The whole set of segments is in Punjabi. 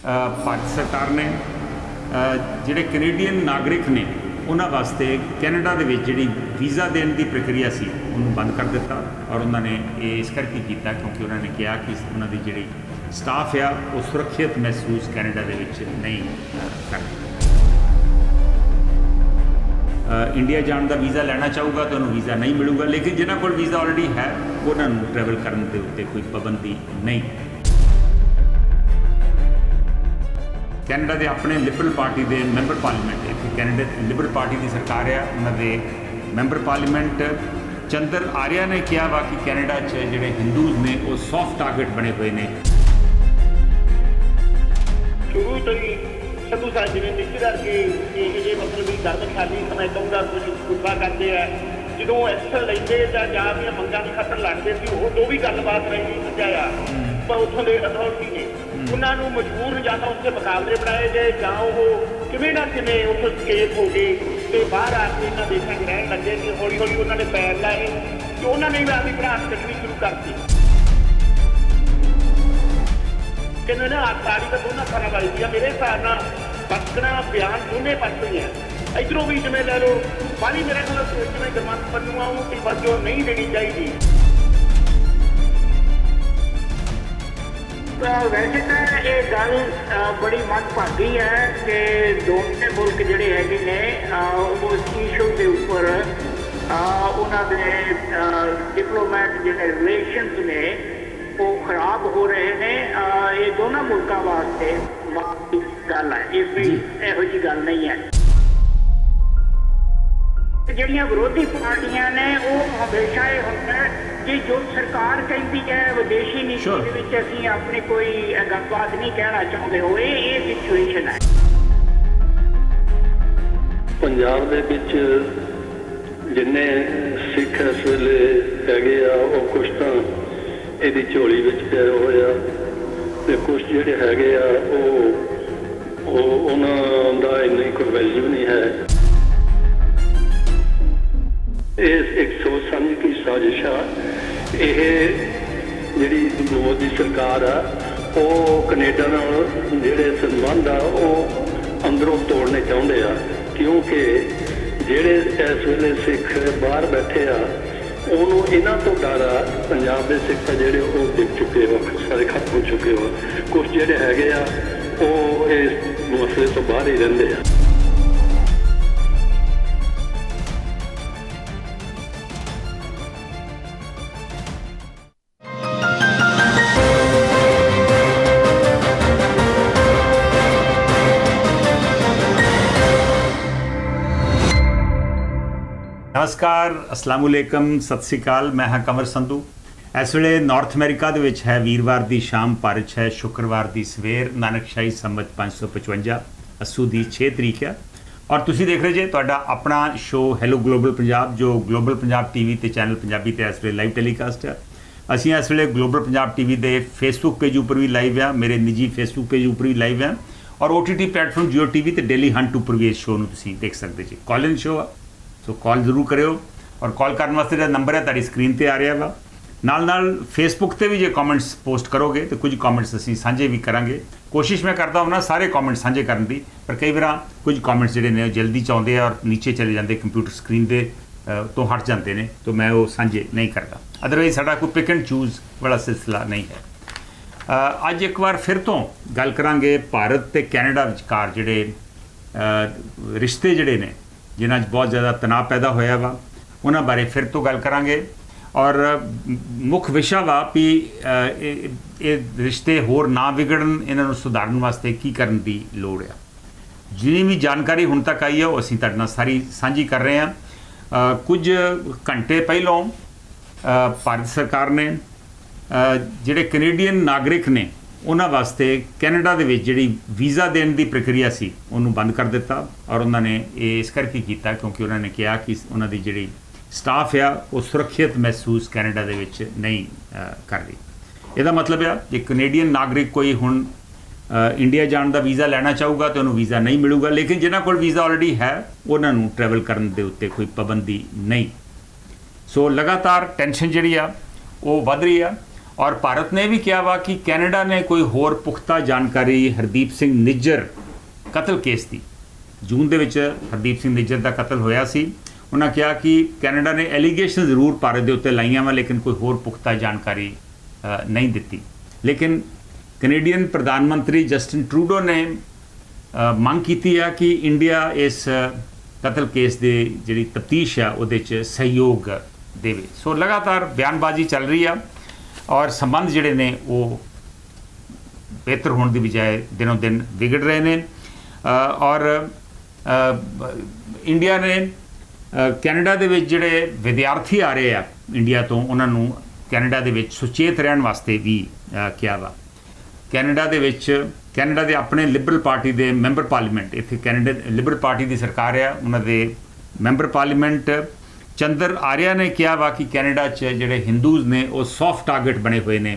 ਭਾਰਤ ਸਰਕਾਰ ਨੇ ਜਿਹੜੇ ਕੈਨੇਡੀਅਨ ਨਾਗਰਿਕ ਨੇ ਉਹਨਾਂ ਵਾਸਤੇ ਕੈਨੇਡਾ ਦੇ ਵਿੱਚ ਜਿਹੜੀ ਵੀਜ਼ਾ ਦੇਣ ਦੀ ਪ੍ਰਕਿਰਿਆ ਸੀ ਉਹਨੂੰ ਬੰਦ ਕਰ ਦਿੱਤਾ ਔਰ ਉਹਨਾਂ ਨੇ ਇਹ ਇਸ ਕਰਕੇ ਕੀਤਾ ਕਿਉਂਕਿ ਉਹਨਾਂ ਨੇ ਕਿਹਾ ਕਿ ਉਹਨਾਂ ਦੀ ਜਿਹੜੀ ਸਟਾਫ ਆ ਉਹ ਸੁਰੱਖਿਅਤ ਮਹਿਸੂਸ ਕੈਨੇਡਾ ਦੇ ਵਿੱਚ ਨਹੀਂ ਕਰਦੀ। ਇੰਡੀਆ ਜਾਣ ਦਾ ਵੀਜ਼ਾ ਲੈਣਾ ਚਾਹੂਗਾ ਤਾਂ ਉਹਨੂੰ ਵੀਜ਼ਾ ਨਹੀਂ ਮਿਲੂਗਾ, ਲੇਕਿਨ ਜਿਨ੍ਹਾਂ ਕੋਲ ਵੀਜ਼ਾ ਆਲਰੇਡੀ ਹੈ ਉਹਨਾਂ ਨੂੰ ਟਰੈਵਲ ਕਰਨ ਦੇ ਉੱਤੇ ਕੋਈ ਪਾਬੰਦੀ ਨਹੀਂ। ਕੈਨੇਡਾ ਦੇ ਆਪਣੇ ਲਿਬਰਲ ਪਾਰਟੀ ਦੇ ਮੈਂਬਰ ਪਾਰਲੀਮੈਂਟ ਇੱਥੇ ਕੈਨੇਡਾ ਲਿਬਰਲ ਪਾਰਟੀ ਦੀ ਸਰਕਾਰ ਆ, ਉਹਨਾਂ ਦੇ ਮੈਂਬਰ ਪਾਰਲੀਮੈਂਟ ਚੰਦਰ ਆਰਿਆ ਨੇ ਕਿਹਾ ਵਾ ਕਿ ਕੈਨੇਡਾ 'ਚ ਜਿਹੜੇ ਹਿੰਦੂਜ਼ ਨੇ ਉਹ ਸੌਫਟ ਟਾਰਗੇਟ ਬਣੇ ਹੋਏ ਨੇ। ਸ਼ੁਰੂ ਤੋਂ ਹੀ ਸੰਧੂ ਸਾਹਿਬ ਜਿਵੇਂ ਨਿੱਕੀ ਕਰਕੇ ਇਹ ਜੇ ਮਤਲਬ ਵੀ ਗਰਦ ਖਾਲੀ ਸਮੇਂ ਕਹੂੰਗਾ ਕੁਝ ਗੁੱਸਾ ਕਰਦੇ ਆ, ਜਦੋਂ ਐਕਸ਼ਨ ਲੈਂਦੇ ਜਾਂ ਵੀ ਮੰਗਾਂ ਦੀ ਖਾਤਰ ਲੜਦੇ ਸੀ ਉਹ ਵੀ ਗੱਲਬਾਤ ਰਹੀ ਸਮਝਾਇਆ, ਪਰ ਉੱਥੋਂ ਦੇ ਅਥਾਰਟੀ ਨੇ ਉਹਨਾਂ ਨੂੰ ਮਜਬੂਰ ਜਾਂ ਤਾਂ ਉਸਦੇ ਮੁਕਾਬਲੇ ਬਣਾਏ ਗਏ ਜਾਂ ਉਹ ਕਿਵੇਂ ਨਾ ਕਿਵੇਂ ਉੱਥੋਂ ਸਕੇਪ ਹੋ ਗਏ ਅਤੇ ਬਾਹਰ ਆ ਕੇ ਇਹਨਾਂ ਦੇਸ਼ਾਂ 'ਚ ਰਹਿਣ ਲੱਗੇ ਕਿ ਹੌਲੀ ਹੌਲੀ ਉਹਨਾਂ ਨੇ ਪੈਰ ਲਾਏ ਅਤੇ ਉਹਨਾਂ ਨੇ ਵੀ ਆਪਣੀ ਭੜਾਸ ਕੱਢਣੀ ਸ਼ੁਰੂ ਕਰਤੀ। ਕਹਿੰਦੇ ਨਾ ਤਾੜੀ ਤਾਂ ਦੋਨਾਂ ਸਾਰਾਂ ਵਾਲੀ ਸੀ, ਮੇਰੇ ਹਿਸਾਬ ਨਾਲ ਬਖਸ਼ਣਾ ਬਿਆਨ ਦੋਨੇ ਪਾਸੇ ਹੈ। ਇੱਧਰੋਂ ਵੀ ਜਿਵੇਂ ਲੈ ਲਓ ਬਾਲੀ ਮੇਰੇ ਖਿਆਲ ਜਿਵੇਂ ਗੁਰਮਤਿ ਪੰਨੂ ਆ ਉਹਨੂੰ ਵਜੋਂ ਨਹੀਂ ਦੇਣੀ ਚਾਹੀਦੀ। ਵੈਸੇ ਤਾਂ ਇਹ ਗੱਲ ਬੜੀ ਮੰਦਭਾਗੀ ਹੈ ਕਿ ਦੋਨੇ ਮੁਲਕ ਜਿਹੜੇ ਹੈਗੇ ਨੇ ਉਹ ਇਸ ਇਸ਼ੂ ਦੇ ਉੱਪਰ ਉਹਨਾਂ ਦੇ ਡਿਪਲੋਮੈਟ ਜਿਹੜੇ ਰਿਲੇਸ਼ਨਸ ਨੇ ਉਹ ਖਰਾਬ ਹੋ ਰਹੇ ਨੇ। ਇਹ ਦੋਨਾਂ ਮੁਲਕਾਂ ਵਾਸਤੇ ਮਾੜੀ ਗੱਲ ਹੈ, ਇਹ ਵੀ ਇਹੋ ਜਿਹੀ ਗੱਲ ਨਹੀਂ ਹੈ। ਜਿਹੜੀਆਂ ਵਿਰੋਧੀ ਪਾਰਟੀਆਂ ਨੇ ਉਹ ਹਮੇਸ਼ਾ ਇਹ ਹੁੰਦਾ ਕਿ ਜੋ ਸਰਕਾਰ ਕਹਿੰਦੀ ਹੈ ਵਿਦੇਸ਼ੀ ਨੀਤੀ ਦੇ ਵਿੱਚ ਅਸੀਂ ਆਪਣੀ ਕੋਈ ਗੱਲਬਾਤ ਨਹੀਂ ਕਹਿਣਾ ਚਾਹੁੰਦੇ ਹੋਏ, ਇਹ ਸਿਚੁਏਸ਼ਨ ਹੈ। ਪੰਜਾਬ ਦੇ ਵਿੱਚ ਜਿੰਨੇ ਸਿੱਖ ਇਸ ਵੇਲੇ ਹੈਗੇ ਆ ਉਹ ਕੁਛ ਤਾਂ ਇਹਦੀ ਝੋਲੀ ਵਿੱਚ ਪਿਆ ਹੋਇਆ ਤੇ ਕੁਛ ਜਿਹੜੇ ਹੈਗੇ ਆ ਉਹਨਾਂ ਦਾ ਇੰਨੀ ਕੋਈ ਵੈਲਿਊ ਨਹੀਂ ਹੈ। ਇਹ ਇੱਕ ਸੋਚ ਸਮਝ ਕੇ ਸਾਜ਼ਿਸ਼ ਆ। ਇਹ ਜਿਹੜੀ ਮੋਦੀ ਸਰਕਾਰ ਆ ਉਹ ਕੈਨੇਡਾ ਨਾਲ ਜਿਹੜੇ ਸੰਬੰਧ ਆ ਉਹ ਅੰਦਰੋਂ ਤੋੜਨੇ ਚਾਹੁੰਦੇ ਆ, ਕਿਉਂਕਿ ਜਿਹੜੇ ਇਸ ਵੇਲੇ ਸਿੱਖ ਬਾਹਰ ਬੈਠੇ ਆ ਉਹਨੂੰ ਇਹਨਾਂ ਤੋਂ ਡਰ ਆ। ਪੰਜਾਬ ਦੇ ਸਿੱਖ ਜਿਹੜੇ ਉਹ ਡਿੱਗ ਚੁੱਕੇ ਹੋ, ਸਾਰੇ ਖਤਮ ਹੋ ਚੁੱਕੇ ਹੋ। ਕੁਛ ਜਿਹੜੇ ਹੈਗੇ ਆ ਉਹ ਇਸ ਮਸਲੇ ਤੋਂ ਬਾਹਰ ਹੀ ਰਹਿੰਦੇ ਆ। ਨਮਸਕਾਰ, ਅਸਲਾਮੁਅਲੈਕਮ, ਸਤਿ ਸ਼੍ਰੀ ਅਕਾਲ। ਮੈਂ ਹਾਂ ਕੰਵਰ ਸੰਧੂ। ਇਸ ਵੇਲੇ ਨਾਰਥ ਅਮਰੀਕਾ ਦੇ ਵਿੱਚ ਹੈ ਵੀਰਵਾਰ ਦੀ ਸ਼ਾਮ, ਭਾਰਤ 'ਚ ਹੈ ਸ਼ੁੱਕਰਵਾਰ ਦੀ ਸਵੇਰ, ਨਾਨਕਸ਼ਾਹੀ ਸੰਮਤ 555 ਅੱਸੂ ਦੀ 6 ਤਰੀਕ ਆ ਔਰ ਤੁਸੀਂ ਦੇਖ ਰਹੇ ਜੇ ਤੁਹਾਡਾ ਆਪਣਾ ਸ਼ੋਅ ਹੈਲੋ ਗਲੋਬਲ ਪੰਜਾਬ, ਜੋ ਗਲੋਬਲ ਪੰਜਾਬ ਟੀਵੀ ਤੇ ਚੈਨਲ ਪੰਜਾਬੀ ਤੇ ਇਸ ਵੇਲੇ ਲਾਈਵ ਟੈਲੀਕਾਸਟ ਆ। ਅਸੀਂ ਇਸ ਵੇਲੇ ਗਲੋਬਲ ਪੰਜਾਬ ਟੀਵੀ ਦੇ ਫੇਸਬੁੱਕ ਪੇਜ ਉੱਪਰ ਵੀ ਲਾਈਵ ਆ, ਮੇਰੇ ਨਿੱਜੀ ਫੇਸਬੁੱਕ ਪੇਜ ਉੱਪਰ ਵੀ ਲਾਈਵ ਆ ਔਰ OTT ਪਲੇਟਫਾਰਮ ਜੀਓ ਟੀਵੀ ਤੇ ਡੇਲੀ ਹੰਟ ਉੱਪਰ ਵੀ ਇਸ ਸ਼ੋਅ ਨੂੰ ਤੁਸੀਂ ਦੇਖ ਸਕਦੇ ਜੀ। ਕਾਲ ਇਨ ਸ਼ੋਅ ਆ, ਸੋ ਕਾਲ ਜ਼ਰੂਰ ਕਰਿਓ ਔਰ ਕਾਲ ਕਰਨ ਵਾਸਤੇ ਜਿਹੜਾ ਨੰਬਰ ਹੈ ਤੁਹਾਡੀ ਸਕਰੀਨ 'ਤੇ ਆ ਰਿਹਾ ਵਾ। ਨਾਲ ਫੇਸਬੁੱਕ 'ਤੇ ਵੀ ਜੇ ਕਮੈਂਟਸ ਪੋਸਟ ਕਰੋਗੇ ਤਾਂ ਕੁਝ ਕਮੈਂਟਸ ਅਸੀਂ ਸਾਂਝੇ ਵੀ ਕਰਾਂਗੇ। ਕੋਸ਼ਿਸ਼ ਮੈਂ ਕਰਦਾ ਹਾਂ ਸਾਰੇ ਕਮੈਂਟਸ ਸਾਂਝੇ ਕਰਨ ਦੀ, ਪਰ ਕਈ ਵਾਰ ਕੁਝ ਕਮੈਂਟਸ ਜਿਹੜੇ ਨੇ ਉਹ ਜਲਦੀ 'ਚ ਆਉਂਦੇ ਆ ਔਰ ਨੀਚੇ ਚਲੇ ਜਾਂਦੇ, ਕੰਪਿਊਟਰ ਸਕਰੀਨ ਦੇ ਤੋਂ ਹਟ ਜਾਂਦੇ ਨੇ, ਤਾਂ ਮੈਂ ਉਹ ਸਾਂਝੇ ਨਹੀਂ ਕਰਦਾ। ਅਦਰਵਾਈਜ਼ ਸਾਡਾ ਕੋਈ ਪਿਕ ਐਂਡ ਚੂਜ਼ ਵਾਲਾ ਸਿਲਸਿਲਾ ਨਹੀਂ ਹੈ। ਅੱਜ ਇੱਕ ਵਾਰ ਫਿਰ ਤੋਂ ਗੱਲ ਕਰਾਂਗੇ ਭਾਰਤ ਤੇ ਕੈਨੇਡਾ ਵਿਚਕਾਰ ਜਿਹੜੇ ਰਿਸ਼ਤੇ ਜਿਹੜੇ ਨੇ ਜਿਨ੍ਹਾਂ 'ਚ ਬਹੁਤ ਜ਼ਿਆਦਾ ਤਣਾਅ ਪੈਦਾ ਹੋਇਆ ਵਾ, ਉਹਨਾਂ ਬਾਰੇ ਫਿਰ ਤੋਂ ਗੱਲ ਕਰਾਂਗੇ ਔਰ ਮੁੱਖ ਵਿਸ਼ਾ ਵਾ ਵੀ ਇਹ ਰਿਸ਼ਤੇ ਹੋਰ ਨਾ ਵਿਗੜਨ, ਇਹਨਾਂ ਨੂੰ ਸੁਧਾਰਨ ਵਾਸਤੇ ਕੀ ਕਰਨ ਦੀ ਲੋੜ ਆ। ਜਿੰਨੀ ਵੀ ਜਾਣਕਾਰੀ ਹੁਣ ਤੱਕ ਆਈ ਹੈ ਉਹ ਅਸੀਂ ਤੁਹਾਡੇ ਨਾਲ ਸਾਰੀ ਸਾਂਝੀ ਕਰ ਰਹੇ ਹਾਂ। ਕੁਝ ਘੰਟੇ ਪਹਿਲਾਂ ਭਾਰਤ ਸਰਕਾਰ ਨੇ ਜਿਹੜੇ ਕੈਨੇਡੀਅਨ ਨਾਗਰਿਕ ਨੇ ਉਹਨਾਂ ਵਾਸਤੇ ਕੈਨੇਡਾ ਦੇ ਵਿੱਚ ਜਿਹੜੀ ਵੀਜ਼ਾ ਦੇਣ ਦੀ ਪ੍ਰਕਿਰਿਆ ਸੀ ਉਹਨੂੰ ਬੰਦ ਕਰ ਦਿੱਤਾ ਔਰ ਉਹਨਾਂ ਨੇ ਇਹ ਇਸ ਕਰਕੇ ਕੀਤਾ ਕਿਉਂਕਿ ਉਹਨਾਂ ਨੇ ਕਿਹਾ ਕਿ ਉਹਨਾਂ ਦੀ ਜਿਹੜੀ ਸਟਾਫ ਆ ਉਹ ਸੁਰੱਖਿਅਤ ਮਹਿਸੂਸ ਕੈਨੇਡਾ ਦੇ ਵਿੱਚ ਨਹੀਂ ਕਰ ਰਹੀ। ਇਹਦਾ ਮਤਲਬ ਆ ਜੇ ਕੈਨੇਡੀਅਨ ਨਾਗਰਿਕ ਕੋਈ ਹੁਣ ਇੰਡੀਆ ਜਾਣ ਦਾ ਵੀਜ਼ਾ ਲੈਣਾ ਚਾਹੂਗਾ ਤਾਂ ਉਹਨੂੰ ਵੀਜ਼ਾ ਨਹੀਂ ਮਿਲੂਗਾ, ਲੇਕਿਨ ਜਿਨ੍ਹਾਂ ਕੋਲ ਵੀਜ਼ਾ ਆਲਰੇਡੀ ਹੈ ਉਹਨਾਂ ਨੂੰ ਟਰੈਵਲ ਕਰਨ ਦੇ ਉੱਤੇ ਕੋਈ ਪਾਬੰਦੀ ਨਹੀਂ। ਸੋ ਲਗਾਤਾਰ ਟੈਨਸ਼ਨ ਜਿਹੜੀ ਆ ਉਹ ਵੱਧ ਰਹੀ ਆ और भारत ने भी किया वा कि कैनेडा ने कोई होर पुख्ता जानकारी हरदीप सिंह निज्जर कतल केस की जून दे विच हरदीप सिंह निज्जर का कतल होया सी उन्होंने कहा कि कैनेडा ने एलीगेशन जरूर भारत के उत्ते लाइयां वा लेकिन कोई होर पुख्ता जानकारी नहीं दी। लेकिन कैनेडियन प्रधानमंत्री जस्टिन ट्रूडो ने मंग की है कि इंडिया इस कतल केस की जी तफ्तीश है वो सहयोग देवे। सो लगातार बयानबाजी चल रही है और संबंध जोड़े ने वो बेहतर होने की बजाय दिनों दिन बिगड़ रहे हैं। और इंडिया ने कैनेडा दे विच जिहड़े विद्यार्थी आ रहे हैं इंडिया तो उन्होंने कैनेडा दे विच सुचेत रहने वास्ते भी किया वा। कैनेडा दे विच कैनेडा दे अपने लिबरल पार्टी दे मैंबर पार्लीमेंट इत्थे कैनेडा लिबरल पार्टी की सरकार है उन्होंने मैंबर पार्लीमेंट चंद्र आर्या ने कहा वा कि कैनेडा च जिहड़े हिंदूज ने वो सॉफ्ट टारगेट बने हुए ने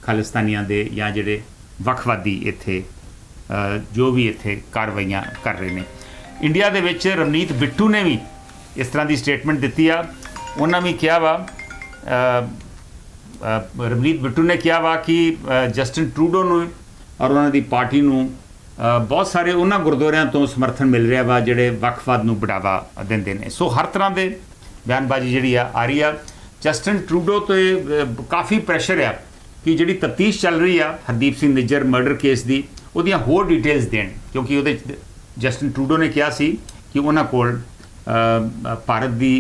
खालिस्तानियां दे या जिहड़े वखवादी इत्थे जो भी इत्थे कार्रवाइयां कर रहे हैं। इंडिया दे विच रवनीत बिट्टू ने भी इस तरह की स्टेटमेंट दी आ। उन्होंने भी कहा वा रवनीत बिट्टू ने कहा वा कि जस्टिन ट्रूडो ने और उन्होंने पार्टी नूं बहुत सारे उन्होंने गुरुद्वारियां तो समर्थन मिल रहा वा जिहड़े वखवाद नूं बढ़ावा देंदे ने। सो हर तरह के बयानबाजी जी आ रही है। जस्टिन ट्रूडो तो काफ़ी प्रैशर है कि जी तफ्तीश चल रही है हरदीप सिंह निज्जर मर्डर केस की उहदियां होर डिटेल्स देण क्योंकि उहदे जस्टिन ट्रूडो ने कहा सी कि उन्हां कोल भारत की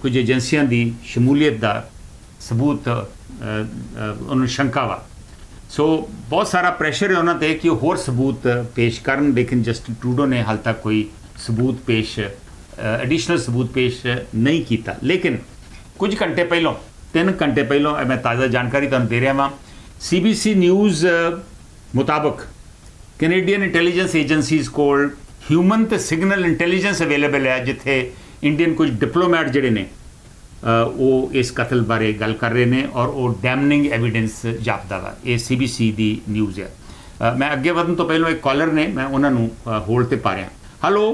कुछ एजेंसियां की शमूलीयत का सबूत उन्होंने शंका वा। सो बहुत सारा प्रैशर है उन्होंने कि होर सबूत पेश करन लेकिन जस्टिन ट्रूडो ने हाल तक कोई सबूत पेश एडिशनल सबूत पेश नहीं किया। लेकिन कुछ घंटे पहलों 3 घंटे पहलों मैं ताज़ा जानकारी तुहानूं दे रहा वां CBC न्यूज़ मुताबक कैनेडियन इंटैलीजेंस एजेंसीज़ कोल ह्यूमन ते सिग्नल इंटैलीजेंस अवेलेबल है जिथे इंडियन कुछ डिप्लोमैट जिहड़े ने वो इस कतल बारे गल कर रहे हैं और वो डैमनिंग एविडेंस जापदा वा। ये CBC की न्यूज़ है। मैं अगे वधन तो पहलों एक कॉलर ने मैं उन्होंने होल्ड ते पा रहा। हेलो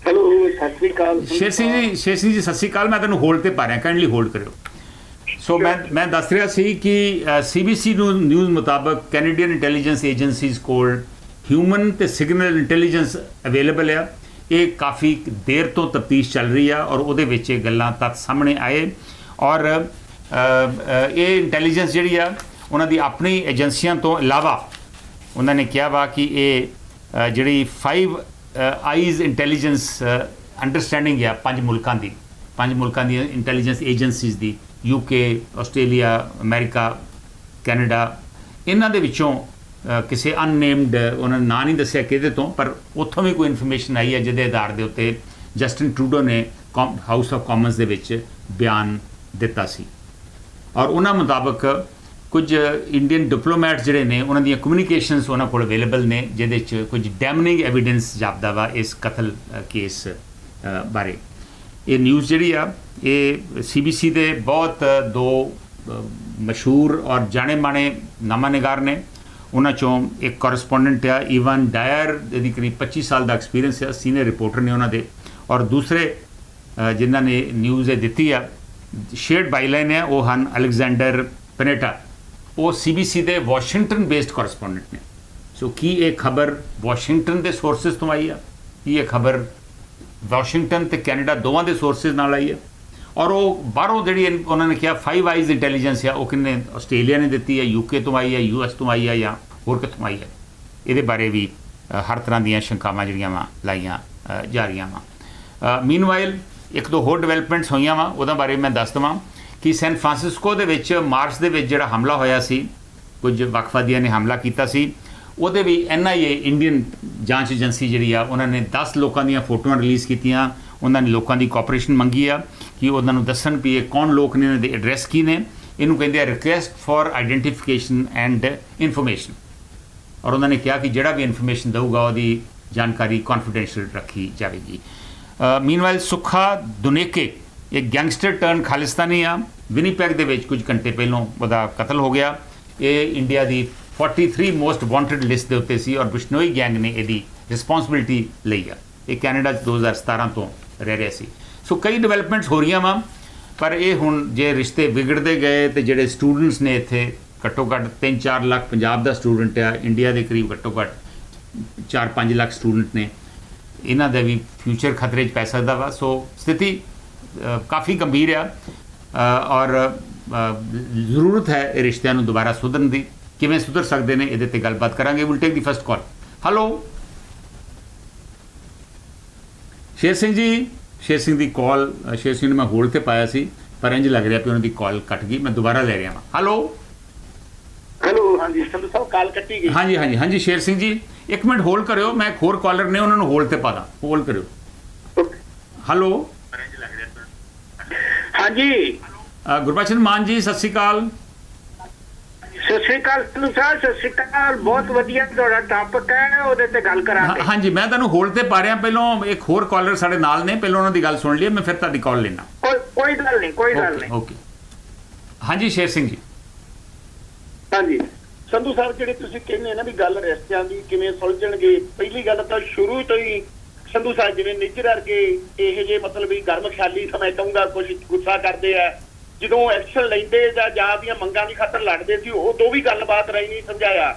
हेलो सत श्री अकाल शेर सिंह जी सत श्री अकाल। मैं तेन होल्ड ते पा रहा काइंडली होल्ड करो। सो मैं दस रहा सी कि CBC न्यूज़ मुताबक कैनेडियन इंटैलीजेंस एजेंसीज़ कोल ह्यूमन ते सिग्नल इंटैलीजेंस अवेलेबल है। ये काफ़ी देर तो तफ्तीश चल रही है और वो गल्लां तक सामने आए और ये इंटैलीजेंस जी उन्होंने अपनी एजेंसियां तो इलावा उन्होंने कहा वा कि ये जी 5 आईज इंटैलीजेंस अंडरस्टैंडिंग है 5 मुल्कां दी इंटैलीजेंस एजेंसीज़ दी UK आस्ट्रेलिया अमेरिका कैनेडा इन्हां दे विचों किसी अननेम्ड उन्होंने ना नहीं दसिया कि तो पर उत्थों भी कोई इन्फॉर्मेशन आई है जिहदे आधार के उत्ते जस्टिन ट्रूडो ने हाउस ऑफ कॉमन्स दे विच बयान दिता सी और उन्हां मुताबक कुछ इंडियन डिप्लोमैट जिहड़े ने उन्हां दी कम्यूनीकेशनस उन्हां कोल अवेलेबल ने जिहदे च कुछ डैमनिंग एविडेंस जापदा वा इस कतल केस बारे। ये न्यूज़ जिहड़ी आ ये CBC दे बहुत 2 मशहूर और जाने माने नामानिगार ने उन्हां चों एक कॉरस्पोंडेंट आ ईवन डायर जिहदी करीब 25 साल का एक्सपीरियंस है सीनियर रिपोर्टर ने उन्होंने और दूसरे जिन्हां ने न्यूज़ दिती आ शेयर्ड बाईलाइन है वो हैं अलेक्जेंडर पेनेटा वो CBC दे वाशिंगटन बेस्ड कॉरस्पोंडेंट ने। सो की ये खबर वाशिंगटन के सोर्सिस तो आई है की ये खबर वाशिंगटन ते कैनेडा दोवां दे सोर्सिस नाल आई है और वो बाहरों जी उन्होंने कहा 5 आईज इंटैलीजेंस है वो किन्ने आस्ट्रेलिया ने दी है UK तो आई है US तो आई है या होर कितों आई है ये बारे भी हर तरह दीयां शंकावां जिहड़ियां वा लाइयां जा रही वा। मीनवाइल 1-2 होर डिवेलपमेंट्स होईयां वा उहदे बारे मैं दस देवां कि सैन फ्रांसिस्को दे विच मार्च दे विच जिहड़ा हमला होया सी कुछ वखवादियां ने हमला कीता सी ਉਹਦੇ भी NIA इंडियन जांच एजेंसी जी उन्होंने 10 लोगों दी फोटोआं रिलीज़ कीतियां उन्होंने लोगों की कोऑपरेशन मंगी आ कि उन्होंने दसन भी ये कौन लोग ने इन्होंने एड्रैस की ने इनू कहते request for identification and information और उन्होंने कहा कि जोड़ा भी इन्फॉर्मेशन दूगा वो जानकारी कॉन्फिडेंशियल रखी जाएगी। मीनवाइल सुखा दुनेके एक गैंगस्टर टर्न खालिस्तानी आ विनीपैग दे विच कुछ घंटे पहलों वह कतल हो गया। ये इंडिया की 43 मोस्ट वांटेड लिस्ट के उत्ते सी और बिश्नोई गैंग ने यदी रिस्पॉन्सिबिलिटी ली है। ये कैनेडा 2017 तो रह रहा सी। सो कई डिवेलपमेंट्स हो रही वा ਪਰ ਇਹ ਹੁਣ ਜੇ ਰਿਸ਼ਤੇ ਵਿਗੜਦੇ ਗਏ ਤੇ ਜਿਹੜੇ ਸਟੂਡੈਂਟਸ ਨੇ ਇੱਥੇ ਘੱਟੋ ਘੱਟ 3-4 ਲੱਖ ਪੰਜਾਬ ਦਾ ਸਟੂਡੈਂਟ ਆ, ਇੰਡੀਆ ਦੇ ਕਰੀਬ ਘੱਟੋ ਘੱਟ 4-5 ਲੱਖ ਸਟੂਡੈਂਟ ਨੇ, ਇਹਨਾਂ ਦਾ ਵੀ ਫਿਊਚਰ ਖਤਰੇ 'ਚ ਪੈ ਸਕਦਾ ਵਾ। ਸੋ ਸਥਿਤੀ ਕਾਫੀ ਗੰਭੀਰ ਆ ਔਰ ਜ਼ਰੂਰਤ ਹੈ ਇਹ ਰਿਸ਼ਤਿਆਂ ਨੂੰ ਦੁਬਾਰਾ ਸੁਧਰਨ ਦੀ। ਕਿਵੇਂ ਸੁਧਰ ਸਕਦੇ ਨੇ ਇਹਦੇ ਤੇ ਗੱਲਬਾਤ ਕਰਾਂਗੇ। Will take the first call. Hello Sher Singh ji, Sher Singh ਦੀ ਕਾਲ, ਸ਼ੇਰ ਸਿੰਘ ਨੂੰ ਮੈਂ ਹੋਲਡ ਤੇ ਪਾਇਆ ਸੀ ਪਰ ਇੰਜ ਲੱਗ ਰਿਹਾ ਕਿ ਉਹਨਾਂ ਦੀ ਕਾਲ ਕੱਟ ਗਈ। ਮੈਂ ਦੁਬਾਰਾ ਲੈ ਰਿਹਾ ਹਾਂ। ਹੈਲੋ ਹਾਂਜੀ ਸੰਧੂ ਸਾਹਿਬ ਕਾਲ ਕੱਟੀ ਗਈ। ਹਾਂਜੀ ਹਾਂਜੀ ਹਾਂਜੀ ਸ਼ੇਰ ਸਿੰਘ ਜੀ ਇੱਕ ਮਿੰਟ ਹੋਲਡ ਕਰਿਓ, ਮੈਂ ਇੱਕ ਹੋਰ ਕਾਲਰ ਨੇ ਉਹਨਾਂ ਨੂੰ ਹੋਲਡ ਤੇ ਪਾ ਦਾਂ। ਹੋਲਡ ਕਰਿਓ। ਹੈਲੋ ਹਾਂਜੀ ਗੁਰਬਚਨ ਮਾਨ ਜੀ ਸਤਿ ਸ਼੍ਰੀ ਅਕਾਲ। ਸਤਿ ਸ਼੍ਰੀ ਅਕਾਲ ਸੰਧੂ ਸਾਹਿਬ, ਸਤਿ ਸ਼੍ਰੀ ਅਕਾਲ। ਬਹੁਤ ਵਧੀਆ ਤੁਹਾਡਾ ਟਾਪਿਕ ਹੈ, ਉਹਦੇ ਤੇ ਗੱਲ ਕਰਾਂਗੇ। ਹਾਂਜੀ ਮੈਂ ਤੁਹਾਨੂੰ ਹੋਲਡ ਤੇ ਪਾ ਰਿਹਾ। ਪਹਿਲਾਂ ਇੱਕ ਹੋਰ ਕਾਲਰ ਸਾਡੇ ਨਾਲ ਨੇ, ਪਹਿਲਾਂ ਉਹਨਾਂ ਦੀ ਗੱਲ ਸੁਣ ਲਈਏ, ਮੈਂ ਫਿਰ ਤੁਹਾਡੀ ਕਾਲ ਲੈਣਾ। ਕੋਈ ਗੱਲ ਨਹੀਂ, ਕੋਈ ਗੱਲ ਨਹੀਂ। ਓਕੇ ਹਾਂਜੀ ਸ਼ੇਰ ਸਿੰਘ ਜੀ। ਹਾਂਜੀ ਸੰਧੂ ਸਾਹਿਬ ਜਿਹੜੇ ਤੁਸੀਂ ਕਹਿੰਦੇ ਨਾ ਵੀ ਗੱਲ ਰਿਸ਼ਤਿਆਂ ਦੀ ਕਿਵੇਂ ਸੁਲਝਣਗੇ, ਪਹਿਲੀ ਗੱਲ ਤਾਂ ਸ਼ੁਰੂ ਤੋਂ ਹੀ ਸੰਧੂ ਸਾਹਿਬ ਜਿਵੇਂ ਨਿੱਜਰ ਵਰਗੇ ਇਹ ਜੇ ਮਤਲਬ ਵੀ ਗਰਮ ਖਿਆਲੀ ਸਮੇਂ ਕਹੂੰਗਾ ਕੁਝ ਗੁੱਸਾ ਕਰਦੇ ਆ, ਜਦੋਂ ਐਕਸ਼ਨ ਲੈਂਦੇ ਜਾਂ ਦੀਆਂ ਮੰਗਾਂ ਦੀ ਖਾਤਰ ਲੜਦੇ ਸੀ ਉਦੋਂ ਵੀ ਗੱਲਬਾਤ ਰਹੀ ਨਹੀਂ ਸਮਝਾਇਆ।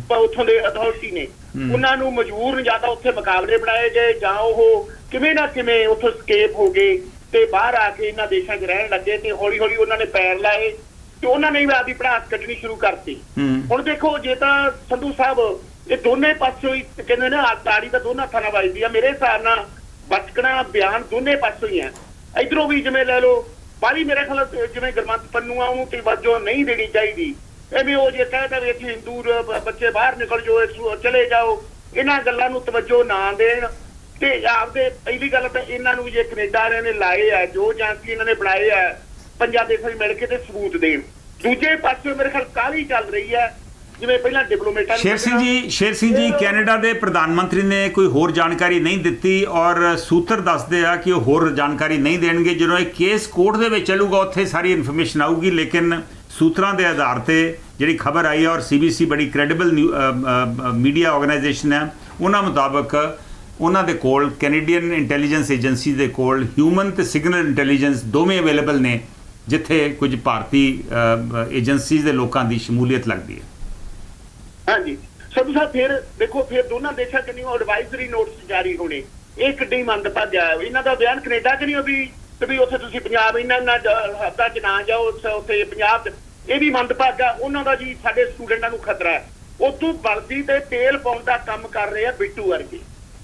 ਪਰ ਉੱਥੋਂ ਦੇ ਅਥਾਰਟੀ ਨੇ ਉਹਨਾਂ ਨੂੰ ਮਜਬੂਰ ਜਾਂ ਤਾਂ ਉੱਥੇ ਮੁਕਾਬਲੇ ਬਣਾਏ ਗਏ ਜਾਂ ਉਹ ਕਿਵੇਂ ਨਾ ਕਿਵੇਂ ਉੱਥੋਂ ਸਕੇਪ ਹੋ ਗਏ ਤੇ ਬਾਹਰ ਆ ਕੇ ਇਹਨਾਂ ਦੇਸ਼ਾਂ 'ਚ ਰਹਿਣ ਲੱਗੇ ਤੇ ਹੌਲੀ ਹੌਲੀ ਉਹਨਾਂ ਨੇ ਪੈਰ ਲਾਏ ਤੇ ਉਹਨਾਂ ਨੇ ਵੀ ਆਪਦੀ ਪੜਾਸ ਕੱਢਣੀ ਸ਼ੁਰੂ ਕਰਤੀ। ਹੁਣ ਦੇਖੋ ਜੇ ਤਾਂ ਸੰਧੂ ਸਾਹਿਬ ਇਹ ਦੋਨੇ ਪਾਸੋਂ ਹੀ ਕਹਿੰਦੇ ਨਾ ਤਾੜੀ ਤਾਂ ਦੋਨਾਂ ਹੱਥਾਂ ਨਾਲ ਵੱਜਦੀ ਆ, ਮੇਰੇ ਹਿਸਾਬ ਨਾਲ ਬਚਕਣਾ ਬਿਆਨ ਦੋਨੇ ਪਾਸੋਂ ਹੀ ਆ। ਇਧਰੋਂ ਵੀ ਜਿਵੇਂ ਲੈ ਲਓ ਬਾਹਲੀ ਮੇਰੇ ਖਿਆਲ ਜਿਵੇਂ ਗੁਰਮੰਤ ਪੰਨੂ ਆ ਉਹਨੂੰ ਤਵੱਜੋ ਨਹੀਂ ਦੇਣੀ ਚਾਹੀਦੀ। ਐਵੇਂ ਉਹ ਜੇ ਕਹਿੰਦਾ ਵੀ ਇੱਥੇ ਹਿੰਦੂ ਬੱਚੇ ਬਾਹਰ ਨਿਕਲ ਜਾਓ ਚਲੇ ਜਾਓ, ਇਹਨਾਂ ਗੱਲਾਂ ਨੂੰ ਤਵੱਜੋ ਨਾ ਦੇਣ ਤੇ ਆਪਦੇ ਪਹਿਲੀ ਗੱਲ ਤਾਂ ਇਹਨਾਂ ਨੂੰ ਜੇ ਕੈਨੇਡਾ ਵਾਲਿਆਂ ਨੇ ਲਾਏ ਆ ਜੋ ਏਜੰਸੀ ਇਹਨਾਂ ਨੇ ਬਣਾਏ ਆ ਪੰਜਾਂ ਦੇਸ਼ਾਂ 'ਚ ਮਿਲ ਕੇ ਤੇ ਸਬੂਤ ਦੇਣ। ਦੂਜੇ ਪਾਸੇ ਮੇਰੇ ਖਿਆਲ ਕਾਹਲੀ ਚੱਲ ਰਹੀ ਹੈ ਜਿਵੇਂ ਪਹਿਲਾਂ ਡਿਪਲੋਮੇਟਾਂ। ਸ਼ੇਰ ਸਿੰਘ ਜੀ ਕੈਨੇਡਾ ਦੇ ਪ੍ਰਧਾਨ ਮੰਤਰੀ ਨੇ ਕੋਈ ਹੋਰ ਜਾਣਕਾਰੀ ਨਹੀਂ ਦਿੱਤੀ ਔਰ ਸੂਤਰ ਦੱਸਦੇ ਆ ਕਿ ਉਹ ਹੋਰ ਜਾਣਕਾਰੀ ਨਹੀਂ ਦੇਣਗੇ। ਜਦੋਂ ਇਹ ਕੇਸ ਕੋਰਟ ਦੇ ਵਿੱਚ ਚੱਲੂਗਾ ਉੱਥੇ ਸਾਰੀ ਇਨਫੋਰਮੇਸ਼ਨ ਆਊਗੀ, ਲੇਕਿਨ ਸੂਤਰਾਂ ਦੇ ਆਧਾਰ ਤੇ ਜਿਹੜੀ ਖਬਰ ਆਈ ਹੈ ਔਰ CBC ਬੜੀ ਕ੍ਰੈਡੀਬਲ ਮੀਡੀਆ ਆਰਗੇਨਾਈਜੇਸ਼ਨ ਹੈ, ਉਹਨਾਂ ਮੁਤਾਬਕ ਉਹਨਾਂ ਦੇ ਕੋਲ ਕੈਨੇਡੀਅਨ ਇੰਟੈਲੀਜੈਂਸ ਏਜੰਸੀ ਦੇ ਕੋਲ ਹਿਊਮਨ ਤੇ ਸਿਗਨਲ ਇੰਟੈਲੀਜੈਂਸ ਦੋਵੇਂ ਅਵੇਲੇਬਲ ਨੇ ਜਿੱਥੇ ਕੁਝ ਭਾਰਤੀ ਏਜੰਸੀਜ਼ ਦੇ ਲੋਕਾਂ ਦੀ ਸ਼ਮੂਲੀਅਤ ਲੱਗਦੀ ਹੈ। ਹਾਂਜੀ ਸੰਧੂ ਸਾਹਿਬ ਫਿਰ ਦੇਖੋ ਫਿਰ ਦੋਨਾਂ ਦੇਸ਼ਾਂ ਚ ਨਹੀਂ ਐਡਵਾਈਜ਼ਰੀ ਨੋਟਸ ਜਾਰੀ ਹੋਣੇ, ਇਹ ਕਿੱਡੀ ਮੰਦਭਾਗਾ ਹੈ। ਇਹਨਾਂ ਦਾ ਬਿਆਨ ਕੈਨੇਡਾ ਚ ਨਹੀਂ ਵੀ ਉੱਥੇ ਤੁਸੀਂ ਪੰਜਾਬ ਇਹਨਾਂ ਹੱਦਾਂ ਚ ਨਾ ਜਾਓ, ਉੱਥੇ ਪੰਜਾਬ ਚ ਇਹ ਵੀ ਮੰਦਭਾਗਾ। ਉਹਨਾਂ ਦਾ ਜੀ ਸਾਡੇ ਸਟੂਡੈਂਟਾਂ ਨੂੰ ਖਤਰਾ ਹੈ। ਉੱਥੋਂ ਵਰਦੀ ਤੇ ਤੇਲ ਪਾਉਣ ਦਾ ਕੰਮ ਕਰ ਰਹੇ ਆ ਬਿੱਟੂ ਵਰਗੇ,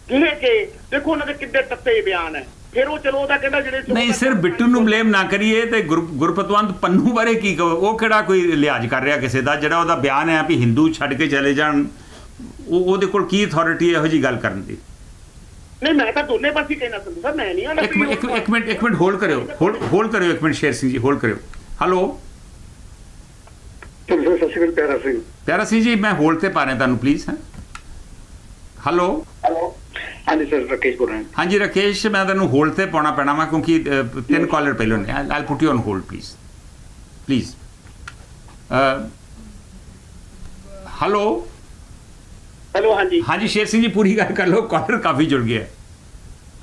ਜਿਹੜੇ ਕਿ ਦੇਖੋ ਉਹਨਾਂ ਦੇ ਕਿੱਡੇ ਤੱਤੇ ਬਿਆਨ ਹੈ। ਫਿਰ ਉਹ ਚਲੋ ਉਹਦਾ ਕਹਿੰਦਾ ਜਿਹੜੇ ਨਹੀਂ ਸਿਰਫ ਬਿੱਟੂ ਨੂੰ ਬਲੇਮ ਨਾ ਕਰੀਏ ਤੇ ਗੁਰਪਤਵੰਤ ਪੰਨੂ ਬਾਰੇ ਕੀ ਕਹੋ, ਉਹ ਕਿਹੜਾ ਕੋਈ ਲਿਹਾਜ਼ ਕਰ ਰਿਹਾ ਕਿਸੇ ਦਾ? ਜਿਹੜਾ ਉਹਦਾ ਬਿਆਨ ਹੈ ਵੀ ਹਿੰਦੂ ਛੱਡ ਕੇ ਚਲੇ ਜਾਣ, ਉਹਦੇ ਕੋਲ ਕੀ ਅਥਾਰਟੀ ਹੈ ਇਹੋ ਜਿਹੀ ਗੱਲ ਕਰਨ ਦੀ? ਨਹੀਂ ਮੈਂ ਤਾਂ ਦੋਨੇ ਪਾਸੇ ਕਹਿਣਾ ਸੰਧੂ ਸਾਹਿਬ, ਮੈਂ ਨਹੀਂ ਇੱਕ ਮਿੰਟ ਹੋਲਡ ਕਰਿਓ ਇੱਕ ਮਿੰਟ ਸ਼ੇਰ ਸਿੰਘ ਜੀ ਹੋਲਡ ਕਰਿਓ। ਹੈਲੋ ਪਿਆਰਾ ਸਿੰਘ ਜੀ ਮੈਂ ਹੋਲਡ ਤੇ ਪਾ ਰਿਹਾ ਤੁਹਾਨੂੰ ਪਲੀਜ਼। ਹੈਲੋ ਹਾਂਜੀ ਸਰ ਰਾਕੇਸ਼ ਬੋਲ ਰਿਹਾ। ਹਾਂਜੀ ਰਾਕੇਸ਼ ਮੈਂ ਤੁਹਾਨੂੰ ਹੋਲਡ ਤੇ ਪਾਉਣਾ ਪੈਣਾ ਵਾ ਕਿਉਂਕਿ 3 ਕਾਲਰ ਪਹਿਲਾਂ ਨੇ। I'll put you on hold please. Hello ਹਾਂਜੀ ਸ਼ੇਰ ਸਿੰਘ ਜੀ ਪੂਰੀ ਗੱਲ ਕਰ ਲਓ, ਕਾਲਰ ਕਾਫੀ ਜੁੜ ਗਿਆ।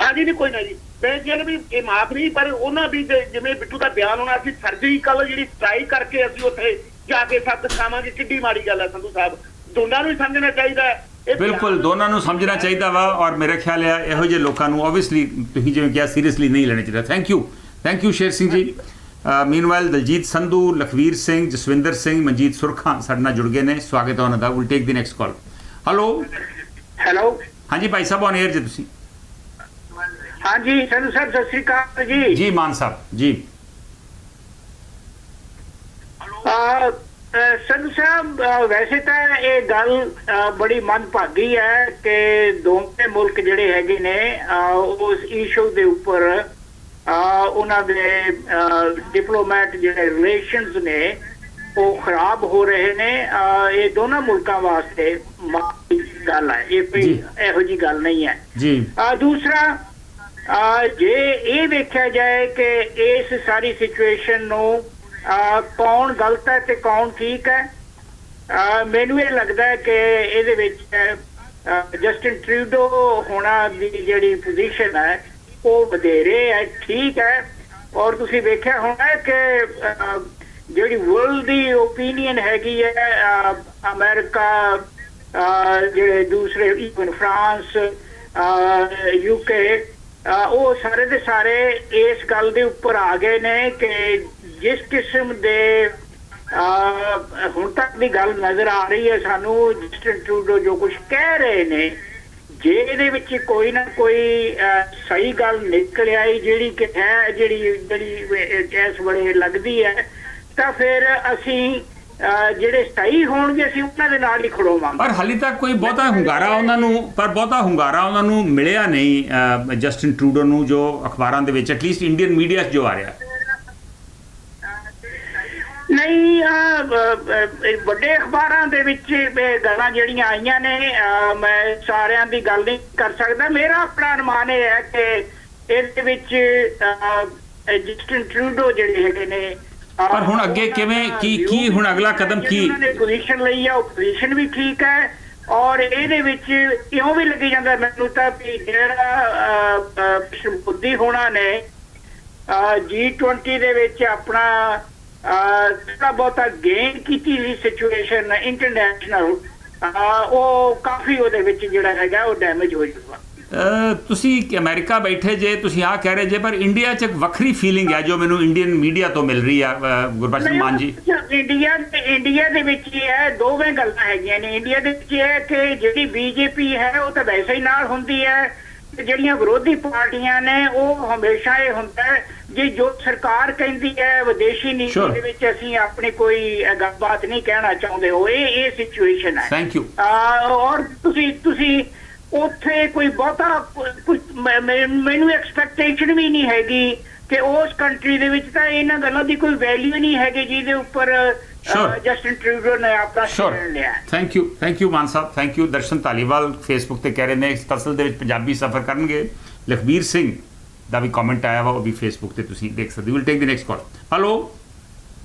ਹਾਂਜੀ ਨਹੀਂ ਕੋਈ ਨਾ ਜੀ, ਮੈਂ ਜਿਹੜਾ ਵੀ ਇਹ ਮਾਫ ਨਹੀਂ ਪਰ ਉਹਨਾਂ ਵੀ ਜਿਵੇਂ ਬਿੱਟੂ ਦਾ ਬਿਆਨ ਹੋਣਾ ਸੀ ਸਰਜੀਕਲ ਜਿਹੜੀ ਸਟ੍ਰਾਈਕ ਕਰਕੇ ਅਸੀਂ ਉੱਥੇ ਜਾ ਕੇ ਸਭ ਦਿਖਾਵਾਂਗੇ, ਕਿੱਡੀ ਮਾੜੀ ਗੱਲ ਹੈ ਸੰਧੂ ਸਾਹਿਬ। ਦੋਨਾਂ ਨੂੰ ਹੀ ਸਮਝਣਾ ਚਾਹੀਦਾ ਹੈ। ਬਿਲਕੁਲ ਦੋਨਾਂ ਨੂੰ ਸਮਝਣਾ ਚਾਹੀਦਾ ਵਾ ਔਰ ਮੇਰੇ ਖਿਆਲ ਹੈ ਇਹੋ ਜਿਹੇ ਲੋਕਾਂ ਨੂੰ ਓਬਵੀਅਸਲੀ ਤੁਸੀਂ ਜਿਵੇਂ ਕਿਹਾ ਸੀਰੀਅਸਲੀ ਨਹੀਂ ਲੈਣਾ ਚਾਹੀਦਾ। Thank you Sher Singh ji. Meanwhile Daljit Sandhu, Lakhvir Singh, Jaswinder Singh, Manjeet ਸੁਰਖਾ ਸਾਡੇ ਨਾਲ ਜੁੜ ਗਏ ਨੇ, ਸਵਾਗਤ ਹੈ ਉਹਨਾਂ ਦਾ। Will take the next call. Hello ਹਾਂਜੀ ਭਾਈ ਸਾਹਿਬ ਔਨ ਏਅਰ ਜੀ ਤੁਸੀਂ। ਹਾਂਜੀ ਸੰਧੂ ਸਾਹਿਬ ਸਤਿ ਸ੍ਰੀ ਅਕਾਲ ਜੀ। ਜੀ ਮਾਨ ਸਾਹਿਬ ਜੀ। ਸੰਧੂ ਸਾਹਿਬ ਵੈਸੇ ਤਾਂ ਇਹ ਗੱਲ ਬੜੀ ਮੰਦਭਾਗੀ ਹੈ ਕਿ ਦੋਵੇਂ ਮੁਲਕ ਜਿਹੜੇ ਹੈਗੇ ਨੇ ਉਸ ਇਸ਼ੂ ਦੇ ਉੱਪਰ ਉਹਨਾਂ ਦੇ ਡਿਪਲੋਮੈਟ ਜਿਹੜੇ ਰਿਲੇਸ਼ਨਸ ਨੇ ਉਹ ਖਰਾਬ ਹੋ ਰਹੇ ਨੇ। ਇਹ ਦੋਨਾਂ ਮੁਲਕਾਂ ਵਾਸਤੇ ਮਾੜੀ ਗੱਲ ਹੈ, ਇਹ ਕੋਈ ਇਹੋ ਜਿਹੀ ਗੱਲ ਨਹੀਂ ਹੈ ਜੀ। ਦੂਸਰਾ ਜੇ ਇਹ ਵੇਖਿਆ ਜਾਏ ਕਿ ਇਸ ਸਾਰੀ ਸਿਚੁਏਸ਼ਨ ਨੂੰ ਕੌਣ ਗਲਤ ਹੈ ਤੇ ਕੌਣ ਠੀਕ ਹੈ, ਮੈਨੂੰ ਇਹ ਲੱਗਦਾ ਹੈ ਕਿ ਇਹਦੇ ਵਿੱਚ ਜਸਟਿਨ ਟਰੂਡੋ ਹੋਣਾ ਦੀ ਜਿਹੜੀ ਪੋਜੀਸ਼ਨ ਹੈ ਉਹ ਵਧੇਰੇ ਹੈ, ਠੀਕ ਹੈ। ਔਰ ਤੁਸੀਂ ਵੇਖਿਆ ਹੋਣਾ ਕਿ ਜਿਹੜੀ ਵਰਲਡ ਦੀ ਓਪੀਨੀਅਨ ਹੈਗੀ ਹੈ, ਅਮਰੀਕਾ, ਜਿਹੜੇ ਦੂਸਰੇ ਈਵਨ ਫਰਾਂਸ, UK, ਉਹ ਸਾਰੇ ਦੇ ਸਾਰੇ ਇਸ ਗੱਲ ਦੇ ਉੱਪਰ ਆ ਗਏ ਨੇ ਕਿ ਜਿਸ ਕਿਸਮ ਦੇ ਹੁਣ ਤੱਕ ਦੀ ਗੱਲ ਨਜ਼ਰ ਆ ਰਹੀ ਹੈ ਸਾਨੂੰ, ਜਸਟਿਨ ਟਰੂਡੋ ਜੋ ਕੁਝ ਕਹਿ ਰਹੇ ਨੇ, ਜੇ ਇਹਦੇ ਵਿੱਚ ਕੋਈ ਨਾ ਕੋਈ ਸਹੀ ਗੱਲ ਨਿਕਲ ਆਈ ਜਿਹੜੀ ਕਿ ਹੈ, ਜਿਹੜੀ ਇਸ ਵੇਲੇ ਲੱਗਦੀ ਹੈ, ਤਾਂ ਫਿਰ ਅਸੀਂ ਜਿਹੜੇ ਸਹੀ ਹੋਣਗੇ ਅਸੀਂ ਉਹਨਾਂ ਦੇ ਨਾਲ ਹੀ ਖੜੋਵਾਂਗੇ। ਪਰ ਹਾਲੇ ਤੱਕ ਕੋਈ ਬਹੁਤਾ ਹੁੰਗਾਰਾ ਉਹਨਾਂ ਨੂੰ ਮਿਲਿਆ ਨਹੀਂ ਜਸਟਿਨ ਟਰੂਡੋ ਨੂੰ, ਜੋ ਅਖਬਾਰਾਂ ਦੇ ਵਿੱਚ ਐਟਲੀਸਟ ਇੰਡੀਅਨ ਮੀਡੀਆ 'ਚ ਜੋ ਆ ਰਿਹਾ। ਨਹੀਂ, ਵੱਡੇ ਅਖਬਾਰਾਂ ਦੇ ਵਿੱਚ ਗੱਲਾਂ ਜਿਹੜੀਆਂ ਆਈਆਂ ਨੇ, ਮੈਂ ਸਾਰਿਆਂ ਦੀ ਗੱਲ ਨਹੀਂ ਕਰ ਸਕਦਾ। ਮੇਰਾ ਆਪਣਾ ਅਨੁਮਾਨ ਇਹ ਹੈ ਕਿ ਇਹਦੇ ਵਿੱਚ ਜਸਟਿਨ ਟਰੂਡੋ ਜਿਹੜੇ ਹੈਗੇ ਨੇ, ਪਰ ਹੁਣ ਅੱਗੇ ਕਿਵੇਂ ਕੀ ਹੁਣ ਅਗਲਾ ਕਦਮ ਕੀ? ਉਹਨਾਂ ਨੇ ਪੋਜੀਸ਼ਨ ਲਈ ਆ, ਉਹ ਪੋਜੀਸ਼ਨ ਵੀ ਠੀਕ ਹੈ, ਔਰ ਇਹਦੇ ਵਿੱਚ ਇਉਂ ਵੀ ਲੱਗੀ ਜਾਂਦਾ ਮੈਨੂੰ ਤਾਂ ਵੀ ਜਿਹੜਾ ਮੋਦੀ ਹੋਣਾ ਨੇ G20 ਦੇ ਵਿੱਚ ਆਪਣਾ ਥੋੜਾ ਬਹੁਤਾ ਗੇਨ ਕੀਤੀ ਸੀ ਸਿਚੁਏਸ਼ਨ ਇੰਟਰਨੈਸ਼ਨਲ, ਉਹ ਕਾਫੀ ਉਹਦੇ ਵਿੱਚ ਜਿਹੜਾ ਹੈਗਾ ਉਹ ਡੈਮੇਜ ਹੋ ਜਾਊਗਾ। ਤੁਸੀਂ ਅਮਰੀਕਾ ਬੈਠੇ ਜੇ, ਤੁਸੀਂ ਆਹ ਕਹਿ ਰਹੇ ਜੇ, ਪਰ ਇੰਡੀਆ 'ਚ ਇੱਕ ਵੱਖਰੀ ਫੀਲਿੰਗ ਹੈ ਜੋ ਮੈਨੂੰ ਇੰਡੀਅਨ ਮੀਡੀਆ ਤੋਂ ਮਿਲ ਰਹੀ ਆ, ਗੁਰਬਖਸ਼ ਮਾਨ ਜੀ। ਇੰਡੀਆ ਦੇ ਵਿੱਚ ਇਹ ਹੈ, ਦੋਵੇਂ ਗੱਲਾਂ ਹੈਗੀਆਂ ਨੇ। ਇੰਡੀਆ ਦੇ ਵਿੱਚ ਇਹ ਹੈ ਕਿ ਜਿਹੜੀ BJP ਹੈ ਉਹ ਤਾਂ ਵੈਸੇ ਹੀ ਨਾਲ ਹੁੰਦੀ ਹੈ, ਤੇ ਜਿਹੜੀਆਂ ਵਿਰੋਧੀ ਪਾਰਟੀਆਂ ਨੇ ਉਹ ਹਮੇਸ਼ਾ ਇਹ ਹੁੰਦਾ ਹੈ ਜੇ ਜੋ ਸਰਕਾਰ ਕਹਿੰਦੀ ਹੈ ਵਿਦੇਸ਼ੀ ਨੀਤੀ ਦੇ ਵਿੱਚ ਅਸੀਂ ਆਪਣੀ ਕੋਈ ਗੱਲਬਾਤ ਨਹੀਂ ਕਹਿਣਾ ਚਾਹੁੰਦੇ ਹੋ, ਇਹ ਸਿਚੁਏਸ਼ਨ ਹੈ। Thank you. ਔਰ ਤੁਸੀਂ ਉੱਥੇ ਕੋਈ ਬਹੁਤਾ ਮੈਨੂੰ ਐਕਸਪੈਕਟੇਸ਼ਨ ਵੀ ਨਹੀਂ ਹੈਗੀ ਕਿ ਉਸ ਕੰਟਰੀ ਦੇ ਵਿੱਚ ਤਾਂ ਇਹਨਾਂ ਗੱਲਾਂ ਦੀ ਕੋਈ ਵੈਲਿਊ ਨਹੀਂ ਹੈਗੀ ਜਿਹਦੇ ਉੱਪਰ ਜਸਟਿਨ ਟਰੂਡੋ ਨੇ ਆਪਣਾ ਸਟੈਂਡ ਲਿਆ। Thank you Mann Sahib, thank you. Darshan Dhaliwal Facebook ਤੇ ਕਹਿ ਰਹੇ ਨੇ ਇਸ ਕਸਲ ਦੇ ਵਿੱਚ ਪੰਜਾਬੀ ਸਫ਼ਰ ਕਰਨਗੇ। ਲਖਬੀਰ ਸਿੰਘ ਦਾ ਵੀ ਕਮੈਂਟ ਆਇਆ ਵਾ, ਉਹ ਵੀ ਫੇਸਬੁੱਕ ਤੇ ਤੁਸੀਂ ਦੇਖ ਸਕਦੇ ਹੋ। Will take the next call. Hello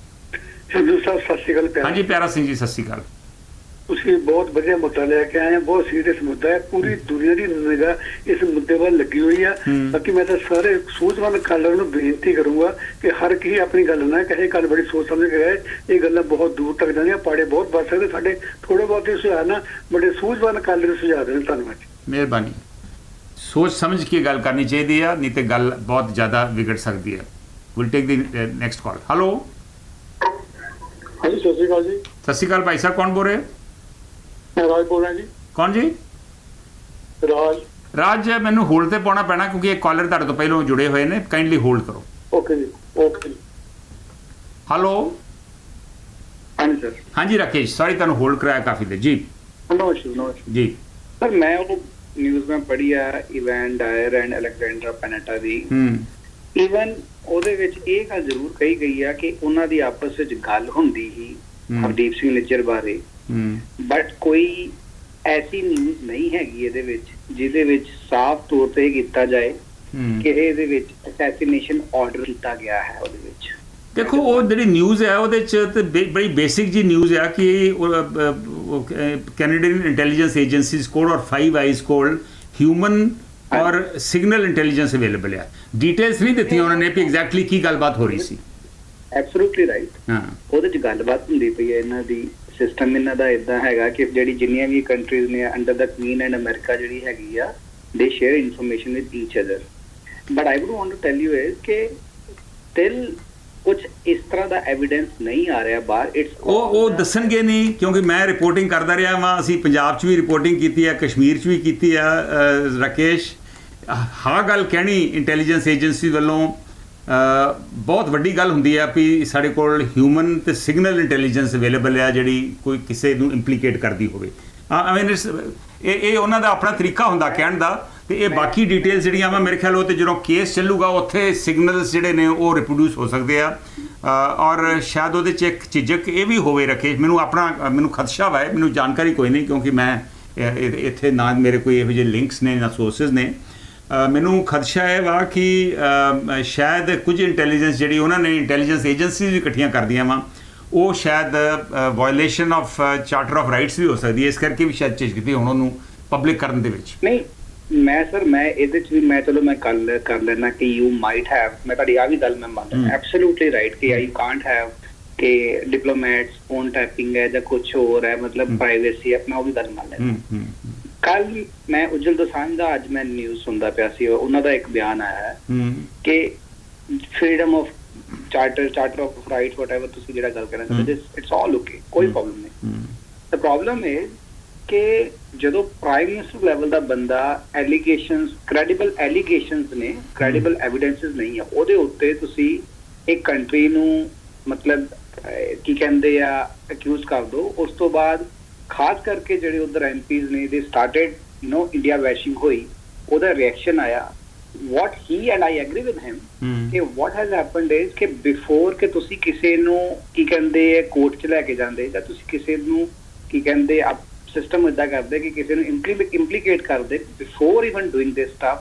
Sandhu ਸਾਹਿਬ, ਸਤਿ ਸ਼੍ਰੀ ਅਕਾਲ। ਹਾਂਜੀ ਪਿਆਰਾ ਸਿੰਘ ਜੀ, ਸਤਿ ਸ਼੍ਰੀ ਅਕਾਲ। ਤੁਸੀਂ ਬਹੁਤ ਵਧੀਆ ਮੁੱਦਾ ਲੈ ਕੇ ਆਏ ਆ, ਬਹੁਤ ਸੀਰੀਅਸ ਮੁੱਦਾ ਹੈ। ਪੂਰੀ ਦੁਨੀਆ ਦੀ ਨਿਗਾਹ ਇਸ ਮੁੱਦੇ ਵੱਲ ਲੱਗੀ ਹੋਈ ਆ। ਬਾਕੀ ਮੈਂ ਤਾਂ ਸਾਰੇ ਸੂਝਵਾਨ ਕਾਲਰਾਂ ਨੂੰ ਬੇਨਤੀ ਕਰੂੰਗਾ ਕਿ ਹਰ ਕਿਸੇ ਆਪਣੀ ਗੱਲ ਨਾ ਕਹੇ, ਗੱਲ ਬੜੀ ਸੋਚ ਸਮਝ ਕੇ ਕਹੇ। ਇਹ ਗੱਲਾਂ ਬਹੁਤ ਦੂਰ ਤੱਕ ਜਾਂਦੀਆਂ, ਪਾੜੇ ਬਹੁਤ ਵੱਧ ਸਕਦੇ। ਸਾਡੇ ਥੋੜੇ ਬਹੁਤੇ ਸੁਝਾਅ ਨਾ ਬੜੇ ਸੂਝਵਾਨ ਕਾਲਰ ਸੁਝਾਅ ਦੇਣ। ਧੰਨਵਾਦ। ਮਿਹਰਬਾਨੀ। ਸੋਚ ਸਮਝ ਕੇ ਗੱਲ ਕਰਨੀ ਚਾਹੀਦੀ ਆ, ਨਹੀਂ ਤੇ ਗੱਲ ਬਹੁਤ ਜ਼ਿਆਦਾ ਵਿਗੜ ਸਕਦੀ ਹੈ। Will take the next call. Hello ਹਾਂਜੀ, ਸਤਿ ਸ਼੍ਰੀ ਅਕਾਲ ਜੀ। ਸਤਿ ਸ਼੍ਰੀ ਅਕਾਲ ਭਾਈ ਸਾਹਿਬ, ਕੌਣ ਬੋਲ ਰਹੇ? ਰਾਜ ਬੋਲ ਰਿਹਾ ਜੀ। ਕੌਣ ਜੀ? ਰਾਜ, ਮੈਨੂੰ ਹੋਲਡ ਤੇ ਪਾਉਣਾ ਪੈਣਾ ਕਿਉਂਕਿ ਇਹ ਕਾਲਰ ਤੁਹਾਡੇ ਤੋਂ ਪਹਿਲਾਂ ਜੁੜੇ ਹੋਏ ਨੇ। ਕਾਈਂਡਲੀ ਹੋਲਡ ਕਰੋ। ਓਕੇ ਜੀ, ਓਕੇ। ਹੈਲੋ ਹਾਂਜੀ ਸਰ। ਹਾਂਜੀ ਰਾਕੇਸ਼, ਸੌਰੀ ਤੁਹਾਨੂੰ ਹੋਲਡ ਕਰਾਇਆ ਕਾਫੀ ਦੇਰ ਜੀ। ਨਮਸਕਾਰ ਜੀ ਸਰ, ਮੈਂ ਉਹ ਨਿਊਜ਼ ਮੈਂ ਪੜ੍ਹੀ ਆ Ivan Dyer and Alexandra ਪੈਨੇਟਾ the. Even ਉਹਦੇ ਵਿੱਚ ਇਹ ਗੱਲ ਜ਼ਰੂਰ ਕਹੀ ਗਈ ਆ ਕਿ ਉਹਨਾਂ ਦੀ ਆਪਸ ਵਿੱਚ ਗੱਲ ਹੁੰਦੀ ਹੀ ਹਰਦੀਪ ਸਿੰਘ ਨਿੱਜਰ ਬਾਰੇ, ਬਟ ਕੋਈ ਐਸੀ ਨਿਊਜ਼ ਨਹੀਂ ਹੈਗੀ ਇਹਦੇ ਵਿੱਚ ਜਿਹਦੇ ਵਿੱਚ ਸਾਫ਼ ਤੌਰ ਤੇ ਕੀਤਾ ਜਾਏ ਕਿ ਇਹਦੇ ਵਿੱਚ ਅਸੈਸੀਨੇਸ਼ਨ ਆਰਡਰ ਕੀਤਾ ਗਿਆ ਹੈ। ਉਹਦੇ ਵਿੱਚ ਦੇਖੋ, ਉਹ ਜਿਹੜੀ ਨਿਊਜ਼ ਹੈ ਉਹਦੇ ਚ ਤੇ ਬੜੀ ਬੇਸਿਕ ਜੀ ਨਿਊਜ਼ ਆ ਕਿ ਕੈਨੇਡੀਅਨ ਇੰਟੈਲੀਜੈਂਸ ਏਜੰਸੀਜ਼ ਕੋਲ ਔਰ 5 ਆਈਜ਼ ਕੋਲ ਹਿਊਮਨ ਔਰ ਸਿਗਨਲ ਇੰਟੈਲੀਜੈਂਸ ਅਵੇਲੇਬਲ ਆ। ਡਿਟੇਲਸ ਨਹੀਂ ਦਿੱਤੀਆਂ ਉਹਨਾਂ ਨੇ ਵੀ ਐਗਜ਼ੈਕਟਲੀ ਕੀ ਗੱਲਬਾਤ ਹੋ ਰਹੀ ਸੀ। Absolutely right. ਹਾਂ, ਉਹਦੇ ਚ ਗੱਲਬਾਤ ਹੁੰਦੀ ਪਈ ਹੈ। ਇਹਨਾਂ ਦੀ ਸਿਸਟਮ ਇਹਨਾਂ ਦਾ ਇਦਾਂ ਹੈਗਾ ਕਿ ਜਿਹੜੀ ਜਿੰਨੀਆਂ ਵੀ ਕੰਟਰੀਜ਼ ਨੇ under the queen and America ਜਿਹੜੀ ਹੈਗੀ ਆ, they share information with each other. But I would want to tell you is ਕਿ ਸਟਿਲ ਕੁਝ ਇਸ ਤਰ੍ਹਾਂ ਦਾ ਐਵੀਡੈਂਸ ਨਹੀਂ ਆ ਰਿਹਾ ਬਾਹਰ। ਉਹ ਦੱਸਣਗੇ ਨਹੀਂ ਕਿਉਂਕਿ ਮੈਂ ਰਿਪੋਰਟਿੰਗ ਕਰਦਾ ਰਿਹਾ ਵਾਂ। ਅਸੀਂ ਪੰਜਾਬ 'ਚ ਵੀ ਰਿਪੋਰਟਿੰਗ ਕੀਤੀ ਆ, ਕਸ਼ਮੀਰ 'ਚ ਵੀ ਕੀਤੀ ਆ। ਰਾਕੇਸ਼, ਹਾਂ ਗੱਲ ਕਹਿਣੀ ਇੰਟੈਲੀਜੈਂਸ ਏਜੰਸੀ ਵੱਲੋਂ ਬਹੁਤ ਵੱਡੀ ਗੱਲ ਹੁੰਦੀ ਆ ਵੀ ਸਾਡੇ ਕੋਲ ਹਿਊਮਨ ਤੇ ਸਿਗਨਲ ਇੰਟੈਲੀਜੈਂਸ ਅਵੇਲੇਬਲ ਆ ਜਿਹੜੀ ਕੋਈ ਕਿਸੇ ਨੂੰ ਇੰਪਲੀਕੇਟ ਕਰਦੀ ਹੋਵੇ। ਇਹ ਉਹਨਾਂ ਦਾ ਆਪਣਾ ਤਰੀਕਾ ਹੁੰਦਾ ਕਹਿਣ ਦਾ। ਤੇ ਇਹ ਬਾਕੀ ਡਿਟੇਲਸ ਜਿਹੜੀਆਂ ਵਾ ਮੇਰੇ ਖਿਆਲ ਉਹ ਤੇ ਜਦੋਂ ਕੇਸ ਚੱਲੂਗਾ ਉੱਥੇ ਸਿਗਨਲਸ ਜਿਹੜੇ ਨੇ ਉਹ ਰਿਪਰੋਡਿਊਸ ਹੋ ਸਕਦੇ ਆ। ਔਰ ਸ਼ਾਇਦ ਉਹਦੇ 'ਚ ਇੱਕ ਝਿਜਕ ਇਹ ਵੀ ਹੋਵੇ ਰਾਕੇਸ਼, ਮੈਨੂੰ ਖਦਸ਼ਾ ਵਾ, ਮੈਨੂੰ ਜਾਣਕਾਰੀ ਕੋਈ ਨਹੀਂ ਕਿਉਂਕਿ ਮੈਂ ਇੱਥੇ ਨਾ ਮੇਰੇ ਕੋਈ ਇਹੋ ਜਿਹੇ ਲਿੰਕਸ ਨੇ ਨਾ ਸੋਰਸਿਸ ਨੇ। ਮੈਨੂੰ ਖਦਸ਼ਾ ਇਹ ਵਾ ਕਿ ਸ਼ਾਇਦ ਕੁਝ ਇੰਟੈਲੀਜੈਂਸ ਜਿਹੜੀ ਉਹਨਾਂ ਨੇ ਇੰਟੈਲੀਜੈਂਸ ਏਜੰਸੀਜ਼ ਵੀ ਇਕੱਠੀਆਂ ਕਰਦੀਆਂ ਵਾ, ਉਹ ਸ਼ਾਇਦ violation of charter of rights ਵੀ ਹੋ ਸਕਦੀ ਹੈ। ਇਸ ਕਰਕੇ ਵੀ ਸ਼ਾਇਦ ਝਿਜਕਦੀ ਹੁਣ ਉਹਨੂੰ ਪਬਲਿਕ ਕਰਨ ਦੇ ਵਿੱਚ। ਨਹੀਂ, ਮੈਂ ਸਰ ਮੈਂ ਇਹਦੇ ਚ ਵੀ ਮੈਂ ਚਲੋ ਮੈਂ ਗੱਲ ਕਰ ਲੈਣਾ ਕਿ ਯੂ ਮਾਈਟ ਹੈਵ, ਮੈਂ ਤੁਹਾਡੀ ਆ ਵੀ ਗੱਲ ਮੈਂ ਮੰਨਦਾ ਐਬਸੋਲੂਟਲੀ ਰਾਈਟ ਕਿ ਯੂ ਕਾਂਟ ਹੈਵ ਕਿ ਡਿਪਲੋਮੈਟਸ ਫੋਨ ਟੈਪਿੰਗ ਹੈ ਜਾਂ ਕੁਝ ਹੋਰ ਹੈ, ਮਤਲਬ ਪ੍ਰਾਈਵੇਸੀ ਹੈ, ਮੈਂ ਉਹ ਵੀ ਗੱਲ ਮੰਨ ਲੈਂਦਾ। ਕੱਲ ਮੈਂ ਉਜਲ ਦੋਸਾਂਝ ਦਾ ਅੱਜ ਮੈਂ ਨਿਊਜ਼ ਸੁਣਦਾ ਪਿਆ ਸੀ, ਉਹਨਾਂ ਦਾ ਇੱਕ ਬਿਆਨ ਆਇਆ ਹੈ ਕਿ freedom of charter of rights whatever ਤੁਸੀਂ ਜਿਹੜਾ ਗੱਲ ਕਰਨਾ ਚਾਹੁੰਦੇ, ਇਟਸ ਆਲ ਓਕੇ, ਕੋਈ ਪ੍ਰੋਬਲਮ ਨਹੀਂ। ਦ ਪ੍ਰੋਬਲਮ ਇਜ਼ ਕਿ ਜਦੋਂ ਪ੍ਰਾਈਮ ਮਿਨਿਸਟਰ ਲੈਵਲ ਦਾ ਬੰਦਾ ਐਲੀਗੇਸ਼ਨਸ, ਕ੍ਰੈਡੀਬਲ ਐਲੀਗੇਸ਼ਨਸ ਨੇ, ਕ੍ਰੈਡੀਬਲ ਐਵੀਡੈਂਸਿਸ ਨਹੀਂ ਆ, ਉਹਦੇ ਉੱਤੇ ਤੁਸੀਂ ਇੱਕ ਕੰਟਰੀ ਨੂੰ ਮਤਲਬ ਕੀ ਕਹਿੰਦੇ ਆ ਅਕਿਊਜ਼ ਕਰ ਦੋ। ਉਸ ਤੋਂ ਬਾਅਦ ਖਾਸ ਕਰਕੇ ਜਿਹੜੇ ਉਧਰ ਐਮਪੀਜ਼ ਨੇ ਦੇ ਸਟਾਰਟਡ ਇੰਡੀਆ ਵੈਸ਼ਿੰਗ ਹੋਈ, ਉਹਦਾ ਰਿਐਕਸ਼ਨ ਆਇਆ। what he and I agree with him ਕਿ what has happened is ਕਿ before ਕਿ ਤੁਸੀਂ ਕਿਸੇ ਨੂੰ ਕੀ ਕਹਿੰਦੇ ਕੋਰਟ 'ਚ ਲੈ ਕੇ ਜਾਂਦੇ ਜਾਂ ਤੁਸੀਂ ਕਿਸੇ ਨੂੰ ਕੀ ਕਹਿੰਦੇ ਸਿਸਟਮ ਏਦਾਂ ਕਰਦੇ ਕਿ ਕਿਸੇ ਨੂੰ ਇੰਪਲੀਕੇਟ ਕਰਦੇ before even doing this stuff,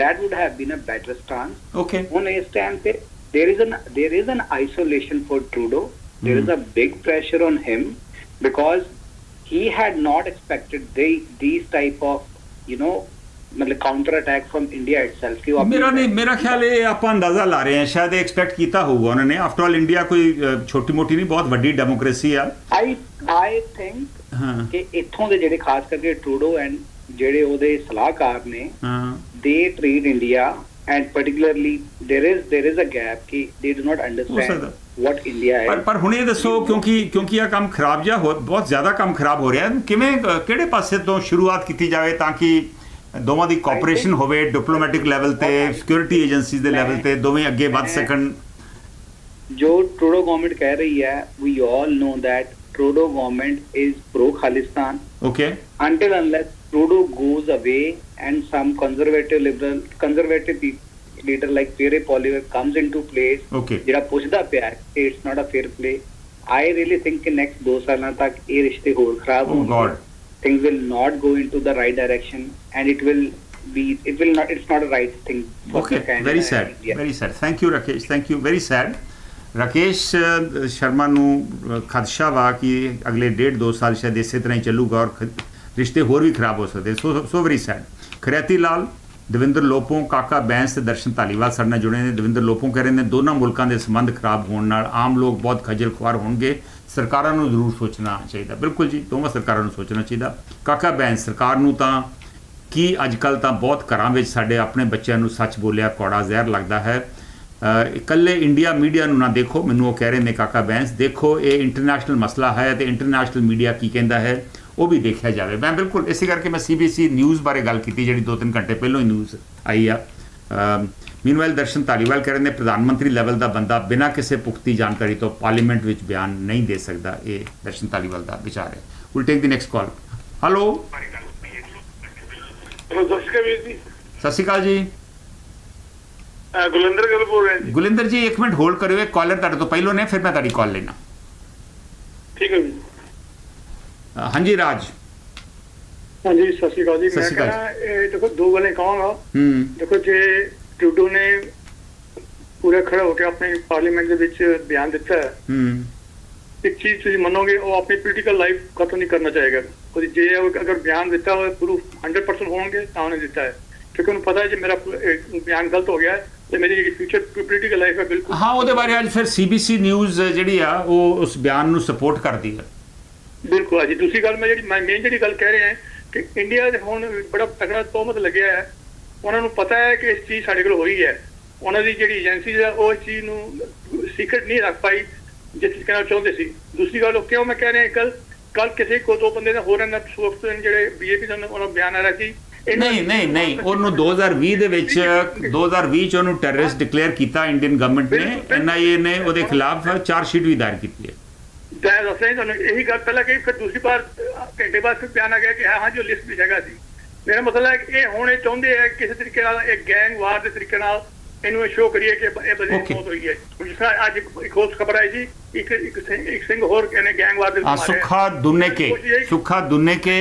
that would have been a better stance. Okay. ਹੁਣ ਇਸ ਟਾਈਮ ਤੇ there is an isolation for Trudeau. There is a big pressure on him because he had not expected these type of ਮਤਲਬ counter attack firm India itself ਕਿ ਮੇਰਾ ਖਿਆਲ ਇਹ ਆਪਾਂ ਅੰਦਾਜ਼ਾ ਲਾ ਰਹੇ ਹਾਂ, ਸ਼ਾਇਦ ਐਕਸਪੈਕਟ ਕੀਤਾ ਹੋਊਗਾ ਉਹਨਾਂ ਨੇ। ਆਫਟਰ ਆਲ ਇੰਡੀਆ ਕੋਈ ਛੋਟੀ ਮੋਟੀ ਨਹੀਂ, ਬਹੁਤ ਵੱਡੀ ਡੈਮੋਕ੍ਰੇਸੀ ਆ। ਆਈ ਥਿੰਕ ਕਿ ਇੱਥੋਂ ਦੇ ਜਿਹੜੇ ਖਾਸ ਕਰਕੇ ਟਰੂਡੋ ਐਂਡ ਜਿਹੜੇ ਉਹਦੇ ਸਲਾਹਕਾਰ ਨੇ, ਦੇ treat India and particularly there is a gap ਕਿ they do not understand what India is। ਪਰ ਹੁਣ ਇਹ ਦੱਸੋ, ਕਿਉਂਕਿ ਇਹ ਕੰਮ ਖਰਾਬ ਜਿਹਾ ਬਹੁਤ ਜ਼ਿਆਦਾ ਕੰਮ ਖਰਾਬ ਹੋ ਰਿਹਾ, ਕਿਵੇਂ ਕਿਹੜੇ ਪਾਸੇ ਤੋਂ ਸ਼ੁਰੂਆਤ ਕੀਤੀ ਜਾਵੇ ਤਾਂ ਕਿ ਦੋਵਾਂ ਦੀ ਕੋਆਪਰੇਸ਼ਨ ਹੋਵੇ, ਡਿਪਲੋਮੈਟਿਕ ਲੈਵਲ ਤੇ, ਸਿਕਿਉਰਿਟੀ ਏਜੰਸੀਜ਼ ਦੇ ਲੈਵਲ ਤੇ, ਦੋਵੇਂ ਅੱਗੇ ਵੱਧ ਸਕਣ। ਜੋ ਟਰੂਡੋ ਗਵਰਨਮੈਂਟ ਕਹਿ ਰਹੀ ਹੈ, we all know that Trudeau government is pro Khalistan. Okay. Until unless Trudeau goes away and some conservative leader like Pierre Poilievre comes into place, ਜਿਹੜਾ ਪੁੱਛਦਾ ਪਿਆ ਕਿ it's not a fair play, I really think ਕਿ next 2 ਸਾਲਾਂ ਤੱਕ ਇਹ ਰਿਸ਼ਤੇ ਹੋਰ ਖਰਾਬ ਹੋਣਗੇ। Things will not go into the right direction and it's not a right thing for Canada. Very sad, very sad. Thank you Rakesh, thank you, very sad। Rakesh Sharma ਨੂੰ ਖਦਸ਼ਾ ਵਾ ਕਿ ਅਗਲੇ 1.5-2 ਸਾਲ ਸ਼ਾਇਦ ਇਸੇ ਤਰ੍ਹਾਂ ਹੀ ਚੱਲੂਗਾ ਔਰ ਰਿਸ਼ਤੇ ਹੋਰ ਵੀ ਖਰਾਬ ਹੋ ਸਕਦੇ। So very sad. Khareti Lal, Davinder Lopon, Kaka Bains ਤੇ ਦਰਸ਼ਨ ਧਾਲੀਵਾਲ ਸਾਡੇ ਨਾਲ ਜੁੜੇ ਨੇ। ਦਵਿੰਦਰ ਲੋਪੋਂ ਕਹਿ ਰਹੇ ਨੇ ਦੋਨਾਂ ਮੁਲਕਾਂ ਦੇ ਸੰਬੰਧ ਖਰਾਬ ਹੋਣ ਨਾਲ ਆਮ ਲੋਕ ਬਹੁਤ ਖੱਜਲ ਖੁਆਰ ਹੋਣਗੇ, ਸਰਕਾਰਾਂ ਨੂੰ ਜ਼ਰੂਰ ਸੋਚਣਾ ਚਾਹੀਦਾ। ਬਿਲਕੁਲ ਜੀ, ਦੋਵਾਂ ਸਰਕਾਰਾਂ ਨੂੰ ਸੋਚਣਾ ਚਾਹੀਦਾ। ਕਾਕਾ ਬੈਂਸ, ਸਰਕਾਰ ਨੂੰ ਤਾਂ ਕੀ ਅੱਜ ਕੱਲ੍ਹ ਤਾਂ ਬਹੁਤ ਘਰਾਂ ਵਿੱਚ ਸਾਡੇ ਆਪਣੇ ਬੱਚਿਆਂ ਨੂੰ ਸੱਚ ਬੋਲਿਆ ਕੌੜਾ ਜ਼ਹਿਰ ਲੱਗਦਾ ਹੈ। ਇਕੱਲੇ ਇੰਡੀਆ ਮੀਡੀਆ ਨੂੰ ਨਾ ਦੇਖੋ, ਮੈਨੂੰ ਉਹ ਕਹਿ ਰਹੇ ਨੇ ਕਾਕਾ ਬੈਂਸ, ਦੇਖੋ ਇਹ ਇੰਟਰਨੈਸ਼ਨਲ ਮਸਲਾ ਹੈ ਅਤੇ ਇੰਟਰਨੈਸ਼ਨਲ ਮੀਡੀਆ ਕੀ ਕਹਿੰਦਾ ਹੈ ਉਹ ਵੀ ਦੇਖਿਆ ਜਾਵੇ। ਮੈਂ ਬਿਲਕੁਲ ਇਸੇ ਕਰਕੇ ਮੈਂ CBC ਨਿਊਜ਼ ਬਾਰੇ ਗੱਲ ਕੀਤੀ, ਜਿਹੜੀ 2-3 ਘੰਟੇ ਪਹਿਲਾਂ ਹੀ ਨਿਊਜ਼ ਆਈ ਆ। ਮੀਨਵਾਈਲ ਦਰਸ਼ਨ ਧਾਲੀਵਾਲ ਕਹਿ ਰਹੇ ਨੇ ਪ੍ਰਧਾਨ ਮੰਤਰੀ ਲੈਵਲ ਦਾ ਬੰਦਾ ਬਿਨਾਂ ਕਿਸੇ ਪੁਖਤੀ ਜਾਣਕਾਰੀ ਤੋਂ ਪਾਰਲੀਮੈਂਟ ਵਿੱਚ ਬਿਆਨ ਨਹੀਂ ਦੇ ਸਕਦਾ। ਇਹ ਦਰਸ਼ਨ ਧਾਲੀਵਾਲ ਦਾ ਵਿਚਾਰ ਹੈ। Will take the next call. Hello, ਸਤਿ ਸ਼੍ਰੀ ਅਕਾਲ ਜੀ। ਗੁਲਿੰਦਰ ਗੱਲ ਬੋਲ ਰਿਹਾ ਜੀ। ਗੁਲਿੰਦਰ ਜੀ ਇੱਕ ਮਿੰਟ ਹੋਲਡ ਕਰਿਓ, ਇੱਕ ਕਾਲਰ ਤੁਹਾਡੇ ਤੋਂ ਪਹਿਲੋਂ ਨੇ, ਫਿਰ ਮੈਂ ਤੁਹਾਡੀ ਕਾਲ ਲੈਣਾ। ਠੀਕ ਹੈ ਜੀ। ਹਾਂਜੀ ਰਾਜ। ਹਾਂਜੀ ਸਤਿ ਸ਼੍ਰੀ ਅਕਾਲ ਜੀ। ਮੈਂ ਕਹਿੰਦਾ ਇਹ ਦੇਖੋ ਦੋ ਗੱਲਾਂ ਕਹਾਂਗਾ। ਦੇਖੋ ਜੇ ਟਰੂਡੋ ਨੇ ਪੂਰਾ ਖੜਾ ਹੋ ਕੇ ਆਪਣੇ ਪਾਰਲੀਮੈਂਟ ਦੇ ਵਿੱਚ ਬਿਆਨ ਦਿੱਤਾ ਹੈ, ਇੱਕ ਚੀਜ਼ ਤੁਸੀਂ ਮੰਨੋਗੇ, ਉਹ ਆਪਣੀ ਪੋਲੀਟੀਕਲ ਲਾਈਫ ਖਤਮ ਨਹੀਂ ਕਰਨਾ ਚਾਹੇਗਾ। ਉਹਦੀ ਜੇ ਅਗਰ ਬਿਆਨ ਦਿੱਤਾ ਹੋਇਆ ਪ੍ਰੂਫ 100% ਹੋਣਗੇ ਤਾਂ ਉਹਨੇ ਦਿੱਤਾ ਹੈ, ਕਿਉਂਕਿ ਉਹਨੂੰ ਪਤਾ ਹੈ ਜੇ ਮੇਰਾ ਬਿਆਨ ਗਲਤ ਹੋ ਗਿਆ ਤੇ ਮੇਰੀ ਜਿਹੜੀ ਫਿਊਚਰ ਪੋਲੀਟੀਕਲ ਲਾਈਫ ਹੈ ਬਿਲਕੁਲ। ਹਾਂ, ਉਹਦੇ ਬਾਰੇ ਅੱਜ ਫਿਰ CBC ਨਿਊਜ਼ ਜਿਹੜੀ ਆ ਉਹ ਉਸ ਬਿਆਨ ਨੂੰ ਸਪੋਰਟ ਕਰਦੀ ਹੈ। ਬਿਲਕੁਲ। ਅੱਜ ਦੂਸਰੀ ਗੱਲ ਮੈਂ ਜਿਹੜੀ ਗੱਲ ਕਹਿ ਰਿਹਾ ਕਿ ਇੰਡੀਆ ਦੇ ਹੁਣ ਬੜਾ ਤਕੜਾ ਤੋਹਮਤ ਲੱਗਿਆ ਹੈ। ਉਹਨਾਂ ਨੂੰ ਪਤਾ ਹੈ ਕਿ ਇਸ ਚੀਜ਼ ਸਾਡੇ ਕੋਲ ਹੋਈ ਹੈ। ਉਹਨਾਂ ਦੀ ਜਿਹੜੀ ਏਜੰਸੀਜ਼ ਹੈ ਉਹ ਇਸ ਚੀਜ਼ ਨੂੰ ਸੀਕ੍ਰੇਟ ਨਹੀਂ ਰੱਖ ਪਾਈ ਜਿਸ ਤਰੀਕੇ ਨਾਲ ਚਾਹੁੰਦੇ ਸੀ। ਦੂਸਰੀ ਗੱਲ ਉਹ ਕਿਉਂ ਮੈਂ ਕਹਿ ਰਿਹਾ, ਕੱਲ ਕਿਸੇ ਕੋ ਦੋ ਬੰਦੇ ਨੇ ਹੋਰ ਇਹਨਾਂ ਸੋਫਟਵੇਅਰ ਜਿਹੜੇ BJP ਦਾ ਉਹਨਾਂ ਬਿਆਨ ਆ ਰਿਹਾ ਸੀ। ਨਹੀਂ ਉਹਨੂੰ 2020 ਦੇ ਵਿੱਚ 2020 ਚ ਉਹਨੂੰ ਟੈਰਰਿਸਟ ਡਿਕਲੇਅਰ ਕੀਤਾ ਇੰਡੀਅਨ ਗਵਰਨਮੈਂਟ ਨੇ। NIA ਨੇ ਉਹਦੇ ਖਿਲਾਫ ਚਾਰਜਸ਼ੀਟ ਵੀ ਦਾਇਰ ਕੀਤੀ ਹੈ। ਦੱਸ ਰਹੇ ਤੁਹਾਨੂੰ ਇਹੀ ਗੱਲ ਪਹਿਲਾਂ ਕਹੀ, ਫਿਰ ਦੂਸਰੀ ਵਾਰ ਘੰਟੇ ਬਾਅਦ ਫਿਰ ਬਿਆਨ ਆ ਗਿਆ ਕਿ ਹਾਂ ਜੋ ਲਿਸਟ ਵਿੱਚ ਹੈਗਾ ਸੀ। ਮੇਰਾ ਮਤਲਬ ਹੈ ਕਿ ਇਹ ਹੁਣ ਇਹ ਚਾਹੁੰਦੇ ਹੈ ਕਿਸੇ ਤਰੀਕੇ ਨਾਲ ਇੱਕ ਗੈਂਗ ਵਾਰ ਦੇ ਤਰੀਕੇ ਨਾਲ ਇਹਨੂੰ ਸ਼ੋਅ ਕਰੀਏ ਕਿ ਇਹ ਬੰਦੇ ਦੀ ਮੌਤ ਹੋਈ ਹੈ। ਜਿਸ ਤਰ੍ਹਾਂ ਅੱਜ ਇੱਕ ਹੋਰ ਖਬਰ ਆਈ ਸੀ, ਇੱਕ ਸਿੰਘ ਹੋਰ ਕਹਿੰਦੇ ਗੈਂਗ ਵਾਰ ਦੇ ਸੁੱਖਾ ਦੁੰਨੇ ਕੇ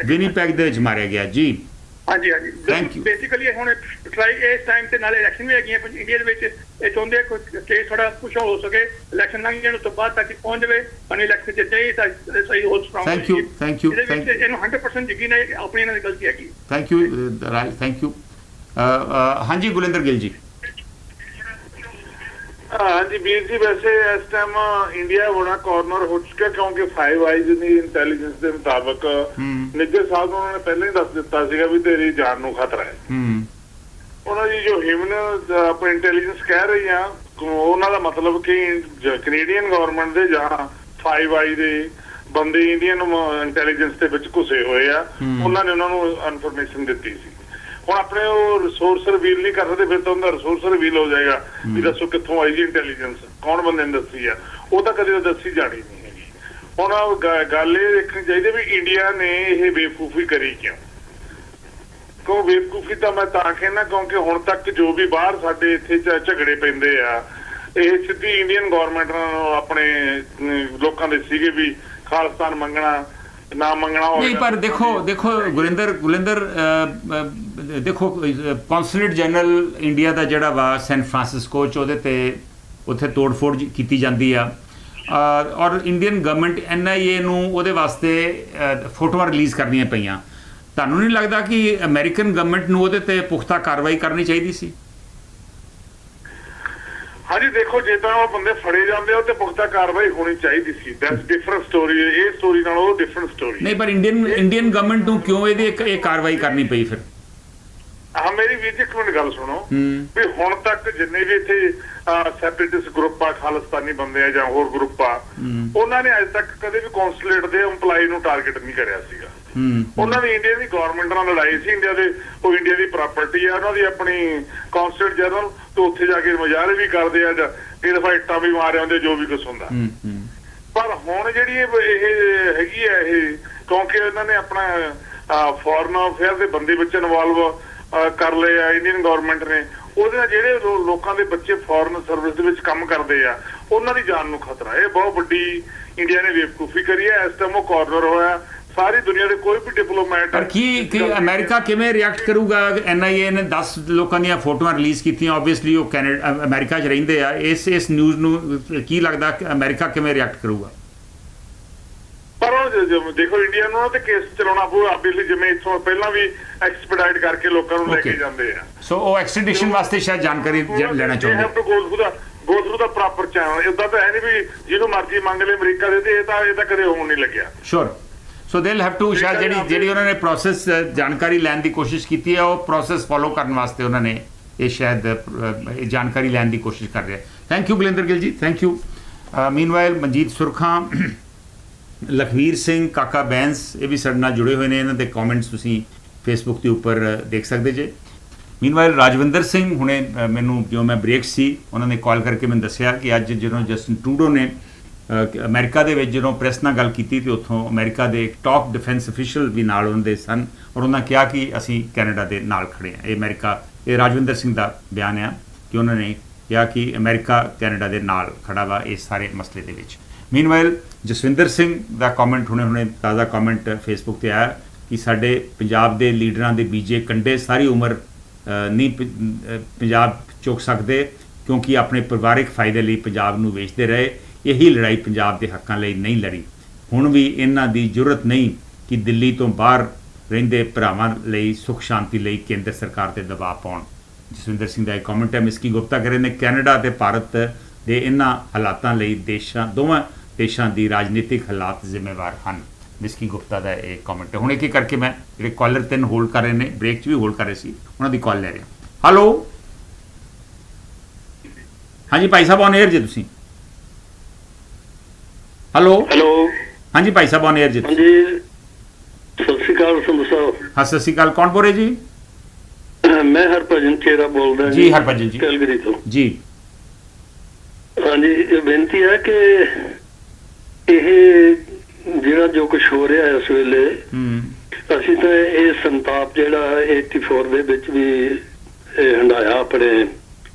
ਵਿਨੀਪੈਗ ਦੇ ਵਿੱਚ ਮਾਰਿਆ ਗਿਆ ਜੀ। ਹਾਂਜੀ ਹਾਂਜੀ Thank you. ਬੇਸਿਕਲੀ ਹੁਣ ਟਰਾਈ ਇਸ ਟਾਈਮ ਤੇ ਨਾਲੇ ਇਲੈਕਸ਼ਨ ਵੀ ਹੈਗੀਆਂ ਇੰਡੀਆ ਦੇ ਵਿੱਚ, ਇਹ ਚਾਹੁੰਦੇ ਕੋਈ ਕੇਸ ਥੋੜਾ ਪੁਸ਼ ਹੋ ਸਕੇ, ਇਲੈਕਸ਼ਨ ਲੰਘ ਜਾਣ ਤੋਂ ਬਾਅਦ ਤੱਕ ਪਹੁੰਚ ਜਾਵੇ અને ਇਲੈਕਸ਼ਨ ਜਿੱਤੇ ਤਾਂ ਸਹੀ ਹੋ ਸਟਰੋਂਗ। ਥੈਂਕ ਯੂ ਇਹਦੇ ਵਿੱਚ ਇਹਨੂੰ 100% ਯਕੀਨ ਹੈ ਕਿ ਆਪਣੀ ਇਹਨਾਂ ਦੀ ਗਲਤੀ ਹੈਗੀ। Thank you Raj, thank you. ਹਾਂਜੀ ਗੁਲਿੰਦਰ ਗਿੱਲ ਜੀ। ਹਾਂਜੀ ਵੀਰ ਜੀ, ਵੈਸੇ ਇਸ ਟਾਈਮ ਇੰਡੀਆ ਬੜਾ ਕਾਰਨਰ ਹੋ ਚੁੱਕਾ, ਕਿਉਂਕਿ 5 ਆਈਜ਼ ਦੀ ਇੰਟੈਲੀਜੈਂਸ ਦੇ ਮੁਤਾਬਕ ਨਿੱਜਰ ਸਾਹਿਬ ਨੂੰ ਉਹਨਾਂ ਨੇ ਪਹਿਲਾਂ ਹੀ ਦੱਸ ਦਿੱਤਾ ਸੀਗਾ ਵੀ ਤੇਰੀ ਜਾਨ ਨੂੰ ਖਤਰਾ ਹੈ। ਉਹਨਾਂ ਦੀ ਜੋ ਹਿਊਮਨ ਆਪਾਂ ਇੰਟੈਲੀਜੈਂਸ ਕਹਿ ਰਹੀ ਆ, ਉਹਨਾਂ ਦਾ ਮਤਲਬ ਕਿ ਕੈਨੇਡੀਅਨ ਗਵਰਨਮੈਂਟ ਦੇ ਜਾਂ 5 ਆਈ ਦੇ ਬੰਦੇ ਇੰਡੀਅਨ ਇੰਟੈਲੀਜੈਂਸ ਦੇ ਵਿੱਚ ਘੁਸੇ ਹੋਏ ਆ, ਉਹਨਾਂ ਨੇ ਉਹਨਾਂ ਨੂੰ ਇਨਫੋਰਮੇਸ਼ਨ ਦਿੱਤੀ ਸੀ। ਹੁਣ ਆਪਣੇ ਉਹ ਰਿਸੋਰਸ ਰਿਵੀਲ ਨਹੀਂ ਕਰ ਸਕਦੇ, ਫਿਰ ਤਾਂ ਉਹਦਾ ਰਿਸੋਰਸ ਰਿਵੀਲ ਹੋ ਜਾਏਗਾ ਵੀ ਦੱਸੋ ਕਿੱਥੋਂ ਆਈ ਜੀ ਇੰਟੈਲੀਜੈਂਸ, ਕੌਣ ਬੰਦੇ ਨੇ ਦੱਸੀ ਆ, ਉਹ ਤਾਂ ਕਦੇ ਦੱਸੀ ਜਾਣੀ ਨਹੀਂ ਹੈਗੀ। ਹੁਣ ਗੱਲ ਇਹ ਦੇਖਣੀ ਚਾਹੀਦੀ ਵੀ ਇੰਡੀਆ ਨੇ ਇਹ ਬੇਵਕੂਫੀ ਕਰੀ ਕਿਉਂ? ਕਿਉਂ ਬੇਵਕੂਫੀ ਤਾਂ ਮੈਂ ਤਾਂ ਕਹਿੰਦਾ ਕਿਉਂਕਿ ਹੁਣ ਤੱਕ ਜੋ ਵੀ ਬਾਹਰ ਸਾਡੇ ਇੱਥੇ ਝਗੜੇ ਪੈਂਦੇ ਆ, ਇਹ ਸਿੱਧੀ ਇੰਡੀਅਨ ਗਵਰਨਮੈਂਟ ਨਾਲ ਆਪਣੇ ਲੋਕਾਂ ਦੇ ਸੀਗੇ ਵੀ ਖਾਲਿਸਤਾਨ ਮੰਗਣਾ ਨਾ ਮੰਗਣਾ ਨਹੀਂ, ਪਰ ਦੇਖੋ ਗੁਰਿੰਦਰ ਦੇਖੋ ਕੌਂਸੂਲੇਟ ਜਨਰਲ ਇੰਡੀਆ ਦਾ ਜਿਹੜਾ ਵਾ ਸੈਨ ਫਰਾਂਸਿਸਕੋ ਚ, ਉਹਦੇ ਤੇ ਉੱਥੇ ਤੋੜ-ਫੋੜ ਕੀਤੀ ਜਾਂਦੀ ਆ, ਔਰ ਇੰਡੀਅਨ ਗਵਰਨਮੈਂਟ NIA ਨੂੰ ਉਹਦੇ ਵਾਸਤੇ ਫੋਟੋਆਂ ਰਿਲੀਜ਼ ਕਰਨੀਆਂ ਪਈਆਂ। ਤੁਹਾਨੂੰ ਨਹੀਂ ਲੱਗਦਾ ਕਿ ਅਮਰੀਕਨ ਗਵਰਨਮੈਂਟ ਨੂੰ ਉਹਦੇ ਤੇ ਪੁਖਤਾ ਕਾਰਵਾਈ ਕਰਨੀ ਚਾਹੀਦੀ ਸੀ? ਹਾਂਜੀ ਦੇਖੋ, ਜੇ ਤਾਂ ਉਹ ਬੰਦੇ ਫੜੇ ਜਾਂਦੇ ਉਹ ਤੇ ਪੁਖਤਾ ਕਾਰਵਾਈ ਹੋਣੀ ਚਾਹੀਦੀ ਸੀ, ਦੈਟਸ ਡਿਫਰੈਂਟ ਸਟੋਰੀ। ਇਹ ਸਟੋਰੀ ਨਾਲ ਉਹ ਡਿਫਰੈਂਟ ਸਟੋਰੀ ਨਹੀਂ, ਪਰ ਇੰਡੀਅਨ ਗਵਰਨਮੈਂਟ ਨੂੰ ਕਿਉਂ ਇਹਦੀ ਇਹ ਕਾਰਵਾਈ ਕਰਨੀ ਪਈ ਫਿਰ? ਹਾਂ ਮੇਰੀ ਵੀਰ ਜੀ ਇੱਕ ਮਿੰਟ ਗੱਲ ਸੁਣੋ ਵੀ ਹੁਣ ਤੱਕ ਜਿੰਨੇ ਵੀ ਇੱਥੇ ਸੈਪਰੇਟਿਸਟ ਗਰੁੱਪ ਆ, ਖਾਲਿਸਤਾਨੀ ਬੰਦੇ ਆ ਜਾਂ ਹੋਰ ਗਰੁੱਪ ਆ, ਉਹਨਾਂ ਨੇ ਅੱਜ ਤੱਕ ਕਦੇ ਵੀ ਕੌਂਸੂਲੇਟ ਦੇ EMPLOYE ਨੂੰ ਟਾਰਗੇਟ ਨਹੀਂ ਕਰਿਆ ਸੀਗਾ। ਉਹਨਾਂ ਦੀ ਇੰਡੀਆ ਦੀ ਗਵਰਨਮੈਂਟ ਨਾਲ ਲੜਾਈ ਸੀ, ਇੰਡੀਆ ਦੇ ਉਹ ਇੰਡੀਆ ਦੀ ਪ੍ਰਾਪਰਟੀ ਆ, ਉਹਨਾਂ ਦੀ ਆਪਣੀ ਕੌਂਸੂਲੇਟ ਜਨਰਲ ਤੋਂ ਉੱਥੇ ਜਾ ਕੇ ਮੁਜ਼ਾਹਰੇ ਵੀ ਕਰਦੇ ਆ ਜਾਂ ਇਹ ਦਫਾ ਇੱਟਾਂ ਵੀ ਮਾਰੇ ਹੁੰਦੇ, ਜੋ ਵੀ ਕੁਛ ਹੁੰਦਾ। ਪਰ ਹੁਣ ਜਿਹੜੀ ਇਹ ਹੈਗੀ ਆ, ਇਹ ਕਿਉਂਕਿ ਇਹਨਾਂ ਨੇ ਆਪਣਾ ਫੋਰਨ ਅਫੇਅਰ ਦੇ ਬੰਦੇ ਵਿੱਚ ਇਨਵੋਲਵ ਕਰ ਲਏ ਆ ਇੰਡੀਅਨ ਗਵਰਨਮੈਂਟ ਨੇ, ਉਹਦੇ ਨਾਲ ਜਿਹੜੇ ਲੋਕਾਂ ਦੇ ਬੱਚੇ ਫੋਰਨ ਸਰਵਿਸ ਦੇ ਵਿੱਚ ਕੰਮ ਕਰਦੇ ਆ, ਉਹਨਾਂ ਦੀ ਜਾਨ ਨੂੰ ਖਤਰਾ। ਇਹ ਬਹੁਤ ਵੱਡੀ ਇੰਡੀਆ ਨੇ ਬੇਵਕੂਫੀ ਕਰੀ ਹੈ। ਇਸ ਟਾਈਮ ਉਹ ਕਾਰਨਰ ਹੋਇਆ, ਸਾਰੀ ਦੁਨੀਆ ਦੇ ਕੋਈ ਵੀ ਡਿਪਲੋਮੈਟ। ਪਰ ਕੀ ਅਮਰੀਕਾ ਕਿਵੇਂ ਰਿਐਕਟ ਕਰੂਗਾ? NIA ਨੇ 10 ਲੋਕਾਂ ਦੀਆਂ ਫੋਟੋਆਂ ਰਿਲੀਜ਼ ਕੀਤੀਆਂ, ਆਬਵੀਅਸਲੀ ਉਹ ਅਮਰੀਕਾ 'ਚ ਰਹਿੰਦੇ ਆ। ਇਸ ਨਿਊਜ਼ ਨੂੰ ਕੀ ਲੱਗਦਾ ਕਿ ਅਮਰੀਕਾ ਕਿਵੇਂ ਰਿਐਕਟ ਕਰੂਗਾ? ਪਰ ਉਹ ਦੇਖੋ, ਇੰਡੀਆ ਨੂੰ ਤੇ ਕੇਸ ਚਲਾਉਣਾ ਪਊ ਆਬਵੀਅਸਲੀ, ਜਿਵੇਂ ਇੱਥੋਂ ਪਹਿਲਾਂ ਵੀ ਐਕਸਪੀਡਾਈਟ ਕਰਕੇ ਲੋਕਾਂ ਨੂੰ ਲੈ ਕੇ ਜਾਂਦੇ ਆ। ਸੋ ਉਹ ਐਕਸਟ੍ਰੈਡੀਸ਼ਨ ਵਾਸਤੇ ਸ਼ਾਇਦ ਜਾਣਕਾਰੀ ਲੈਣਾ ਚਾਹੁੰਦੇ ਗੋ ਥਰੂ ਦਾ ਪ੍ਰੋਪਰ ਚੈਨਲ। ਇਦਾਂ ਤਾਂ ਹੈ ਨਹੀਂ ਵੀ ਜਿਹਨੂੰ ਮਰਜ਼ੀ ਮੰਗ ਲੈ ਅਮਰੀਕਾ ਦੇ, ਤੇ ਇਹ ਤਾਂ ਕਦੇ ਹੋਣ ਨਹੀਂ ਲੱਗਿਆ। ਸ਼ੋਰ। ਸੋ ਦੇ ਵਿਲ ਹੈਵ ਟੂ ਸ਼ਾਇਦ ਜਿਹੜੀ ਉਹਨਾਂ ਨੇ ਪ੍ਰੋਸੈਸ ਜਾਣਕਾਰੀ ਲੈਣ ਦੀ ਕੋਸ਼ਿਸ਼ ਕੀਤੀ ਹੈ, ਉਹ ਪ੍ਰੋਸੈਸ ਫੋਲੋ ਕਰਨ ਵਾਸਤੇ ਉਹਨਾਂ ਨੇ ਇਹ ਸ਼ਾਇਦ ਜਾਣਕਾਰੀ ਲੈਣ ਦੀ ਕੋਸ਼ਿਸ਼ ਕਰ ਰਿਹਾ। Thank you Gulinder Gill ji, thank you. Meanwhile Manjit Surkhan, Lakhvir Singh, Kaka Bains, ਇਹ ਵੀ ਸਾਡੇ ਨਾਲ ਜੁੜੇ ਹੋਏ ਨੇ। ਇਹਨਾਂ ਦੇ ਕਮੈਂਟਸ ਤੁਸੀਂ ਫੇਸਬੁੱਕ ਦੇ ਉੱਪਰ ਦੇਖ ਸਕਦੇ ਜੇ। ਮੀਨਵਾਈਲ ਰਾਜਵਿੰਦਰ ਸਿੰਘ, ਹੁਣੇ ਮੈਨੂੰ ਜੋ ਮੈਂ ਬ੍ਰੇਕ ਸੀ ਉਹਨਾਂ ਨੇ ਕਾਲ ਕਰਕੇ ਮੈਨੂੰ ਦੱਸਿਆ ਕਿ ਅੱਜ ਜਦੋਂ ਜਸਟਿਨ ਟਰੂਡੋ ਨੇ ਅਮਰੀਕਾ ਦੇ ਵਿੱਚ ਜਦੋਂ ਪ੍ਰੈਸ ਨਾਲ ਗੱਲ ਕੀਤੀ ਤੇ ਉੱਥੋਂ ਅਮਰੀਕਾ ਦੇ ਇੱਕ ਟਾਪ ਡਿਫੈਂਸ ਅਫੀਸ਼ੀਅਲ ਵੀ ਨਾਲ ਹੁੰਦੇ ਸਨ, ਔਰ ਉਹਨਾਂ ਕਿਹਾ ਕਿ ਅਸੀਂ ਕੈਨੇਡਾ ਦੇ ਨਾਲ ਖੜੇ ਹਾਂ। ਇਹ ਰਾਜਵਿੰਦਰ ਸਿੰਘ ਦਾ ਬਿਆਨ ਆ ਕਿ ਉਹਨਾਂ ਨੇ ਕਿਹਾ ਕਿ ਅਮਰੀਕਾ ਕੈਨੇਡਾ ਦੇ ਨਾਲ ਖੜਾ ਵਾ ਇਸ ਸਾਰੇ ਮਸਲੇ ਦੇ ਵਿੱਚ। ਮੀਨਵਾਈਲ ਜਸਵਿੰਦਰ ਸਿੰਘ ਦਾ ਕਮੈਂਟ ਹੁਣੇ ਤਾਜ਼ਾ ਕਮੈਂਟ ਫੇਸਬੁੱਕ ਤੇ ਆਇਆ ਕਿ ਸਾਡੇ ਪੰਜਾਬ ਦੇ ਲੀਡਰਾਂ ਦੇ ਬੀਜੇ ਕੰਡੇ ਸਾਰੀ ਉਮਰ ਨਹੀਂ ਪੰਜਾਬ ਚੁੱਕ ਸਕਦੇ, ਕਿਉਂਕਿ ਆਪਣੇ ਪਰਿਵਾਰਿਕ ਫਾਇਦੇ ਲਈ ਪੰਜਾਬ ਨੂੰ ਵੇਚਦੇ ਰਹੇ। ਇਹੀ ਲੜਾਈ ਪੰਜਾਬ ਦੇ ਹੱਕਾਂ ਲਈ ਨਹੀਂ ਲੜੀ। ਹੁਣ ਵੀ ਇਹਨਾਂ ਦੀ ਜ਼ਰੂਰਤ ਨਹੀਂ ਕਿ ਦਿੱਲੀ ਤੋਂ ਬਾਹਰ ਰਹਿੰਦੇ ਭਰਾਵਾਂ ਲਈ ਸੁੱਖ ਸ਼ਾਂਤੀ ਲਈ ਕੇਂਦਰ ਸਰਕਾਰ ਤੇ ਦਬਾਅ ਪਾਉਣ। ਜਸਵਿੰਦਰ ਸਿੰਘ ਦਾ ਇਹ ਕਮੈਂਟ ਹੈ। ਮਿਸਕੀ ਗੁਪਤਾ ਕਰੇ ਨੇ ਕੈਨੇਡਾ ਅਤੇ ਭਾਰਤ ਦੇ ਇਹਨਾਂ ਹਾਲਾਤਾਂ ਲਈ ਦੋਵਾਂ ਦੇਸ਼ਾਂ ਦੀ ਰਾਜਨੀਤਿਕ ਹਾਲਾਤ ਜ਼ਿੰਮੇਵਾਰ ਹਨ। ਮਿਸਕੀ ਗੁਪਤਾ ਦਾ ਇਹ ਕਮੈਂਟ ਹੈ। ਹੁਣ ਇੱਕ ਕਰਕੇ ਮੈਂ ਜਿਹੜੇ ਕਾਲਰ 3 ਹੋਲਡ ਕਰ ਰਹੇ ਨੇ, ਬ੍ਰੇਕ 'ਚ ਵੀ ਹੋਲਡ ਕਰ ਰਹੇ ਸੀ, ਉਹਨਾਂ ਦੀ ਕਾਲ ਲੈ ਰਿਹਾ। ਹੈਲੋ, ਹਾਂਜੀ ਭਾਈ ਸਾਹਿਬ ਔਨ 에ਅਰ ਜੇ ਤੁਸੀਂ। ਹੈਲੋ ਹਾਂਜੀ ਭਾਈ ਸਾਹਿਬ ਔਨ 에ਅਰ ਜੇ ਤੁਸੀਂ। ਹਾਂਜੀ ਸਤਿ ਸ਼੍ਰੀ ਅਕਾਲ ਸੰਧੂ ਸਾਹਿਬ। ਹਾਂ ਸਤਿ ਸ਼੍ਰੀ ਅਕਾਲ, ਕੌਣ ਬੋਲ ਰਹੇ ਜੀ? ਮੈਂ ਹਰਭਜਨ ਚੇਰਾ ਬੋਲਦਾ ਜੀ। ਹਰਭਜਨ ਜੀ ਕੈਲਗਰੀ ਤੋਂ ਜੀ। ਹਾਂਜੀ, ਇਹ ਬੇਨਤੀ ਹੈ ਕਿ ਇਹ ਜਿਹੜਾ ਜੋ ਕੁਝ ਹੋ ਰਿਹਾ ਇਸ ਵੇਲੇ, ਅਸੀਂ ਤਾਂ ਇਹ ਸੰਤਾਪ ਜਿਹੜਾ 84 ਦੇ ਵਿੱਚ ਵੀ ਹੰਡਾਇਆ ਆਪਣੇ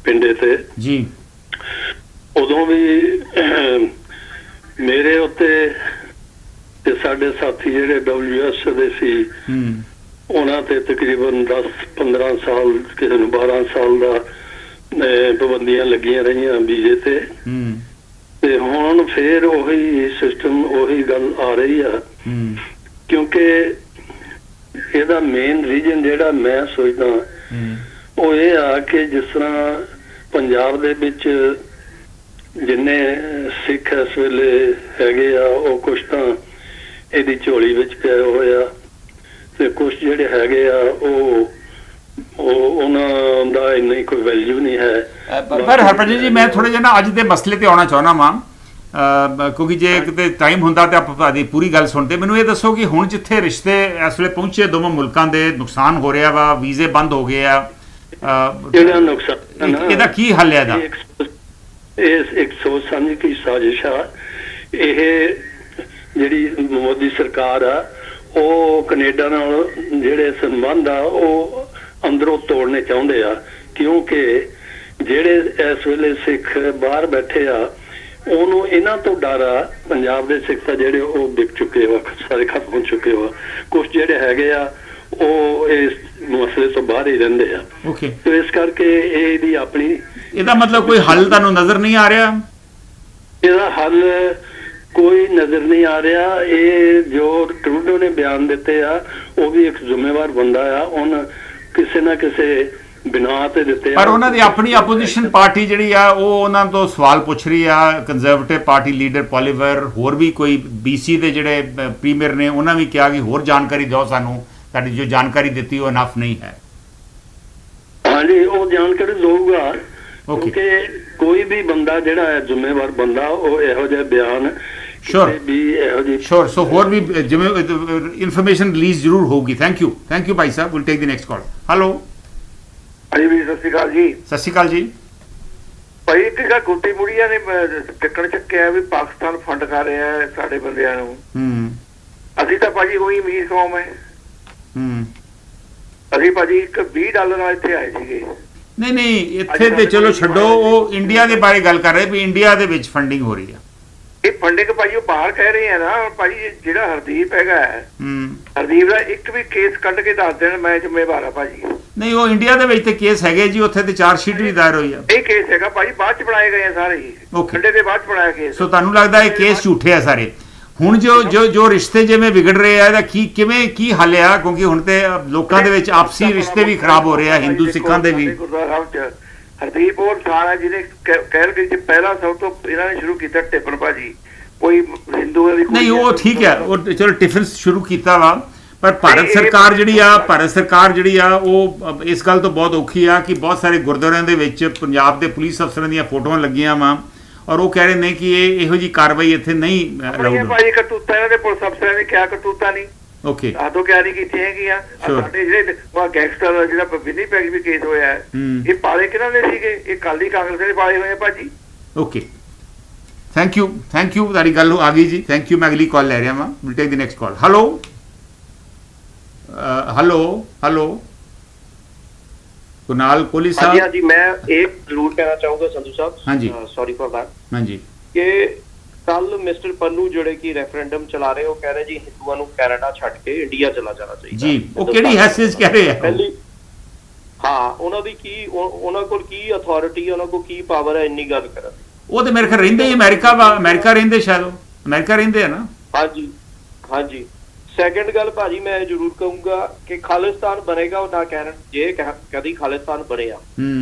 ਪਿੰਡੇ ਤੇ ਜੀ, ਉਦੋਂ ਵੀ ਮੇਰੇ ਉੱਤੇ ਤੇ ਸਾਡੇ ਸਾਥੀ ਜਿਹੜੇ WS ਦੇ ਸੀ ਉਹਨਾਂ ਤੇ ਤਕਰੀਬਨ 10-15 ਸਾਲ, ਕਿਸੇ ਨੂੰ 12 ਸਾਲ ਦਾ ਪਾਬੰਦੀਆਂ ਲੱਗੀਆਂ ਰਹੀਆਂ ਵੀਜ਼ੇ ਤੇ ਹੁਣ ਫੇਰ ਉਹੀ ਸਿਸਟਮ, ਉਹੀ ਗੱਲ ਆ ਰਹੀ ਆ। ਕਿਉਂਕਿ ਇਹਦਾ ਮੇਨ ਰੀਜਨ ਜਿਹੜਾ ਮੈਂ ਸੋਚਦਾ ਉਹ ਇਹ ਆ ਕਿ ਜਿਸ ਤਰ੍ਹਾਂ ਪੰਜਾਬ ਦੇ ਵਿੱਚ ਜਿੰਨੇ ਸਿੱਖ ਇਸ ਵੇਲੇ ਹੈਗੇ ਆ, ਉਹ ਕੁਛ ਤਾਂ ਇਹਦੀ ਝੋਲੀ ਵਿੱਚ ਪਏ ਹੋਏ ਆ, ਤੇ ਕੁਛ ਜਿਹੜੇ ਹੈਗੇ ਆ ਉਹ ਉਹਨਾਂ ਦਾ ਇੰਨੀ ਕੋਈ ਵੈਲਿਊ ਨਹੀਂ ਹੈ। ਪਰ ਹਰਪ੍ਰੀਤ ਜੀ, ਮੈਂ ਥੋੜਾ ਜਿਹਾ ਨਾ ਅੱਜ ਦੇ ਮਸਲੇ ਤੇ ਆਉਣਾ ਚਾਹੁੰਦਾ ਵਾਂ, ਕਿਉਂਕਿ ਜੇ ਕਿਤੇ ਟਾਈਮ ਹੁੰਦਾ ਤੇ ਆਪਾਂ ਤੁਹਾਡੀ ਪੂਰੀ ਗੱਲ ਸੁਣਦੇ। ਮੈਨੂੰ ਇਹ ਦੱਸੋ ਕਿ ਹੁਣ ਜਿੱਥੇ ਰਿਸ਼ਤੇ ਇਸ ਵੇਲੇ ਪਹੁੰਚੇ ਦੋਵਾਂ ਮੁਲਕਾਂ ਦੇ, ਨੁਕਸਾਨ ਹੋ ਰਿਹਾ ਵਾ, ਵੀਜ਼ੇ ਬੰਦ ਹੋ ਗਏ ਆ, ਜਿਹੜਾ ਨੁਕਸਾਨ ਇਹਦਾ ਕੀ ਹੱਲ ਹੈ? ਇਹਦਾ ਇਹ ਇੱਕ ਸੋਚ ਸਮਝ ਕੇ ਸਾਜ਼ਿਸ਼ ਆ। ਇਹ ਜਿਹੜੀ ਮੋਦੀ ਸਰਕਾਰ ਆ ਉਹ ਕੈਨੇਡਾ ਨਾਲ ਜਿਹੜੇ ਸੰਬੰਧ ਆ ਉਹ ਅੰਦਰੋਂ ਤੋੜਨੇ ਚਾਹੁੰਦੇ ਆ, ਕਿਉਂਕਿ ਜਿਹੜੇ ਇਸ ਵੇਲੇ ਸਿੱਖ ਬਾਹਰ ਬੈਠੇ ਆ ਉਹਨੂੰ ਇਹਨਾਂ ਤੋਂ ਡਰ ਆ। ਪੰਜਾਬ ਦੇ ਸਿੱਖ ਤਾਂ ਜਿਹੜੇ ਉਹ ਵਿਕ ਚੁੱਕੇ ਵਾ, ਸਾਰੇ ਖਤਮ ਹੋ ਚੁੱਕੇ ਵਾ। ਕੁਛ ਜਿਹੜੇ ਹੈਗੇ ਆ ਉਹ ਇਸ ਮਸਲੇ ਤੋਂ ਬਾਹਰ ਹੀ ਰਹਿੰਦੇ ਆ। ਤੇ ਇਸ ਕਰਕੇ ਇਹਦੀ ਆਪਣੀ, ਇਹਦਾ ਮਤਲਬ ਕੋਈ ਹੱਲ ਤੁਹਾਨੂੰ ਨਜ਼ਰ ਨਹੀਂ ਆ ਰਿਹਾ? ਇਹਦਾ ਹੱਲ ਕੋਈ ਨਜ਼ਰ ਨਹੀਂ ਆ ਰਿਹਾ। ਇਹ ਜੋ ਟਰੂਡੋ ਨੇ ਬਿਆਨ ਦਿੱਤੇ ਆ ਉਹ ਵੀ ਇੱਕ ਜ਼ਿੰਮੇਵਾਰ ਬੰਦਾ ਆ, ਉਹਨ ਕਿਸੇ ਨਾ ਕਿਸੇ ਬਿਨਾਂ ਤੇ ਦਿੱਤੇ। ਪਰ ਉਹਨਾਂ ਦੀ ਆਪਣੀ ਆਪੋਜੀਸ਼ਨ ਪਾਰਟੀ ਜਿਹੜੀ ਆ ਉਹ ਉਹਨਾਂ ਤੋਂ ਸਵਾਲ ਪੁੱਛ ਰਹੀ ਆ। ਕੰਜ਼ਰਵੇਟਿਵ ਪਾਰਟੀ ਲੀਡਰ ਪੋਲੀਵਰ, ਹੋਰ ਵੀ ਕੋਈ BC ਦੇ ਜਿਹੜੇ ਪ੍ਰੀਮੀਅਰ ਨੇ, ਉਹਨਾਂ ਵੀ ਕਿਹਾ ਕਿ ਹੋਰ ਜਾਣਕਾਰੀ ਦਿਓ ਸਾਨੂੰ, ਤੁਹਾਡੀ ਜੋ ਜਾਣਕਾਰੀ ਦਿੱਤੀ ਉਹ ਇਨਫ ਨਹੀਂ ਹੈ। ਹਾਂਜੀ, ਉਹ ਜਾਣਕਾਰੀ ਦਊਗਾ, ਕਿਉਂਕਿ ਕੋਈ ਵੀ ਬੰਦਾ ਜਿਹੜਾ ਹੈ ਜ਼ਿੰਮੇਵਾਰ ਬੰਦਾ ਉਹ ਇਹੋ ਜਿਹਾ ਬਿਆਨ Sure. So ਹੋਰ ਵੀ ਜਿਵੇਂ ਇਨਫੋਰਮੇਸ਼ਨ ਰਿਲੀਜ਼ ਜ਼ਰੂਰ ਹੋਊਗੀ। Thank you Bhai Sahib. Will take the next call. Hello ਹਾਂਜੀ ਵੀ ਸਤਿ ਸ਼੍ਰੀ ਅਕਾਲ ਜੀ। ਸਤਿ ਸ਼੍ਰੀ ਅਕਾਲ ਜੀ ਭਾਈ। ਇੱਕ ਗੱਲ ਗੁੱਟੀ ਮੁੜੀਆਂ ਨੇ ਚੱਕਣ ਚੱਕਿਆ ਵੀ ਪਾਕਿਸਤਾਨ ਫੰਡ ਕਰ ਰਿਹਾ ਸਾਡੇ ਬੰਦਿਆਂ ਨੂੰ। ਅਸੀਂ ਤਾਂ ਭਾਜੀ ਉਹੀ ਅਮੀਰ ਕੌਮ ਹੈ। ਅਸੀਂ ਭਾਜੀ ਇੱਕ $20 ਨਾਲ ਇੱਥੇ ਆਏ ਸੀਗੇ। ਨਹੀਂ ਇੱਥੇ ਤੇ ਚਲੋ ਛੱਡੋ, ਉਹ ਇੰਡੀਆ ਦੇ ਬਾਰੇ ਗੱਲ ਕਰ ਰਹੇ ਵੀ ਇੰਡੀਆ ਦੇ ਵਿੱਚ ਫੰਡਿੰਗ ਹੋ ਰਹੀ ਹੈ। ਇਹ ਫੰਡਿੰਗ ਭਾਜੀ ਉਹ ਬਾਹਰ ਕਹਿ ਰਹੇ ਆ ਨਾ ਭਾਜੀ। ਜਿਹੜਾ ਹਰਦੀਪ ਹੈਗਾ, ਹਰਦੀਪ ਦਾ ਇੱਕ ਵੀ ਕੇਸ ਕੱਢ ਕੇ ਦੱਸ ਦੇਣ, ਮੈਂ ਜ਼ਿੰਮੇਵਾਰ ਆ ਭਾਜੀ। ਨਹੀਂ, ਉਹ ਇੰਡੀਆ ਦੇ ਵਿੱਚ ਤੇ ਕੇਸ ਹੈਗੇ ਜੀ, ਉੱਥੇ ਤੇ ਚਾਰਜ ਸ਼ੀਟ ਵੀ ਦਾਇਰ ਹੋਈ ਆ। ਇਹ ਕੇਸ ਹੈਗਾ ਭਾਜੀ, ਬਾਅਦ ਚ ਬਣਾਏ ਗਏ ਆ ਸਾਰੇ, ਖੰਡੇ ਦੇ ਬਾਅਦ ਚ ਬਣਾਇਆ ਕੇਸ। ਸੋ ਤੁਹਾਨੂੰ ਲੱਗਦਾ ਇਹ ਕੇਸ ਝੂਠੇ ਆ ਸਾਰੇ? ਹੁਣ ਜੋ ਰਿਸ਼ਤੇ ਜਿਵੇਂ ਵਿਗੜ ਰਹੇ ਆ, ਇਹਦਾ ਕੀ ਹੱਲ ਆ? ਕਿਉਂਕਿ ਹੁਣ ਤੇ ਲੋਕਾਂ ਦੇ ਵਿੱਚ ਆਪਸੀ ਰਿਸ਼ਤੇ ਵੀ ਖਰਾਬ ਹੋ ਰਹੇ ਆ, ਹਿੰਦੂ ਸਿੱਖਾਂ ਦੇ ਵੀ। ਹਰਦੀਪ ਉਹ ਸਾਰਾ ਜਿਹਨੇ ਕਹਿਲਗਰੀ ਚ ਪਹਿਲਾ ਸਭ ਤੋਂ ਇਹਨਾਂ ਨੇ ਸ਼ੁਰੂ ਕੀਤਾ ਟਿੱਪਣ ਭਾਜੀ, ਕੋਈ ਹਿੰਦੂ ਨਹੀਂ, ਉਹ ਠੀਕ ਹੈ, ਉਹ ਚਲੋ ਟਿਫਨ ਸ਼ੁਰੂ ਕੀਤਾ ਵਾ। ਪਰ ਭਾਰਤ ਸਰਕਾਰ ਜਿਹੜੀ ਆ ਉਹ ਇਸ ਗੱਲ ਤੋਂ ਬਹੁਤ ਔਖੀ ਆ ਕਿ ਬਹੁਤ ਸਾਰੇ ਗੁਰਦੁਆਰਿਆਂ ਦੇ ਵਿੱਚ ਪੰਜਾਬ ਦੇ ਪੁਲਿਸ ਅਫਸਰਾਂ ਦੀਆਂ ਫੋਟੋਆਂ ਲੱਗੀਆਂ ਵਾ, ਔਰ ਉਹ ਕਹਿ ਰਹੇ ਨੇ ਕਿ ਇਹੋ ਜਿਹੀ ਕਾਰਵਾਈ ਇੱਥੇ ਨਹੀਂ ਅਲਾਉਡ। ਭਾਜੀ ਕਰਤੂਤਾਂ ਇਹਨਾਂ ਦੇ ਪੁਲਿਸ ਅਫਸਰਾਂ ਨੇ ਕਿਹਾ ਕਰਤੂਤਾਂ ਨਹੀਂ ਆਦੋ ਕਿਆ ਨਹੀਂ ਕੀਤੀਆਂ ਹੈਗੀਆਂ। ਸਾਡੇ ਜਿਹੜੇ ਗੈਂਗਸਟਰ ਜਿਹੜਾ ਬਿੰਨੀ ਪੈਗ ਵੀ ਕੇਸ ਹੋਇਆ ਹੈ, ਇਹ ਪਾਲੇ ਕਿਹਨਾਂ ਦੇ ਸੀਗੇ? ਇਹ ਕਾਲੀ ਕਾਂਗਰਸ ਦੇ ਪਾਲੇ ਹੋਏ ਆ ਭਾਜੀ। ਥੈਂਕ ਯੂ ਤੁਹਾਡੀ ਗੱਲ ਆ ਗਈ ਜੀ। Thank you. ਮੈਂ ਅਗਲੀ ਕਾਲ ਲੈ ਰਿਹਾ ਵਾਂ। Will take the next call. Hello Kunal Kohli ਸਾਹਿਬ। ਹਾਂਜੀ, ਮੈਂ ਇਹ ਜ਼ਰੂਰ ਕਹਿਣਾ ਚਾਹੂੰਗਾ ਸੰਧੂ ਸਾਹਿਬ, ਹਾਂਜੀ, ਸੌਰੀ ਫॉर दैट, ਹਾਂਜੀ, ਕਿ ਕੱਲ ਮਿਸਟਰ ਪੰਨੂ ਜਿਹੜੇ ਕਿ ਰੈਫਰੈਂਡਮ ਚਲਾ ਰਹੇ, ਉਹ ਕਹਿ ਰਹੇ ਜੀ ਹਿੰਦੂਆਂ ਨੂੰ ਕੈਨੇਡਾ ਛੱਡ ਕੇ ਇੰਡੀਆ ਚਲਾ ਜਾਣਾ ਚਾਹੀਦਾ ਜੀ। ਉਹ ਕਿਹੜੀ ਹੈਸੀਅਤ ਕਹਿ ਰਹੇ ਆ? ਪਹਿਲੀ ਉਹਨਾਂ ਦੀ ਕੀ, ਉਹਨਾਂ ਕੋਲ ਕੀ ਅਥਾਰਟੀ, ਉਹਨਾਂ ਕੋਲ ਕੀ ਪਾਵਰ ਹੈ ਇੰਨੀ ਗੱਲ ਕਰਨ ਦੀ? ਉਹ ਤੇ ਮੇਰੇ ਖਿਆਲ ਰਹਿੰਦੇ ਹੀ ਅਮਰੀਕਾ ਰਹਿੰਦੇ, ਸ਼ਾਇਦ ਉਹ ਅਮਰੀਕਾ ਰਹਿੰਦੇ ਆ ਨਾ। ਹਾਂਜੀ। ਸੈਕੰਡ ਗੱਲ ਭਾਜੀ, ਮੈਂ ਜ਼ਰੂਰ ਕਹੂੰਗਾ ਕਿ ਖਾਲਿਸਤਾਨ ਬਣੇਗਾ ਉਹ ਨਾ ਕੈਨੇਡਾ, ਜੇ ਕਦੀ ਖਾਲਿਸਤਾਨ ਬਣਿਆ,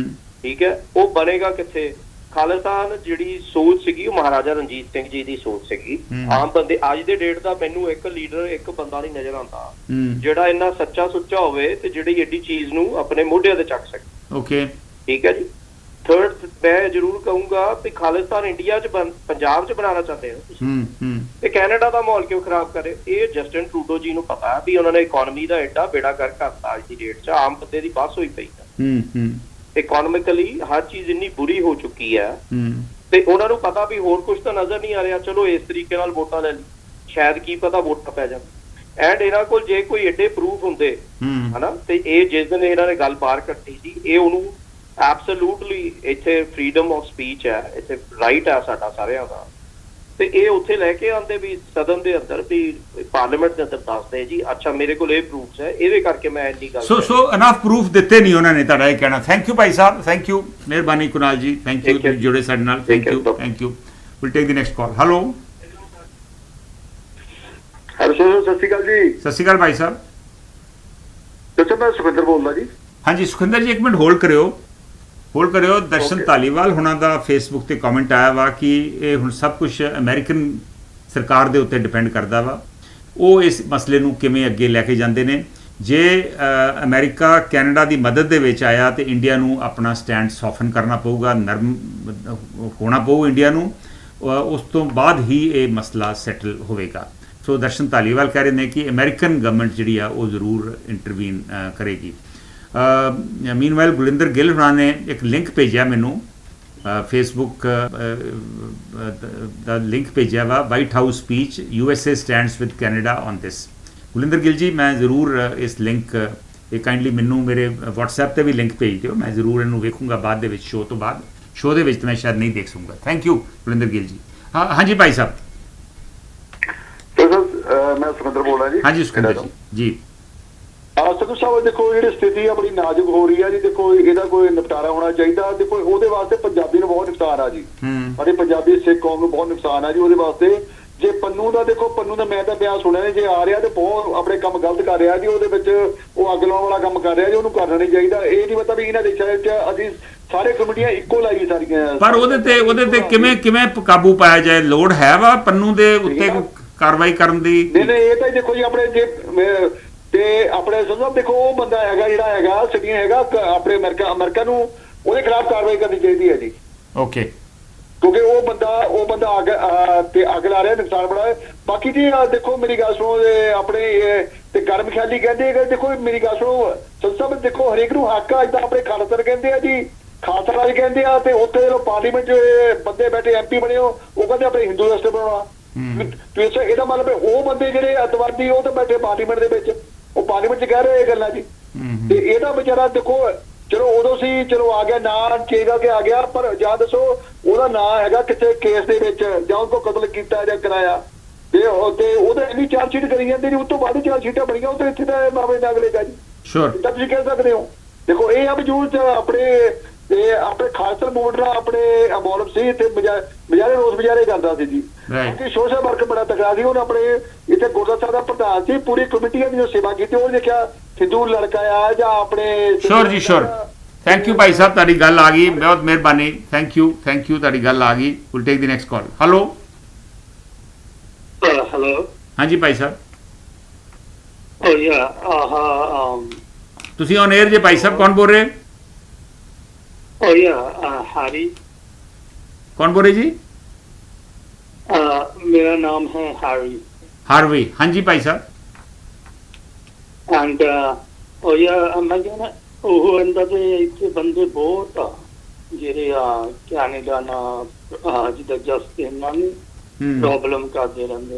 ਠੀਕ ਹੈ, ਉਹ ਬਣੇਗਾ ਕਿੱਥੇ? ਖਾਲਿਸਤਾਨ ਜਿਹੜੀ ਸੋਚ ਸੀਗੀ ਉਹ ਮਹਾਰਾਜਾ ਰਣਜੀਤ ਸਿੰਘ ਜੀ ਦੀ ਸੋਚ ਸੀਗੀ। ਆਮ ਬੰਦੇ ਅੱਜ ਦੇ ਡੇਟ ਦਾ ਮੈਨੂੰ ਇੱਕ ਲੀਡਰ, ਇੱਕ ਬੰਦਾ ਨਹੀਂ ਨਜ਼ਰ ਆਉਂਦਾ ਜਿਹੜਾ ਇੰਨਾ ਸੱਚਾ ਸੁੱਚਾ ਹੋਵੇ ਤੇ ਜਿਹੜੀ ਏਡੀ ਚੀਜ਼ ਨੂੰ ਆਪਣੇ ਮੋਢਿਆਂ ਤੇ ਚੱਕ ਸਕੇ। ਠੀਕ ਹੈ ਜੀ। ਥਰਡ, ਮੈਂ ਜ਼ਰੂਰ ਕਹੂੰਗਾ ਵੀ ਖਾਲਿਸਤਾਨ ਇੰਡੀਆ ਚ ਪੰਜਾਬ ਚ ਬਣਾਉਣਾ ਚਾਹੁੰਦੇ ਹੋ ਤੁਸੀਂ, ਤੇ ਕੈਨੇਡਾ ਦਾ ਮਾਹੌਲ ਕਿਉਂ ਖਰਾਬ ਕਰੇ? ਇਹ ਜਸਟਿਨ ਟਰੂਡੋ ਜੀ ਨੂੰ ਪਤਾ ਹੈ ਵੀ ਉਹਨਾਂ ਨੇ ਇਕਨੋਮੀ ਦਾ ਐਡਾ ਬੇੜਾ ਕਰ ਕਰਤਾ ਅੱਜ ਦੀ ਡੇਟ ਚ, ਆਮ ਬੰਦੇ ਦੀ ਬੱਸ ਹੋਈ ਪਈ ਹੈ। ਇਕਨੋਮਿਕਲੀ ਹਰ ਚੀਜ਼ ਇੰਨੀ ਬੁਰੀ ਹੋ ਚੁੱਕੀ ਹੈ ਤੇ ਉਹਨਾਂ ਨੂੰ ਪਤਾ ਵੀ ਹੋਰ ਕੁਝ ਤਾਂ ਨਜ਼ਰ ਨਹੀਂ ਆ ਰਿਹਾ। ਚਲੋ ਇਸ ਤਰੀਕੇ ਨਾਲ ਵੋਟਾਂ ਲੈ ਲਈ, ਸ਼ਾਇਦ ਕੀ ਪਤਾ ਵੋਟਾਂ ਪੈ ਜਾਣ। ਐਂਡ ਇਹਨਾਂ ਕੋਲ ਜੇ ਕੋਈ ਏਡੇ ਪ੍ਰੂਫ ਹੁੰਦੇ ਹਨਾ, ਤੇ ਇਹ ਜਿਸ ਦਿਨ ਇਹਨਾਂ ਨੇ ਗੱਲ ਬਾਹਰ ਕੱਢੀ ਸੀ, ਇਹ ਉਹਨੂੰ ਐਬਸੋਲੂਟਲੀ ਇੱਥੇ ਫਰੀडम ਆਫ ਸਪੀਚ ਹੈ, ਇੱਥੇ ਰਾਈਟ ਹੈ ਸਾਡਾ ਸਾਰਿਆਂ ਦਾ, ਤੇ ਇਹ ਉੱਥੇ ਲੈ ਕੇ ਆਉਂਦੇ ਵੀ ਸਦਨ ਦੇ ਅੰਦਰ ਵੀ ਪਾਰਲੀਮੈਂਟ ਦੇ ਅੰਦਰ ਦੱਸਦੇ ਜੀ ਅੱਛਾ ਮੇਰੇ ਕੋਲ ਇਹ ਪ੍ਰੂਫਸ ਹੈ, ਇਹਦੇ ਕਰਕੇ ਮੈਂ ਇੰਨੀ ਗੱਲ ਸੋ ਇਨਫ ਪ੍ਰੂਫ ਦਿੱਤੇ ਨਹੀਂ ਉਹਨਾਂ ਨੇ, ਤੁਹਾਡਾ ਇਹ ਕਹਿਣਾ। Thank you Bhai Sahib, thank you, ਮਿਹਰਬਾਨੀ ਕੁਨਾਲ ਜੀ, ਥੈਂਕ ਯੂ ਜੁੜੇ ਸਾਡੇ ਨਾਲ, thank you, thank you. Will take the next call. Hello sir ਸਤਿ ਸ਼੍ਰੀ ਅਕਾਲ ਜੀ। ਸਤਿ ਸ਼੍ਰੀ ਅਕਾਲ ਭਾਈ ਸਾਹਿਬ। ਦੱਸੋ, ਮੈਂ ਸੁਖਿੰਦਰ ਬੋਲਦਾ ਜੀ। ਹਾਂਜੀ ਸੁਖਿੰਦਰ ਜੀ, ਇੱਕ ਮਿੰਟ ਹੋਲਡ ਕਰਿਓ, ਹੋਲਡ ਕਰਿਓ। ਦਰਸ਼ਨ ਧਾਲੀਵਾਲ ਹੁਣਾਂ ਦਾ ਫੇਸਬੁੱਕ ਤੇ ਕਮੈਂਟ ਆਇਆ ਵਾ ਕਿ ਇਹ ਹੁਣ ਸਭ ਕੁਝ ਅਮਰੀਕਨ ਸਰਕਾਰ ਦੇ ਉੱਤੇ ਡਿਪੈਂਡ ਕਰਦਾ ਵਾ, ਉਹ ਇਸ ਮਸਲੇ ਨੂੰ ਕਿਵੇਂ ਅੱਗੇ ਲੈ ਕੇ ਜਾਂਦੇ ਨੇ। ਜੇ ਅਮਰੀਕਾ ਕੈਨੇਡਾ ਦੀ ਮਦਦ ਦੇ ਵਿੱਚ ਆਇਆ ਤੇ ਇੰਡੀਆ ਨੂੰ ਆਪਣਾ ਸਟੈਂਡ ਸੌਫਨ ਕਰਨਾ ਪਊਗਾ, ਨਰਮ ਹੋਣਾ ਪਊ ਇੰਡੀਆ ਨੂੰ, ਉਸ ਤੋਂ ਬਾਅਦ ਹੀ ਇਹ ਮਸਲਾ ਸੈਟਲ ਹੋਵੇਗਾ। ਸੋ ਦਰਸ਼ਨ ਧਾਲੀਵਾਲ ਕਹਿ ਰਹੇ ਨੇ ਕਿ ਅਮਰੀਕਨ ਗਵਰਨਮੈਂਟ ਜਿਹੜੀ ਆ ਉਹ ਜ਼ਰੂਰ ਇੰਟਰਵੀਨ ਕਰੇਗੀ। ਮੀਨਵਾਈਲ ਗੁਲਿੰਦਰ ਗਿੱਲ ਹੁਣਾਂ ਨੇ ਇੱਕ ਲਿੰਕ ਭੇਜਿਆ ਮੈਨੂੰ, ਫੇਸਬੁੱਕ ਦਾ ਲਿੰਕ ਭੇਜਿਆ ਵਾ, White House speech USA stands with Canada on this. Gulinder Gill ji, ਮੈਂ ਜ਼ਰੂਰ ਇਸ ਲਿੰਕ ਇਹ ਕਾਈਂਡਲੀ ਮੈਨੂੰ ਮੇਰੇ WhatsApp ਤੇ ਵੀ ਲਿੰਕ ਭੇਜ ਦਿਓ, ਮੈਂ ਜ਼ਰੂਰ ਇਹਨੂੰ ਵੇਖੂੰਗਾ ਬਾਅਦ ਦੇ ਵਿੱਚ, ਸ਼ੋਅ ਤੋਂ ਬਾਅਦ। ਸ਼ੋਅ ਦੇ ਵਿੱਚ ਤਾਂ ਮੈਂ ਸ਼ਾਇਦ ਨਹੀਂ ਦੇਖ ਸਕੂੰਗਾ। ਥੈਂਕ ਯੂ ਗੁਲਿੰਦਰ ਗਿੱਲ ਜੀ। ਹਾਂਜੀ ਭਾਈ ਸਾਹਿਬ। ਮੈਂ ਸੁਖਿੰਦਰ ਬੋਲ ਰਿਹਾ ਜੀ। ਹਾਂਜੀ ਸੁਖਿੰਦਰ ਜੀ ਜੀ। ਸਤੂ ਸਾਹਿਬ, ਦੇਖੋ ਜਿਹੜੀ ਸਥਿਤੀ ਆ ਬੜੀ ਨਾਜ਼ੁਕ ਹੋ ਰਹੀ ਆ ਜੀ, ਦੇਖੋ ਇਹਦਾ ਕੋਈ ਨਿਪਟਾਰਾ ਹੋਣਾ ਚਾਹੀਦਾ। ਦੇਖੋ ਉਹਦੇ ਵਾਸਤੇ ਪੰਜਾਬੀ ਨੂੰ ਬਹੁਤ ਨੁਕਸਾਨ ਆ ਜੀ, ਸਾਡੇ ਪੰਜਾਬੀ ਸਿੱਖ ਕੌਮ ਨੂੰ ਬਹੁਤ ਨੁਕਸਾਨ ਆ ਜੀ ਉਹਦੇ ਵਾਸਤੇ। ਜੇ ਪੰਨੂ ਦਾ ਦੇਖੋ, ਪੰਨੂ ਦਾ ਮੈਂ ਤਾਂ ਬਿਆਨ ਸੁਣਿਆ ਨਹੀਂ, ਜੇ ਆ ਰਿਹਾ ਤੇ ਬਹੁਤ ਆਪਣੇ ਕੰਮ ਗਲਤ ਕਰ ਰਿਹਾ ਜੀ, ਉਹਦੇ ਵਿੱਚ ਉਹ ਅੱਗ ਲਾਉਣ ਵਾਲਾ ਕੰਮ ਕਰ ਰਿਹਾ ਜੀ, ਉਹਨੂੰ ਕਰਨਾ ਨਹੀਂ ਚਾਹੀਦਾ। ਇਹ ਨਹੀਂ ਪਤਾ ਵੀ ਇਹਨਾਂ ਦੇਸ਼ਾਂ ਵਿੱਚ ਅਸੀਂ ਸਾਰੇ ਕਮੇਟੀਆਂ ਇੱਕੋ ਲਾਈ ਸਾਰੀਆਂ, ਪਰ ਉਹਦੇ ਤੇ ਕਿਵੇਂ ਕਾਬੂ ਪਾਇਆ ਜਾਏ? ਲੋੜ ਹੈ ਵਾ ਪੰਨੂ ਦੇ ਉੱਤੇ ਕਾਰਵਾਈ ਕਰਨ ਦੀ? ਨਹੀਂ ਇਹ ਤਾਂ ਦੇਖੋ ਜੀ ਆਪਣੇ ਜੇ ਤੇ ਆਪਣੇ ਸਮਝੋ, ਦੇਖੋ ਉਹ ਬੰਦਾ ਹੈਗਾ ਜਿਹੜਾ ਹੈਗਾ ਸਿਟੀਆਂ ਹੈਗਾ ਆਪਣੇ ਅਮਰੀਕਾ ਨੂੰ ਉਹਦੇ ਖਿਲਾਫ ਕਾਰਵਾਈ ਕਰਨੀ ਚਾਹੀਦੀ ਹੈ ਜੀ। ਓਕੇ, ਕਿਉਂਕਿ ਉਹ ਬੰਦਾ ਅੱਗ ਲਾ ਰਿਹਾ, ਨੁਕਸਾਨ ਬੜਾ। ਬਾਕੀ ਜੀ ਦੇਖੋ ਮੇਰੀ ਗੱਲ ਸੁਣੋ, ਆਪਣੇ ਤੇ ਗਰਮ ਖਿਆਲੀ ਕਹਿੰਦੇ ਹੈਗੇ, ਦੇਖੋ ਮੇਰੀ ਗੱਲ ਸੁਣੋ ਸੰਸਦ, ਦੇਖੋ ਹਰੇਕ ਨੂੰ ਹੱਕ ਆ, ਇਦਾਂ ਆਪਣੇ ਖਾਲਸਾ ਕਹਿੰਦੇ ਆ ਜੀ, ਖਾਲਸਾ ਰਾਜ ਕਹਿੰਦੇ ਆ, ਤੇ ਉੱਥੇ ਜਦੋਂ ਪਾਰਲੀਮੈਂਟ 'ਚ ਬੰਦੇ ਬੈਠੇ MP ਬਣੇ ਹੋ, ਉਹ ਕਹਿੰਦੇ ਆਪਣੇ ਹਿੰਦੂ ਰਾਸ਼ਟਰ ਬਣਾਉਣਾ। ਇਹਦਾ ਮਤਲਬ ਉਹ ਬੰਦੇ ਜਿਹੜੇ ਅੱਤਵਾਦੀ ਉਹ ਤਾਂ ਬੈਠੇ ਪਾਰਲੀਮੈਂਟ ਦੇ ਵਿੱਚ, ਉਹ ਪਾਰਲੀਮੈਂਟ 'ਚ ਕਹਿ ਰਹੇ ਇਹ ਗੱਲਾਂ ਜੀ। ਤੇ ਇਹਦਾ ਵਿਚਾਰਾ ਦੇਖੋ, ਚਲੋ ਉਦੋਂ ਸੀ, ਚਲੋ ਆ ਗਿਆ ਨਾਂ ਚੇਂਜ ਕਰਕੇ ਆ ਗਿਆ, ਪਰ ਜਾਂ ਦੱਸੋ ਉਹਦਾ ਨਾਂ ਹੈਗਾ ਕਿਸੇ ਕੇਸ ਦੇ ਵਿੱਚ, ਜਾਂ ਉਹ ਕੋ ਕਤਲ ਕੀਤਾ ਜਾਂ ਕਰਾਇਆ, ਤੇ ਉਹਦਾ ਇੰਨੀ ਚਾਰਜ ਸ਼ੀਟ ਕਰੀ ਜਾਂਦੇ ਨੇ, ਉਸ ਤੋਂ ਬਾਅਦ ਚਾਰਜ ਸ਼ੀਟਾਂ ਬਣੀਆਂ, ਉਹ ਤਾਂ ਇੱਥੇ ਦਾ ਮਾਮਲੇ ਨਾ ਅਗਲੇਗਾ ਜੀ। ਸ਼ੋਰ, ਤਾਂ ਤੁਸੀਂ ਕਹਿ ਸਕਦੇ ਹੋ। ਦੇਖੋ ਇਹ ਆ ਵੀ ਜੋ ਆਪਣੇ ਖਾਲਸਾ ਮੂਵਮੈਂਟ ਦਾ ਆਪਣੇ ਅਬੋਲਮ ਸੀ, ਤੇ ਬਜਾਰੇ ਰੋਸ ਬਜਾਰੇ ਕਰਦਾ ਸੀ ਜੀ, ਕਿਉਂਕਿ ਸੋਸ਼ਲ ਵਰਕ ਬੜਾ ਤਕੜਾ ਸੀ। ਉਹਨੇ ਆਪਣੇ ਇੱਥੇ ਗੁਰਦੁਆਰਾ ਸਾਹਿਬ ਦਾ ਪ੍ਰਧਾਨ ਸੀ, ਪੂਰੀ ਕਮੇਟੀਆਂ ਦੀ ਸੇਵਾ ਕੀਤੀ। ਉਹ ਦੇਖਿਆ ਹਿੰਦੂ ਲੜਕਾ ਆ ਜਾਂ ਆਪਣੇ। ਸ਼ੋਰ ਜੀ ਸ਼ੋਰ, ਥੈਂਕ ਯੂ ਭਾਈ ਸਾਹਿਬ, ਤੁਹਾਡੀ ਗੱਲ ਆ ਗਈ, ਬਹੁਤ ਮਿਹਰਬਾਨੀ, ਥੈਂਕ ਯੂ, ਤੁਹਾਡੀ ਗੱਲ ਆ ਗਈ। Will take the next call. Hello hello, ਹਾਂਜੀ ਭਾਈ ਸਾਹਿਬ। ਤੁਸੀਂ ਔਨ 에ਅਰ ਜੇ ਭਾਈ ਸਾਹਿਬ, ਕੌਣ ਬੋਲ ਰਹੇ? हारी। कौन बोल रहे जी? मेरा नाम है हारी। हार्वी, हाँ जी भाई साहब। एंड मैं कहना ਉਹ ਇਹਨਾਂ ਦੇ ਇੱਥੇ ਬੰਦੇ ਬਹੁਤ ਆ ਜਿਹੜੇ ਕੈਨੇਡਾ ਨਾਲ ਜਿੱਦਾਂ ਜਸਟ ਇਹਨਾਂ ਨੂੰ ਪ੍ਰੋਬਲਮ ਕਰਦੇ ਰਹਿੰਦੇ।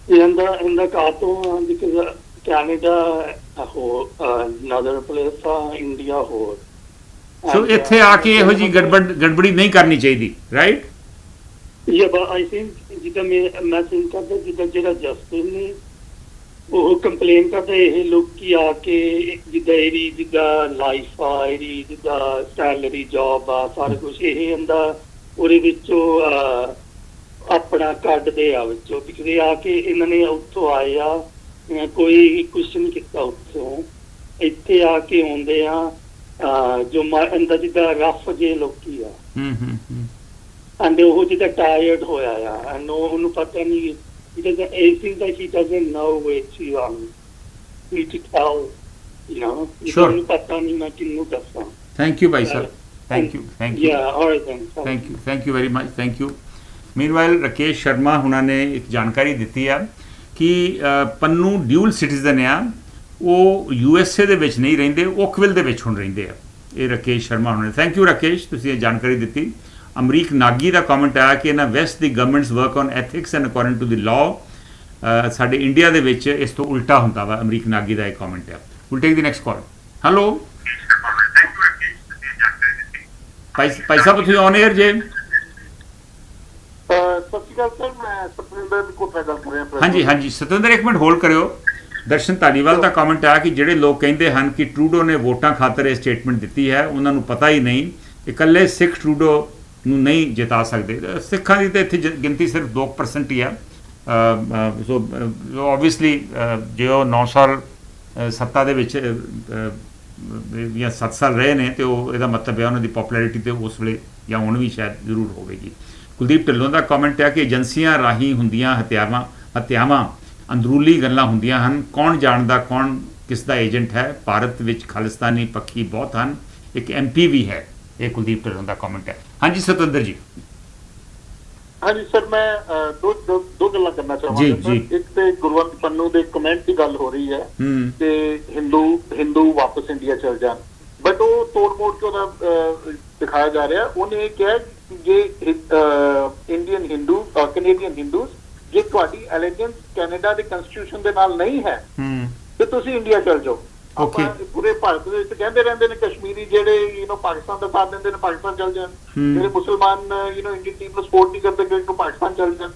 ਇਹਦਾ ਕਾਤੋਂ ਬਿਕਾਜ਼ ਕੈਨੇਡਾ ਹੋਰ ਅਨਦਰ ਪਲੇਸ ਆ, ਇੰਡੀਆ ਹੋਰ। ਸੋ ਇੱਥੇ ਆ ਕੇ ਇਹੋ ਜੀ ਗੜਬੜੀ ਨਹੀਂ ਕਰਨੀ ਚਾਹੀਦੀ, ਰਾਈਟ? ਯਾ ਬਟ ਆਈ ਥਿੰਕ ਜਿੱਦਾਂ ਮੈਂ ਥਿੰਕ ਕਰਦਾ ਜਿੱਦਾਂ ਜਿਹੜਾ ਜਸਟਿਨ ਨੇ ਉਹ ਕੰਪਲੇਨ ਕਰਦੇ ਇਹ ਲੋਕੀ ਆ ਕੇ ਜਿੱਦਾਂ ਇਹਦੀ ਜਿੱਦਾਂ ਲਾਈਫ ਆ, ਇਹਦੀ ਜਿੱਦਾਂ ਸੈਲਰੀ ਜੌਬ ਆ, ਸਾਰਾ ਕੁਛ ਇਹ ਹੁੰਦਾ ਉਹਦੇ ਵਿੱਚੋਂ ਆਪਣਾ ਕੱਢਦੇ ਆ ਵਿੱਚੋਂ, ਬਿਕਜ਼ ਆ ਕੇ ਇਹਨਾਂ ਨੇ ਉੱਥੋਂ ਆਏ ਆ, ਕੋਈ ਕੁਛ ਨਹੀਂ ਕੀਤਾ ਉੱਥੋਂ, ਇੱਥੇ ਆ ਕੇ ਆਉਂਦੇ ਆ ਜੋ ਅੰਦਰ ਜਿੱਦਾਂ ਰਫ ਜੇ ਲੋਕੀ ਆ ਐਂਡ ਉਹ ਜਿੱਦਾਂ ਟਾਇਰਡ ਹੋਇਆ ਆ ਐਂਡ ਉਹਨੂੰ ਪਤਾ ਨਹੀਂ he doesn't know where to tell, you know. Sure. ਪਤਾ ਨਹੀਂ ਮੈਂ ਕਿਹਨੂੰ ਦੱਸਾਂ। Thank you, bhai sir. Thank you. Yeah, all right then. Thank you very much. Thank you. Meanwhile, Rakesh Sharma हुणा ने एक जानकारी ਦਿੱਤੀ ਆ ਕਿ ਪੰਨੂ ਡਿਊਲ ਸਿਟੀਜ਼ਨ ਆ, ਉਹ USA ਦੇ ਵਿੱਚ ਨਹੀਂ ਰਹਿੰਦੇ, ਓਕਵਿਲ ਦੇ ਵਿੱਚ ਹੁਣ ਰਹਿੰਦੇ ਆ। ਇਹ ਰਾਕੇਸ਼ ਸ਼ਰਮਾ ਹੁਣਾਂ ਨੇ। ਥੈਂਕ ਯੂ ਰਾਕੇਸ਼, ਤੁਸੀਂ ਇਹ ਜਾਣਕਾਰੀ ਦਿੱਤੀ। ਅਮਰੀਕ ਨਾਗੀ ਦਾ ਕਮੈਂਟ ਆਇਆ ਕਿ ਇਹਨਾਂ ਵੈਸਟ ਦੀ governments work on ethics and according to the law. ਸਾਡੇ ਇੰਡੀਆ ਦੇ ਵਿੱਚ ਇਸ ਤੋਂ ਉਲਟਾ ਹੁੰਦਾ ਵਾ। ਅਮਰੀਕ ਨਾਗੀ ਦਾ ਇਹ ਕਮੈਂਟ ਆ। Will take the next call. Hello Bhai Sahib, ਤੁਸੀਂ ਔਨ 에ਅਰ ਜੇ? ਸਤਿ ਸ਼੍ਰੀ ਅਕਾਲ ਸਰ, ਮੈਂ ਸਤਿੰਦਰ ਕੋਟਰਾ ਗੱਲ ਕਰ ਰਿਹਾ। ਹਾਂਜੀ ਹਾਂਜੀ ਸਤਿੰਦਰ, ਇੱਕ ਮਿੰਟ ਹੋਲਡ ਕਰਿਓ। ਦਰਸ਼ਨ ਧਾਲੀਵਾਲ ਦਾ ਕਮੈਂਟ ਆ ਕਿ ਜਿਹੜੇ ਲੋਕ ਕਹਿੰਦੇ ਹਨ ਕਿ ਟਰੂਡੋ ਨੇ ਵੋਟਾਂ ਖਾਤਰ ਇਹ ਸਟੇਟਮੈਂਟ ਦਿੱਤੀ ਹੈ, ਉਹਨਾਂ ਨੂੰ ਪਤਾ ਹੀ ਨਹੀਂ, ਇਕੱਲੇ ਸਿੱਖ ਟਰੂਡੋ ਨੂੰ ਨਹੀਂ ਜਿਤਾ ਸਕਦੇ। ਸਿੱਖਾਂ ਦੀ ਤਾਂ ਇੱਥੇ ਗਿਣਤੀ ਸਿਰਫ 2% ਹੀ ਆ। ਸੋ ਓਬਵੀਅਸਲੀ ਜੇ ਉਹ 9 ਸਾਲ ਸੱਤਾ ਦੇ ਵਿੱਚ ਜਾਂ 7 ਸਾਲ ਰਹੇ ਨੇ ਤੇ ਉਹ ਇਹਦਾ ਮਤਲਬ ਹੈ ਉਹਨਾਂ ਦੀ ਪੋਪੂਲੈਰਿਟੀ ਤੇ ਉਸ ਵੇਲੇ ਜਾਂ ਹੁਣ ਵੀ ਸ਼ਾਇਦ ਜ਼ਰੂਰ ਹੋਵੇਗੀ। ਕੁਲਦੀਪ ਢਿੱਲੋਂ ਦਾ ਕਮੈਂਟ ਹੈ ਕਿ ਏਜੰਸੀਆਂ ਰਾਹੀਂ ਹੁੰਦੀਆਂ ਹੱਤਿਆਵਾਂ ਅੰਦਰੂਲੀ ਗੱਲਾਂ ਹੁੰਦੀਆਂ ਹਨ, ਕੌਣ ਜਾਣਦਾ ਕੌਣ ਕਿਸ ਦਾ ਏਜੰਟ ਹੈ। ਭਾਰਤ ਵਿੱਚ ਖਾਲਿਸਤਾਨੀ ਪੱਖੀ ਬਹੁਤ ਹਨ, ਇੱਕ MP ਵੀ ਹੈ। ਇਹ ਕੁਲਦੀਪ ਢਿੱਲੋਂ ਦਾ ਕਮੈਂਟ ਹੈ। ਹਾਂਜੀ ਸਤਿੰਦਰ ਜੀ। ਹਾਂਜੀ ਸਰ, ਮੈਂ ਦੋ ਗੱਲਾਂ ਕਰਨਾ ਚਾਹਾਂਗਾ ਸਰ। ਇੱਕ ਤੇ ਗੁਰਵੰਤ ਪੰਨੂ ਦੇ ਕਮੈਂਟ ਦੀ ਗੱਲ ਹੋ ਰਹੀ ਹੈ ਕਿ ਹਿੰਦੂ ਵਾਪਸ ਇੰਡੀਆ ਚਲ ਜਾਣ, ਬਟ ਉਹ ਤੋੜ ਮੋੜ ਕੇ ਉਹਦਾ ਦਿਖਾਇਆ ਜਾ ਰਿਹਾ। ਉਹਨੇ ਇਹ ਕਿਹਾ ਜੇ ਇੰਡੀਅਨ ਹਿੰਦੂ ਕੈਨੇਡੀਅਨ ਹਿੰਦੂਜ਼, ਜੇ ਤੁਹਾਡੀ ਐਲੀਜੈਂਸ ਕੈਨੇਡਾ ਦੇ ਕਨਸਟੀਟਿਊਸ਼ਨ ਦੇ ਨਾਲ ਨਹੀਂ ਹੈ ਤੇ ਤੁਸੀਂ ਇੰਡੀਆ ਚਲ ਜਾਓ। ਆਪਾਂ ਪੂਰੇ ਭਾਰਤ ਦੇ ਵਿੱਚ ਕਹਿੰਦੇ ਰਹਿੰਦੇ ਨੇ ਕਸ਼ਮੀਰੀ ਜਿਹੜੇ ਪਾਕਿਸਤਾਨ ਦਾ ਸਾਥ ਦਿੰਦੇ ਨੇ ਪਾਕਿਸਤਾਨ ਚਲ ਜਾਣ, ਜਿਹੜੇ ਮੁਸਲਮਾਨ ਇੰਡੀਅਨ ਟੀਮ ਨੂੰ ਸਪੋਰਟ ਨਹੀਂ ਕਰਦੇ ਕਿ ਪਾਕਿਸਤਾਨ ਚਲ ਜਾਣ।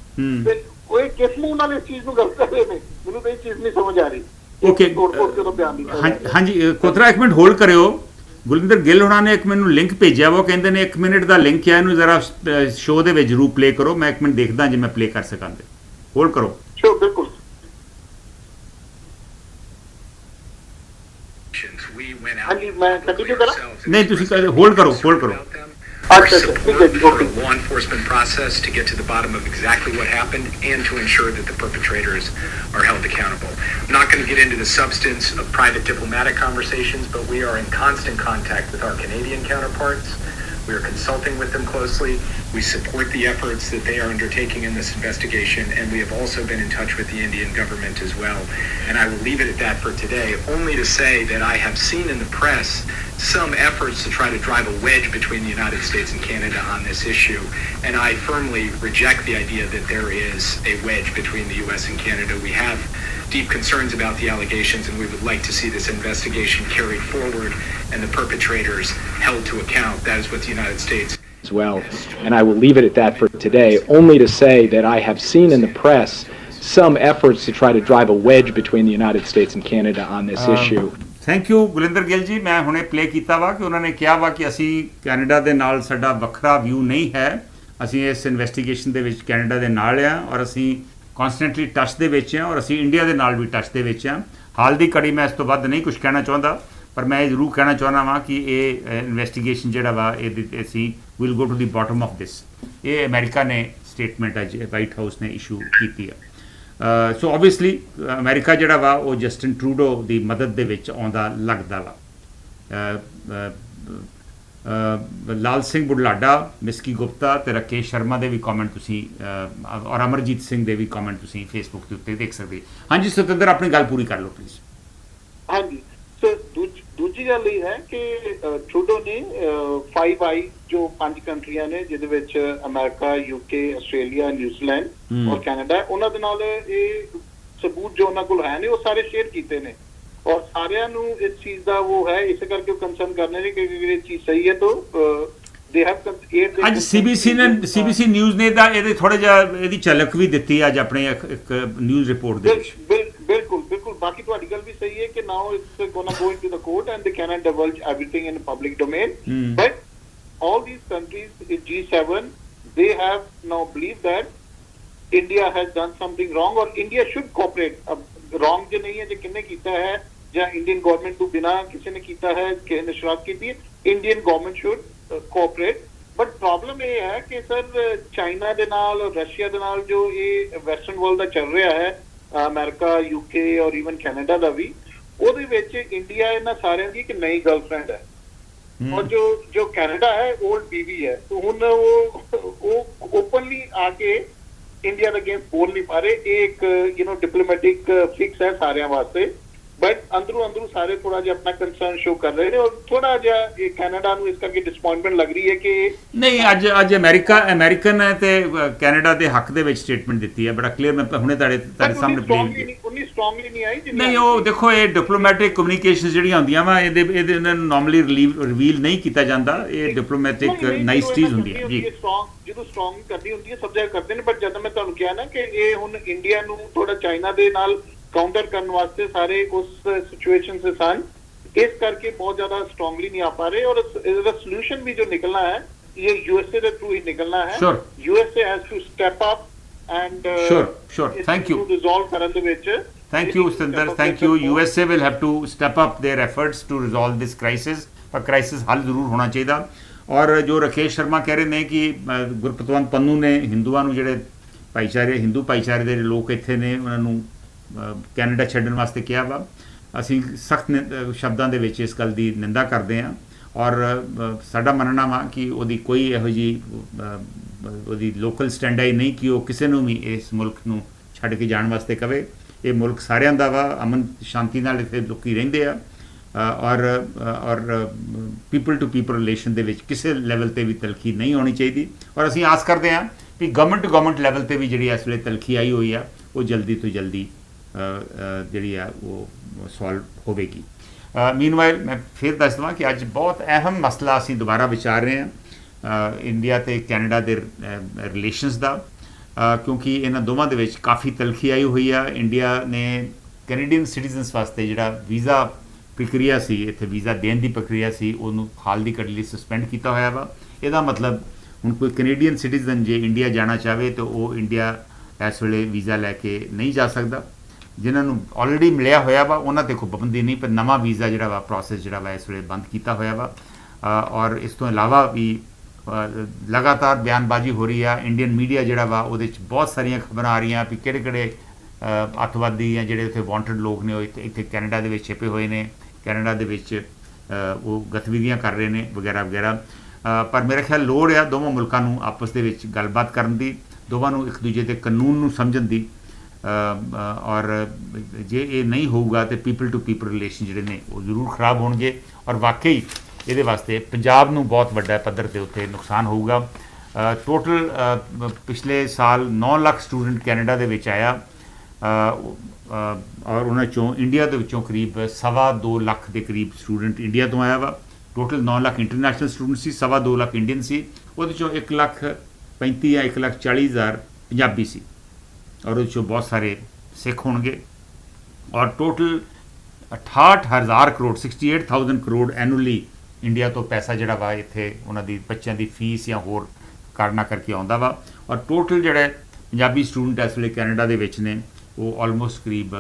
ਤੇ ਉਹ ਕਿਸ ਮੂੰਹ ਨਾਲ ਇਸ ਚੀਜ਼ ਨੂੰ ਗੱਲ ਕਰ ਰਹੇ ਨੇ, ਮੈਨੂੰ ਤਾਂ ਇਹ ਚੀਜ਼ ਨਹੀਂ ਸਮਝ ਆ ਰਹੀ। ਹਾਂਜੀ ਕੋਤਰਾ, ਇੱਕ ਮਿੰਟ ਹੋਲਡ ਕਰਿਓ। ਗੁਰਿੰਦਰ ਗਿੱਲ ਹੋਣਾ ਨੇ ਇੱਕ ਮੈਨੂੰ ਲਿੰਕ ਭੇਜਿਆ, ਉਹ ਕਹਿੰਦੇ ਨੇ 1 ਮਿੰਟ ਦਾ ਲਿੰਕ ਹੈ, ਇਹਨੂੰ ਜ਼ਰਾ ਸ਼ੋਅ ਦੇ ਵਿੱਚ ਜ਼ਰੂਰ ਪਲੇ ਕਰੋ। ਮੈਂ 1 ਮਿੰਟ ਦੇਖਦਾ ਜੇ ਮੈਂ ਪਲੇ ਕਰ ਸਕਾਂ। ਹੋਲਡ ਕਰੋ। ਸ਼ੋਅ ਬਿਲਕੁਲ। ਨਹੀਂ ਤੁਸੀਂ ਹੋਲਡ ਕਰੋ, ਹੋਲਡ ਕਰੋ। Our support for a law enforcement process to get to the bottom of exactly what happened and to ensure that the perpetrators are held accountable. I'm not going to get into the substance of private diplomatic conversations, but we are in constant contact with our Canadian counterparts. We are consulting with them closely. We support the efforts that they are undertaking in this investigation, and we have also been in touch with the Indian government as well. And I will leave it at that for today, only to say that I have seen in the press some efforts to try to drive a wedge between the United States and Canada on this issue, and I firmly reject the idea that there is a wedge between the US and Canada. We have deep concerns about the allegations, and we would like to see this investigation carried forward and the perpetrators held to account. That is what the United States as well. And I will leave it at that for today, only to say that I have seen in the press some efforts to try to drive a wedge between the United States and Canada on this issue. Thank you Gurinder Gill ji. ਮੈਂ ਹੁਣੇ ਪਲੇ ਕੀਤਾ ਵਾ ਕਿ ਉਹਨਾਂ ਨੇ ਕਿਹਾ ਵਾ ਕਿ ਅਸੀਂ ਕੈਨੇਡਾ ਦੇ ਨਾਲ ਸਾਡਾ ਵੱਖਰਾ ਵਿਊ ਨਹੀਂ ਹੈ, ਅਸੀਂ ਇਸ ਇਨਵੈਸਟੀਗੇਸ਼ਨ ਦੇ ਵਿੱਚ ਕੈਨੇਡਾ ਦੇ ਨਾਲ ਆ ਔਰ ਅਸੀਂ ਕਨਸਟੈਂਟਲੀ ਟੱਚ ਦੇ ਵਿੱਚ ਆ ਔਰ ਅਸੀਂ ਇੰਡੀਆ ਦੇ ਨਾਲ ਵੀ ਟੱਚ ਦੇ ਵਿੱਚ ਆ। ਹਾਲ ਦੀ ਘੜੀ ਮੈਂ ਇਸ ਤੋਂ ਵੱਧ ਨਹੀਂ ਕੁਝ ਕਹਿਣਾ ਚਾਹੁੰਦਾ, ਪਰ ਮੈਂ ਇਹ ਜ਼ਰੂਰ ਕਹਿਣਾ ਚਾਹੁੰਦਾ ਵਾਂ ਕਿ ਇਹ ਇਨਵੈਸਟੀਗੇਸ਼ਨ ਜਿਹੜਾ ਵਾ ਇਹ ਅਸੀਂ will go to the bottom of this. ਇਹ ਅਮਰੀਕਾ ਨੇ ਸਟੇਟਮੈਂਟ ਅੱਜ ਵਾਈਟ ਹਾਊਸ ਨੇ ਇਸ਼ੂ ਕੀਤੀ ਆ। ਸੋ ਓਬਵੀਅਸਲੀ ਅਮਰੀਕਾ ਜਿਹੜਾ ਵਾ ਉਹ ਜਸਟਿਨ ਟਰੂਡੋ ਦੀ ਮਦਦ ਦੇ ਵਿੱਚ ਆਉਂਦਾ ਲੱਗਦਾ ਵਾ। ਲਾਲ ਸਿੰਘ ਬੁਢਲਾਡਾ, ਮਿਸਕੀ ਗੁਪਤਾ ਤੇ ਰਾਕੇਸ਼ ਸ਼ਰਮਾ ਦੇ ਵੀ ਕਮੈਂਟ ਤੁਸੀਂ ਔਰ ਅਮਰਜੀਤ ਸਿੰਘ ਦੇ ਵੀ ਕਮੈਂਟ ਤੁਸੀਂ ਫੇਸਬੁੱਕ ਦੇ ਉੱਤੇ ਦੇਖ ਸਕਦੇ। ਹਾਂਜੀ ਸਤਿੰਦਰ, ਆਪਣੀ ਗੱਲ ਪੂਰੀ ਕਰ ਲਓ ਪਲੀਜ਼। ਹਾਂਜੀ ਸਰ, ਦੂਜੀ ਗੱਲ ਇਹ ਹੈ ਕਿ ਟਰੂਡੋ ਨੇ 5 ਆਈ ਜੋ 5 ਕੰਟਰੀਆਂ ਨੇ ਜਿਹਦੇ ਵਿੱਚ ਅਮਰੀਕਾ, UK, ਆਸਟ੍ਰੇਲੀਆ, ਨਿਊਜ਼ੀਲੈਂਡ ਔਰ ਕੈਨੇਡਾ, ਉਹਨਾਂ ਦੇ ਨਾਲ ਇਹ ਸਬੂਤ ਜੋ ਉਹਨਾਂ ਕੋਲ ਹੈ ਨੇ ਉਹ ਸਾਰੇ ਸ਼ੇਅਰ ਕੀਤੇ ਨੇ ਔਰ ਸਾਰਿਆਂ ਨੂੰ ਇਸ ਚੀਜ਼ ਦਾ ਉਹ ਹੈ, ਇਸੇ ਕਰਕੇ ਉਹ ਕੰਸਰਨ ਕਰਨੇ ਨੇ ਕਿ ਇਹ ਚੀਜ਼ ਸਹੀ ਹੈ ਤਾਂ ਦੇ ਹੈਵ ਅੱਜ CBC ਨਿਊਜ਼ ਨੇ ਇਹਦੇ ਥੋੜਾ ਜਿਹਾ ਇਹਦੀ ਝਲਕ ਵੀ ਦਿੱਤੀ ਅੱਜ ਆਪਣੇ ਇੱਕ ਨਿਊਜ਼ ਰਿਪੋਰਟ ਦੇ ਵਿੱਚ। ਬਿਲਕੁਲ। ਬਾਕੀ ਤੁਹਾਡੀ ਗੱਲ ਵੀ ਸਹੀ ਹੈ ਕਿ now it's gonna go into the court and they can divulge everything in public domain, but all these countries in G7 they have now believed that India has done something wrong or India should cooperate. wrong je nahi hai je kinne kita hai ja Indian government to bina kisi ne kita hai kisi ne sharaab ki thi, Indian government should cooperate. but problem ਇਹ ਹੈ ਕਿ ਸਰ ਚਾਈਨਾ ਦੇ ਨਾਲ ਰਸ਼ੀਆ ਦੇ ਨਾਲ ਜੋ ਇਹ ਵੈਸਟਰਨ ਵਰਲਡ ਦਾ ਚੱਲ ਰਿਹਾ ਹੈ, ਅਮਰੀਕਾ, UK ਔਰ ਈਵਨ ਕੈਨੇਡਾ ਦਾ ਵੀ, ਉਹਦੇ ਵਿੱਚ ਇੰਡੀਆ ਇਹਨਾਂ ਸਾਰਿਆਂ ਦੀ ਇੱਕ ਨਈ ਗਰਲਫ੍ਰੈਂਡ ਹੈ और जो कनाडा है ओल्ड बीवी है, तो ਹੁਣ ਉਹ ओपनली आके इंडिया ਦੇ अगेंस्ट बोल नहीं पा रहे। एक डिप्लोमेटिक फिक्स है सारिਆਂ ਵਾਸਤੇ ਬਟ ਅੰਦਰੋਂ ਸਾਰੇ ਥੋੜਾ ਜਿਹਾ ਆਪਣਾ ਕੰਸਰਨ ਸ਼ੋ ਕਰ ਰਹੇ ਨੇ ਔਰ ਥੋੜਾ ਜਿਹਾ ਇਹ ਕੈਨੇਡਾ ਨੂੰ ਇਸ ਕਰਕੇ ਡਿਸਪਾਇੰਟਮੈਂਟ ਲੱਗ ਰਹੀ ਹੈ ਕਿ ਨਹੀਂ ਅੱਜ ਅਮਰੀਕਨ ਹੈ ਤੇ ਕੈਨੇਡਾ ਦੇ ਹੱਕ ਦੇ ਵਿੱਚ ਸਟੇਟਮੈਂਟ ਦਿੱਤੀ ਹੈ ਬੜਾ ਕਲੀਅਰ ਮੈਂ ਹੁਣੇ ਤੁਹਾਡੇ ਸਾਹਮਣੇ ਉਨੀ ਸਟਰੋਂਗਲੀ ਨਹੀਂ ਆਈ ਨਹੀਂ ਉਹ ਦੇਖੋ ਇਹ ਡਿਪਲੋਮੈਟਿਕ ਕਮਿਊਨੀਕੇਸ਼ਨ ਜਿਹੜੀਆਂ ਹੁੰਦੀਆਂ ਵਾ ਇਹਦੇ ਨਾਰਮਲੀ ਰਿਵੀਲ ਨਹੀਂ ਕੀਤਾ ਜਾਂਦਾ ਇਹ ਡਿਪਲੋਮੈਟਿਕ ਨਾਈਸ ਚੀਜ਼ ਹੁੰਦੀ ਹੈ ਜੀ ਜਦੋਂ ਸਟਰੋਂਗ ਕਰਦੀ ਹੁੰਦੀ ਹੈ ਸਭ ਜਗ੍ਹਾ ਕਰਦੇ ਨੇ ਬਟ ਜਦੋਂ ਮੈਂ ਤੁਹਾਨੂੰ ਕਿਹਾ ਨਾ ਕਿ ਇਹ ਹੁਣ ਇੰਡੀਆ ਨੂੰ ਥੋੜਾ ਚਾਈਨਾ ਦੇ ਨਾਲ ਕਾਊਂਟਰ ਕਰਨ ਵਾਸਤੇ ਸਾਰੇ ਉਸ ਸਿਚੁਏਸ਼ਨ से ਸਨ ਇਸ ਕਰਕੇ ਬਹੁਤ ਜ਼ਿਆਦਾ ਸਟਰੋਂਗਲੀ ਨਹੀਂ ਆ ਪਾ ਰਹੇ ਔਰ ਇਹਦਾ ਸੋਲੂਸ਼ਨ ਵੀ ਜੋ ਨਿਕਲਣਾ ਹੈ ਇਹ यूएसए ਦੇ ਥਰੂ ਹੀ ਨਿਕਲਣਾ ਹੈ USA has to step up and sure thank you resolve ਕਰਨ ਦੇ ਵਿੱਚ thank you Sundar thank you USA will have to step up their efforts to resolve this crisis ਪਰ crisis ਹੱਲ ਜ਼ਰੂਰ ਹੋਣਾ ਚਾਹੀਦਾ ਔਰ ਜੋ ਰਕੇਸ਼ ਸ਼ਰਮਾ ਕਹਿ ਰਹੇ ਨੇ ਕਿ ਗੁਰਪਤਵੰਤ ਪੰਨੂ ਨੇ ਹਿੰਦੂਆਂ ਨੂੰ ਜਿਹੜੇ ਹਿੰਦੂ ਭਾਈਚਾਰੇ ਦੇ ਲੋਕ ਇੱਥੇ ਨੇ ਉਹਨਾਂ ਨੂੰ ਕੈਨੇਡਾ ਛੱਡਣ ਵਾਸਤੇ ਕਿਹਾ ਵਾ ਅਸੀਂ ਸਖਤ ਸ਼ਬਦਾਂ ਦੇ ਵਿੱਚ ਇਸ ਗੱਲ ਦੀ ਨਿੰਦਾ ਕਰਦੇ ਹਾਂ ਔਰ ਸਾਡਾ ਮੰਨਣਾ ਵਾ ਕਿ ਉਹਦੀ ਕੋਈ ਇਹੋ ਜਿਹੀ ਉਹਦੀ ਲੋਕਲ ਸਟੈਂਡਾਈ ਨਹੀਂ ਕਿ ਉਹ ਕਿਸੇ ਨੂੰ ਵੀ ਇਸ ਮੁਲਕ ਨੂੰ ਛੱਡ ਕੇ ਜਾਣ ਵਾਸਤੇ ਕਵੇ ਇਹ ਮੁਲਕ ਸਾਰਿਆਂ ਦਾ ਵਾ ਅਮਨ ਸ਼ਾਂਤੀ ਨਾਲ ਇੱਥੇ ਲੋਕੀ ਰਹਿੰਦੇ ਆ ਔਰ ਪੀਪਲ ਟੂ ਪੀਪਲ ਰਿਲੇਸ਼ਨ ਦੇ ਵਿੱਚ ਕਿਸੇ ਲੈਵਲ ਤੇ ਵੀ ਤਲਖੀ ਨਹੀਂ ਹੋਣੀ ਚਾਹੀਦੀ ਔਰ ਅਸੀਂ ਆਸ ਕਰਦੇ ਹਾਂ ਕਿ ਗਵਰਨਮੈਂਟ ਟੂ ਗਵਰਨਮੈਂਟ ਲੈਵਲ ਤੇ ਵੀ ਜਿਹੜੀ ਇਸ ਵੇਲੇ ਤਲਖੀ ਆਈ ਹੋਈ ਆ ਉਹ ਜਲਦੀ ਤੋਂ ਜਲਦੀ ਜਿਹੜੀ ਆ ਉਹ ਸੋਲਵ ਹੋਵੇਗੀ ਮੀਨਵਾਈਲ ਮੈਂ ਫਿਰ ਦੱਸ ਦੇਵਾਂ ਕਿ ਅੱਜ ਬਹੁਤ ਅਹਿਮ ਮਸਲਾ ਅਸੀਂ ਦੁਬਾਰਾ ਵਿਚਾਰ ਰਹੇ ਹਾਂ ਇੰਡੀਆ ਤੇ ਕੈਨੇਡਾ ਦੇ ਰਿਲੇਸ਼ਨਸ ਦਾ ਕਿਉਂਕਿ ਇਹਨਾਂ ਦੋਵਾਂ ਦੇ ਵਿੱਚ ਕਾਫੀ ਤਲਖੀ ਆਈ ਹੋਈ ਆ ਇੰਡੀਆ ਨੇ ਕੈਨੇਡੀਅਨ ਸਿਟੀਜ਼ਨਸ ਵਾਸਤੇ ਜਿਹੜਾ ਵੀਜ਼ਾ ਪ੍ਰਕਿਰਿਆ ਸੀ ਇੱਥੇ ਵੀਜ਼ਾ ਦੇਣ ਦੀ ਪ੍ਰਕਿਰਿਆ ਸੀ ਉਹਨੂੰ ਹਾਲ ਦੀ ਘੜੀ ਲਈ ਸਸਪੈਂਡ ਕੀਤਾ ਹੋਇਆ ਵਾ ਇਹਦਾ ਮਤਲਬ ਹੁਣ ਕੋਈ ਕੈਨੇਡੀਅਨ ਸਿਟੀਜ਼ਨ ਜੇ ਇੰਡੀਆ ਜਾਣਾ ਚਾਹਵੇ ਤਾਂ ਉਹ ਇੰਡੀਆ ਇਸ ਵੇਲੇ ਵੀਜ਼ਾ ਲੈ ਕੇ ਨਹੀਂ ਜਾ ਸਕਦਾ ਜਿਨ੍ਹਾਂ ਨੂੰ ਆਲਰੇਡੀ ਮਿਲਿਆ ਹੋਇਆ ਵਾ ਉਹਨਾਂ ਤੇ ਕੋਈ ਪਾਬੰਦੀ ਨਹੀਂ ਪਰ ਨਵਾਂ ਵੀਜ਼ਾ ਜਿਹੜਾ ਵਾ ਪ੍ਰੋਸੈਸ ਜਿਹੜਾ ਵਾ ਇਸ ਵੇਲੇ ਬੰਦ ਕੀਤਾ ਹੋਇਆ ਵਾ ਔਰ ਇਸ ਤੋਂ ਇਲਾਵਾ ਵੀ ਲਗਾਤਾਰ ਬਿਆਨਬਾਜ਼ੀ ਹੋ ਰਹੀ ਆ ਇੰਡੀਅਨ ਮੀਡੀਆ ਜਿਹੜਾ ਵਾ ਉਹਦੇ 'ਚ ਬਹੁਤ ਸਾਰੀਆਂ ਖਬਰਾਂ ਆ ਰਹੀਆਂ ਵੀ ਕਿਹੜੇ ਅੱਤਵਾਦੀ ਜਾਂ ਜਿਹੜੇ ਉੱਥੇ ਵਾਂਟਡ ਲੋਕ ਨੇ ਉਹ ਇੱਥੇ ਕੈਨੇਡਾ ਦੇ ਵਿੱਚ ਛਿਪੇ ਹੋਏ ਨੇ ਕੈਨੇਡਾ ਦੇ ਵਿੱਚ ਉਹ ਗਤੀਵਿਧੀਆਂ ਕਰ ਰਹੇ ਨੇ ਵਗੈਰਾ ਪਰ ਮੇਰੇ ਖਿਆਲ ਲੋੜ ਆ ਦੋਵਾਂ ਮੁਲਕਾਂ ਨੂੰ ਆਪਸ ਦੇ ਵਿੱਚ ਗੱਲਬਾਤ ਕਰਨ ਦੀ ਦੋਵਾਂ ਨੂੰ ਇੱਕ ਦੂਜੇ ਦੇ ਕਾਨੂੰਨ ਨੂੰ ਸਮਝਣ ਦੀ ਔਰ ਜੇ ਇਹ ਨਹੀਂ ਹੋਊਗਾ ਤਾਂ ਪੀਪਲ ਟੂ ਪੀਪਲ ਰਿਲੇਸ਼ਨ ਜਿਹੜੇ ਨੇ ਉਹ ਜ਼ਰੂਰ ਖਰਾਬ ਹੋਣਗੇ ਔਰ ਵਾਕਈ ਇਹਦੇ ਵਾਸਤੇ ਪੰਜਾਬ ਨੂੰ ਬਹੁਤ ਵੱਡਾ ਪੱਧਰ ਦੇ ਉੱਤੇ ਨੁਕਸਾਨ ਹੋਊਗਾ ਟੋਟਲ ਪਿਛਲੇ ਸਾਲ 9 ਲੱਖ ਸਟੂਡੈਂਟ ਕੈਨੇਡਾ ਦੇ ਵਿੱਚ ਆਇਆ ਔਰ ਉਹਨਾਂ 'ਚੋਂ ਇੰਡੀਆ ਦੇ ਵਿੱਚੋਂ ਕਰੀਬ 2.25 ਲੱਖ ਦੇ ਕਰੀਬ ਸਟੂਡੈਂਟ ਇੰਡੀਆ ਤੋਂ ਆਇਆ ਵਾ ਟੋਟਲ 9 ਲੱਖ ਇੰਟਰਨੈਸ਼ਨਲ ਸਟੂਡੈਂਟ ਸੀ 2.25 ਲੱਖ ਇੰਡੀਅਨ ਸੀ ਉਹਦੇ 'ਚੋਂ 1,35,000 ਜਾਂ 1,40,000 ਪੰਜਾਬੀ ਸੀ ਔਰ ਉਹਦੇ 'ਚੋਂ ਬਹੁਤ ਸਾਰੇ ਸਿੱਖ ਹੋਣਗੇ ਔਰ total 68,000 crore 68,000 crore annually India ਤੋਂ ਪੈਸਾ ਜਿਹੜਾ ਵਾ ਇੱਥੇ ਉਹਨਾਂ ਦੀ ਬੱਚਿਆਂ ਦੀ ਫੀਸ ਜਾਂ ਹੋਰ ਕਾਰਨਾਂ ਕਰਕੇ ਆਉਂਦਾ ਵਾ ਔਰ ਟੋਟਲ ਜਿਹੜੇ ਪੰਜਾਬੀ ਸਟੂਡੈਂਟ ਇਸ ਵੇਲੇ ਕੈਨੇਡਾ ਦੇ ਵਿੱਚ ਨੇ ਉਹ ਆਲਮੋਸਟ ਕਰੀਬ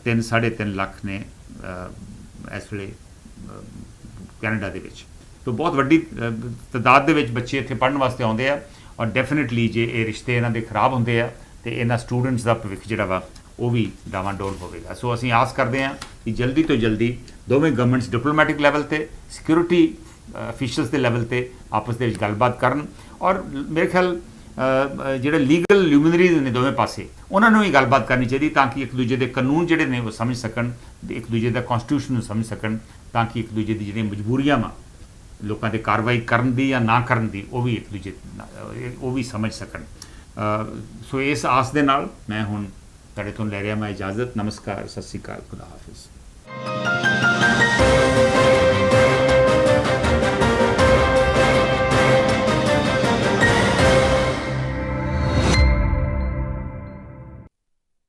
3-3.5 ਲੱਖ ਨੇ ਇਸ ਵੇਲੇ ਕੈਨੇਡਾ ਦੇ ਵਿੱਚ ਤਾਂ ਬਹੁਤ ਵੱਡੀ ਤਾਦਾਦ ਦੇ ਵਿੱਚ ਬੱਚੇ ਇੱਥੇ ਪੜ੍ਹਨ ਵਾਸਤੇ ਆਉਂਦੇ ਆ ਔਰ ਡੈਫੀਨਿਟਲੀ ਜੇ ਇਹ ਰਿਸ਼ਤੇ ਇਹਨਾਂ ਦੇ ਖਰਾਬ ਹੁੰਦੇ ਆ ਤੇ ਇਹਨਾਂ ਸਟੂਡੈਂਟਸ ਦਾ ਭਵਿੱਖ ਜਿਹੜਾ ਵਾ ਉਹ ਵੀ ਡਾਵਾਂਡੋਲ ਹੋਵੇਗਾ ਸੋ ਅਸੀਂ ਆਸ ਕਰਦੇ ਹਾਂ ਕਿ ਜਲਦੀ ਤੋਂ ਜਲਦੀ ਦੋਵੇਂ ਗਵਰਨਮੈਂਟਸ ਡਿਪਲੋਮੈਟਿਕ ਲੈਵਲ ਤੇ ਸਿਕਿਉਰਿਟੀ ਅਫੀਸ਼ੀਅਲਸ ਦੇ ਲੈਵਲ ਤੇ ਆਪਸ ਦੇ ਵਿੱਚ ਗੱਲਬਾਤ ਕਰਨ ਔਰ ਮੇਰੇ ਖਿਆਲ ਜਿਹੜੇ ਲੀਗਲ ਲਿਊਮਿਨਰੀਜ਼ ਨੇ ਦੋਵੇਂ ਪਾਸੇ ਉਹਨਾਂ ਨੂੰ ਵੀ ਗੱਲਬਾਤ ਕਰਨੀ ਚਾਹੀਦੀ ਤਾਂ ਕਿ ਇੱਕ ਦੂਜੇ ਦੇ ਕਾਨੂੰਨ ਜਿਹੜੇ ਨੇ ਉਹ ਸਮਝ ਸਕਣ ਇੱਕ ਦੂਜੇ ਦਾ ਕਨਸਟੀਟਿਊਸ਼ਨ ਨੂੰ ਸਮਝ ਸਕਣ ਤਾਂ ਕਿ ਇੱਕ ਦੂਜੇ ਦੀ ਜਿਹੜੀਆਂ ਮਜਬੂਰੀਆਂ ਵਾ ਲੋਕਾਂ 'ਤੇ ਕਾਰਵਾਈ ਕਰਨ ਦੀ ਜਾਂ ਨਾ ਕਰਨ ਦੀ ਉਹ ਵੀ ਇੱਕ ਦੂਜੇ ਉਹ ਵੀ ਸਮਝ ਸਕਣ ਸੋ ਇਸ ਆਸ ਦੇ ਨਾਲ ਮੈਂ ਹੁਣ ਤੁਹਾਡੇ ਤੋਂ ਲੈ ਰਿਹਾ ਮੈਂ ਇਜਾਜ਼ਤ ਨਮਸਕਾਰ ਸਤਿ ਸ਼੍ਰੀ ਅਕਾਲ ਖੁਦਾ ਹਾਫਿਜ਼